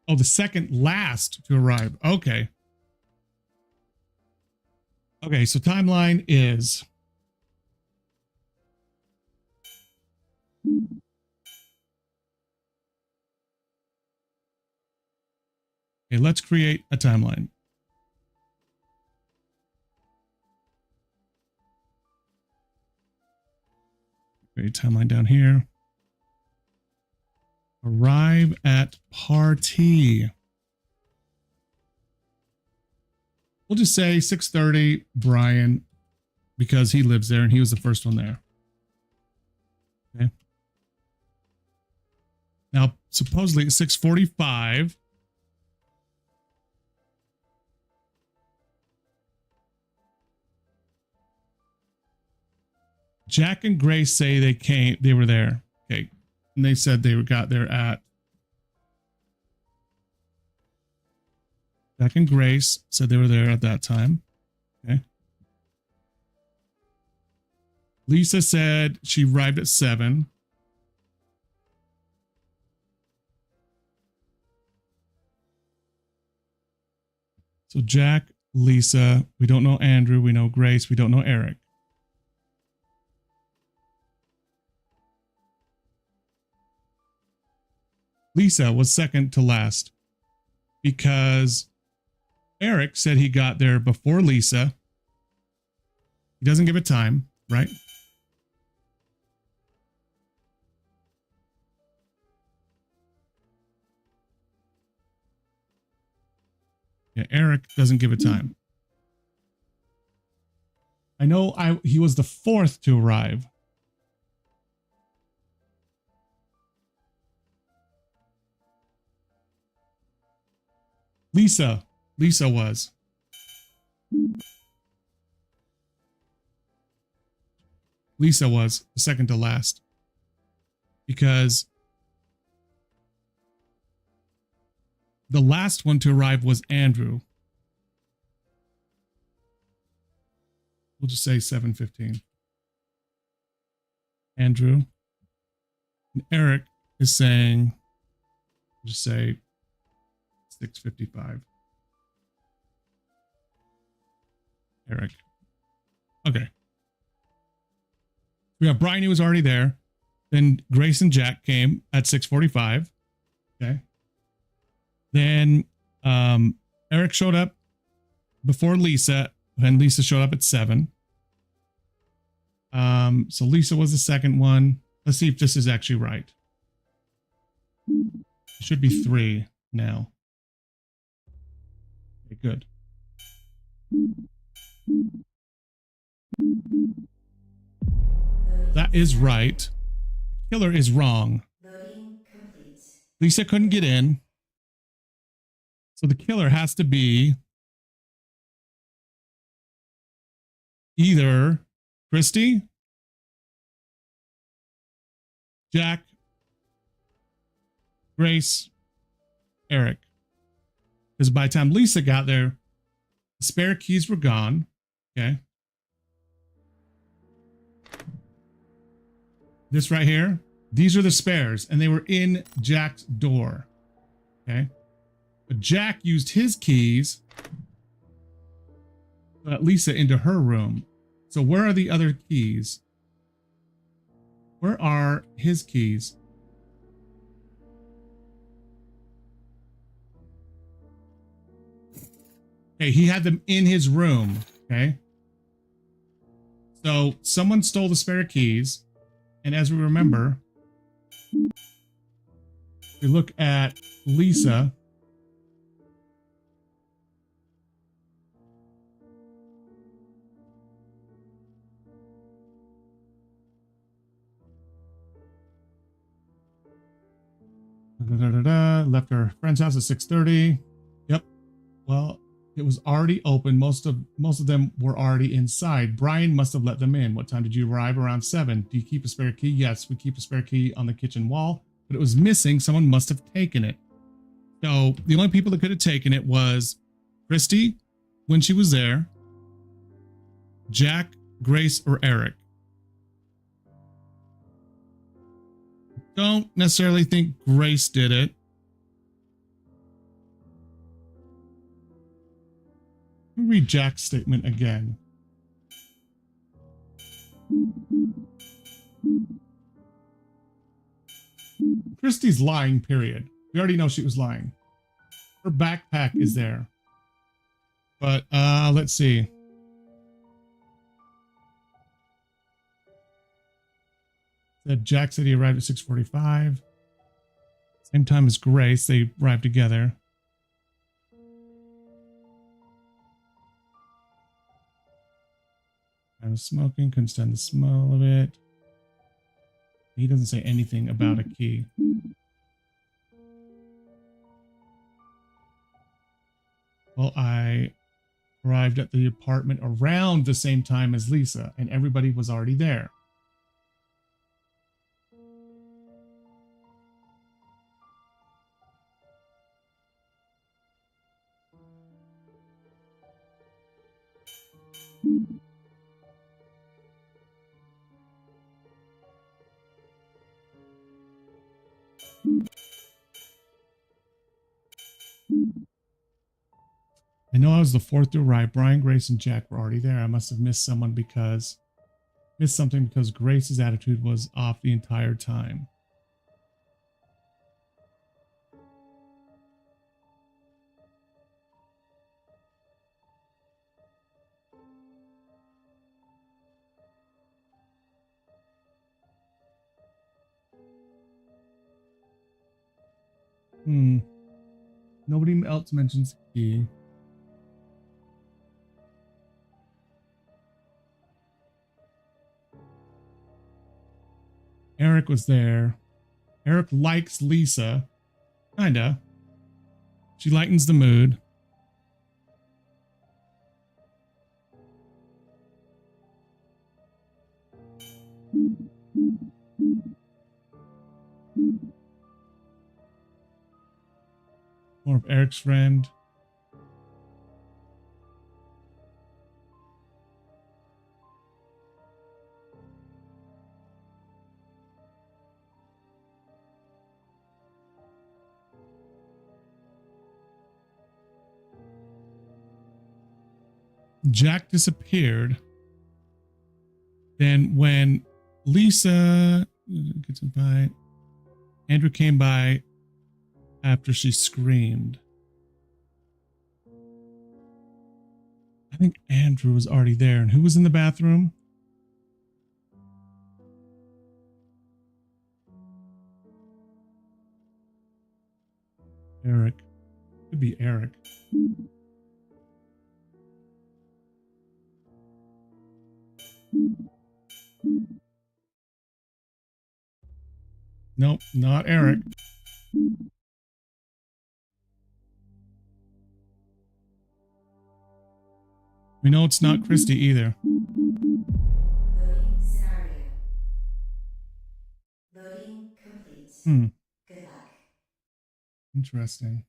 Oh, the second last to arrive. Okay. Okay, so timeline is okay, let's create a timeline. Create a timeline down here. Arrive at party. We'll just say 6:30 Brian, because he lives there and he was the first one there. Okay. Now, supposedly at 6:45. Jack and Grace say they were there. Okay. And they said they got there at. Jack and Grace said they were there at that time. Okay. Lisa said she arrived at 7. So Jack, Lisa, we don't know Andrew, we know Grace, we don't know Eric. Lisa was second to last because Eric said he got there before Lisa. He doesn't give a time, right? Yeah, Eric doesn't give a time. I know he was the 4th to arrive. Lisa. Lisa was. Lisa was the second to last. Because the last one to arrive was Andrew. We'll just say 7:15. Andrew. And Eric is saying, just say 6:55. Eric. Okay. We have Brian, who was already there. Then Grace and Jack came at 6:45. Okay. Then Eric showed up before Lisa, and Lisa showed up at 7. So Lisa was the second one. Let's see if this is actually right. It should be 3 now. Okay, good. That is right. The killer is wrong. Loading complete. Lisa couldn't get in. So the killer has to be either Christy, Jack, Grace, Eric. Because by the time Lisa got there, the spare keys were gone. Okay. This right here, these are the spares, and they were in Jack's door. Okay. But Jack used his keys to let Lisa into her room. So where are the other keys? Where are his keys? Okay, he had them in his room. Okay. So someone stole the spare keys. And as we remember, we look at Lisa. Left her friend's house at 6:30. Yep. Well, it was already open. Most of them were already inside. Brian must have let them in. What time did you arrive? Around 7. Do you keep a spare key? Yes, we keep a spare key on the kitchen wall, but it was missing. Someone must have taken it. So the only people that could have taken it was Christy when she was there, Jack, Grace, or Eric. Don't necessarily think Grace did it. Let me read Jack's statement again. Christy's lying, period. We already know she was lying. Her backpack is there. But let's see. Jack said he arrived at 6:45. Same time as Grace, they arrived together. I was smoking, couldn't stand the smell of it. He doesn't say anything about a key. Well, I arrived at the apartment around the same time as Lisa, and everybody was already there. I know I was the fourth to arrive. Brian, Grace, and Jack were already there. I must have missed something because Grace's attitude was off the entire time. Nobody else mentions key. Eric was there. Eric likes Lisa. Kinda. She lightens the mood. More of Eric's friend. Jack disappeared. Then when Lisa gets a bite, Andrew came by after she screamed. I think Andrew was already there. And who was in the bathroom? Eric. Could be Eric. Nope, not Eric. We know it's not Christy either. Loading scenario. Loading complete. Good luck. Interesting.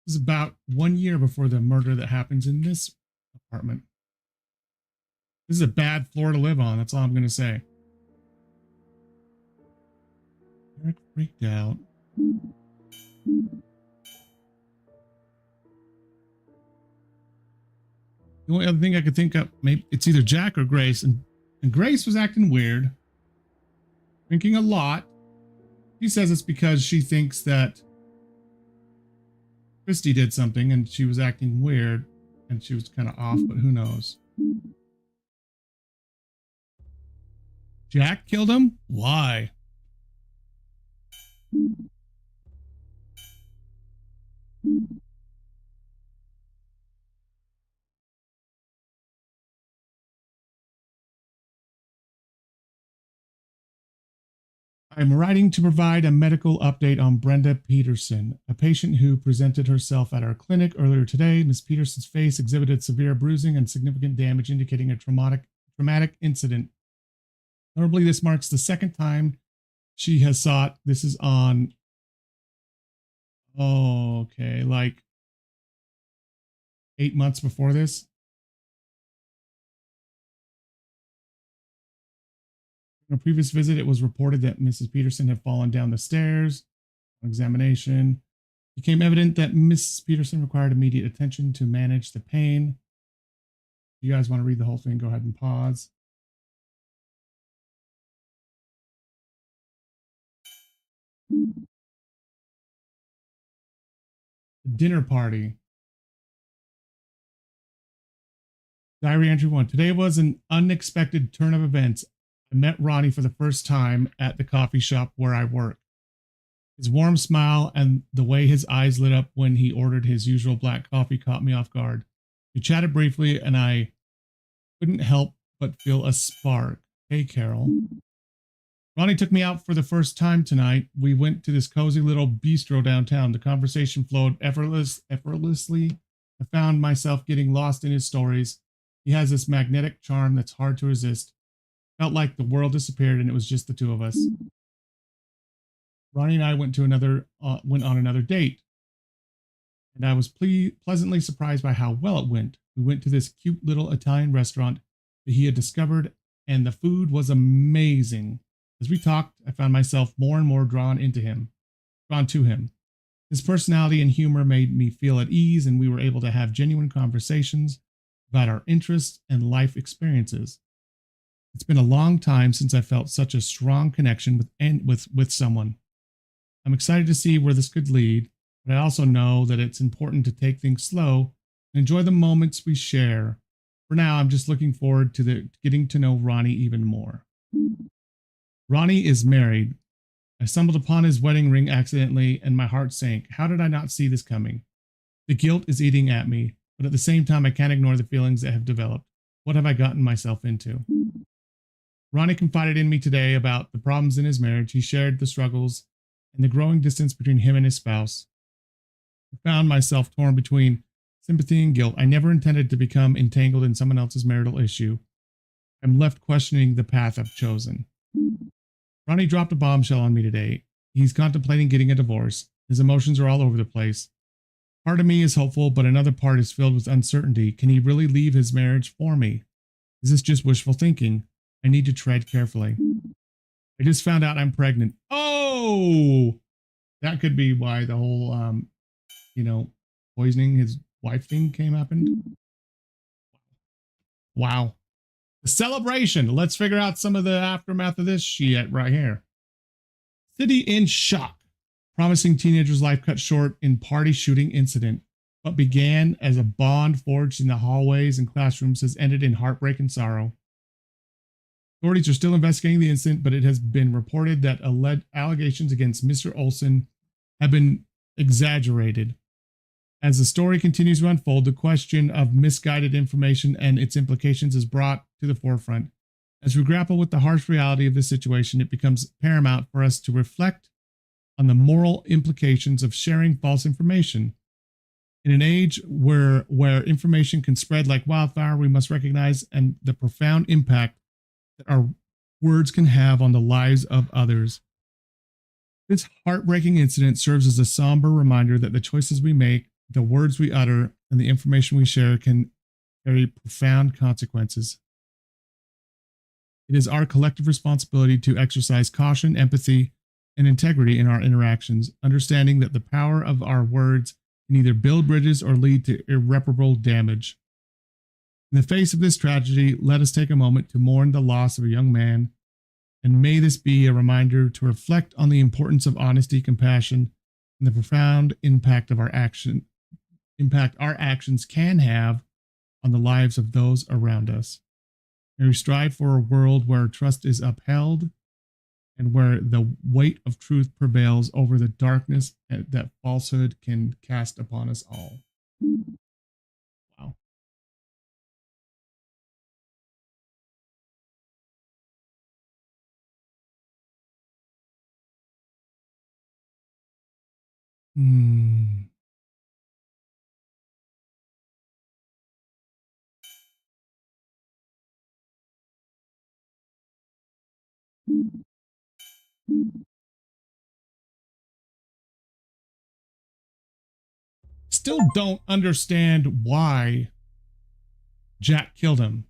This is about 1 year before the murder that happens in this apartment. This is a bad floor to live on. That's all I'm going to say. Eric freaked out. The only other thing I could think of, maybe it's either Jack or Grace, and Grace was acting weird, drinking a lot. She says it's because she thinks that Christy did something and she was acting weird and she was kind of off, but who knows? Jack killed him? Why? I'm writing to provide a medical update on Brenda Peterson, a patient who presented herself at our clinic earlier today. Ms. Peterson's face exhibited severe bruising and significant damage, indicating a traumatic incident. Notably, this marks the second time she has sought. This is on, like 8 months before this. In a previous visit, it was reported that Mrs. Peterson had fallen down the stairs. On examination, it became evident that Mrs. Peterson required immediate attention to manage the pain. If you guys want to read the whole thing, go ahead and pause. Dinner party. Diary entry 1. Today was an unexpected turn of events. I met Ronnie for the first time at the coffee shop where I work. His warm smile and the way his eyes lit up when he ordered his usual black coffee caught me off guard. We chatted briefly and I couldn't help but feel a spark. Hey, Carol. Ronnie took me out for the first time tonight. We went to this cozy little bistro downtown. The conversation flowed effortlessly. I found myself getting lost in his stories. He has this magnetic charm that's hard to resist. Felt like the world disappeared and it was just the two of us. Ronnie and I went on another date, and I was pleasantly surprised by how well it went. We went to this cute little Italian restaurant that he had discovered, and the food was amazing. As we talked, I found myself more and more drawn to him. His personality and humor made me feel at ease, and we were able to have genuine conversations about our interests and life experiences. It's been a long time since I felt such a strong connection with someone. I'm excited to see where this could lead, but I also know that it's important to take things slow and enjoy the moments we share. For now, I'm just looking forward to getting to know Ronnie even more. Ronnie is married. I stumbled upon his wedding ring accidentally and my heart sank. How did I not see this coming? The guilt is eating at me, but at the same time, I can't ignore the feelings that have developed. What have I gotten myself into? Ronnie confided in me today about the problems in his marriage. He shared the struggles and the growing distance between him and his spouse. I found myself torn between sympathy and guilt. I never intended to become entangled in someone else's marital issue. I'm left questioning the path I've chosen. Ronnie dropped a bombshell on me today. He's contemplating getting a divorce. His emotions are all over the place. Part of me is hopeful, but another part is filled with uncertainty. Can he really leave his marriage for me? Is this just wishful thinking? I need to tread carefully. I just found out I'm pregnant. Oh, that could be why the whole, poisoning his wife thing happened. Wow. The celebration. Let's figure out some of the aftermath of this shit right here. City in shock. Promising teenager's life cut short in party shooting incident. What began as a bond forged in the hallways and classrooms has ended in heartbreak and sorrow. Authorities are still investigating the incident, but it has been reported that alleged allegations against Mr. Olson have been exaggerated. As the story continues to unfold, the question of misguided information and its implications is brought to the forefront. As we grapple with the harsh reality of this situation, it becomes paramount for us to reflect on the moral implications of sharing false information. In an age where information can spread like wildfire, we must recognize the profound impact that our words can have on the lives of others. This heartbreaking incident serves as a somber reminder that the choices we make, the words we utter, and the information we share can carry profound consequences. It is our collective responsibility to exercise caution, empathy, and integrity in our interactions, understanding that the power of our words can either build bridges or lead to irreparable damage. In the face of this tragedy, let us take a moment to mourn the loss of a young man, and may this be a reminder to reflect on the importance of honesty, compassion, and the profound impact our actions can have on the lives of those around us. May we strive for a world where trust is upheld and where the weight of truth prevails over the darkness that falsehood can cast upon us all. Wow. Still don't understand why Jack killed him.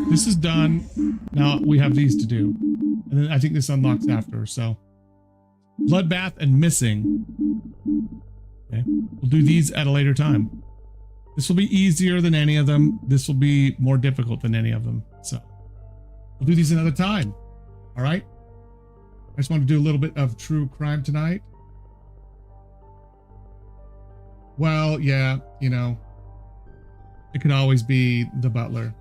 This is done. Now we have these to do. And then I think this unlocks after. So bloodbath and missing. Okay. We'll do these at a later time. This will be easier than any of them. This will be more difficult than any of them. So we'll do these another time. All right. I just want to do a little bit of true crime tonight. Well, yeah, it could always be the butler.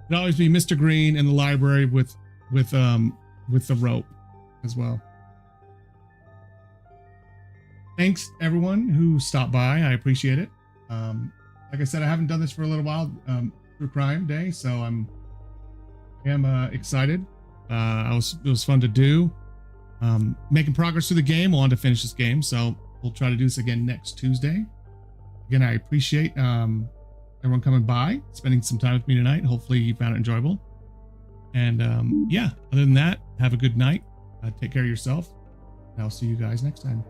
It could always be Mr. Green in the library with the rope as well. Thanks everyone who stopped by. I appreciate it. Like I said, I haven't done this for a little while, True Crime Day, so I am excited. It was fun to do. Making progress through the game. We'll want to finish this game, so we'll try to do this again next Tuesday. Again, I appreciate everyone coming by, spending some time with me tonight. Hopefully you found it enjoyable. And yeah, other than that, have a good night. Take care of yourself. And I'll see you guys next time.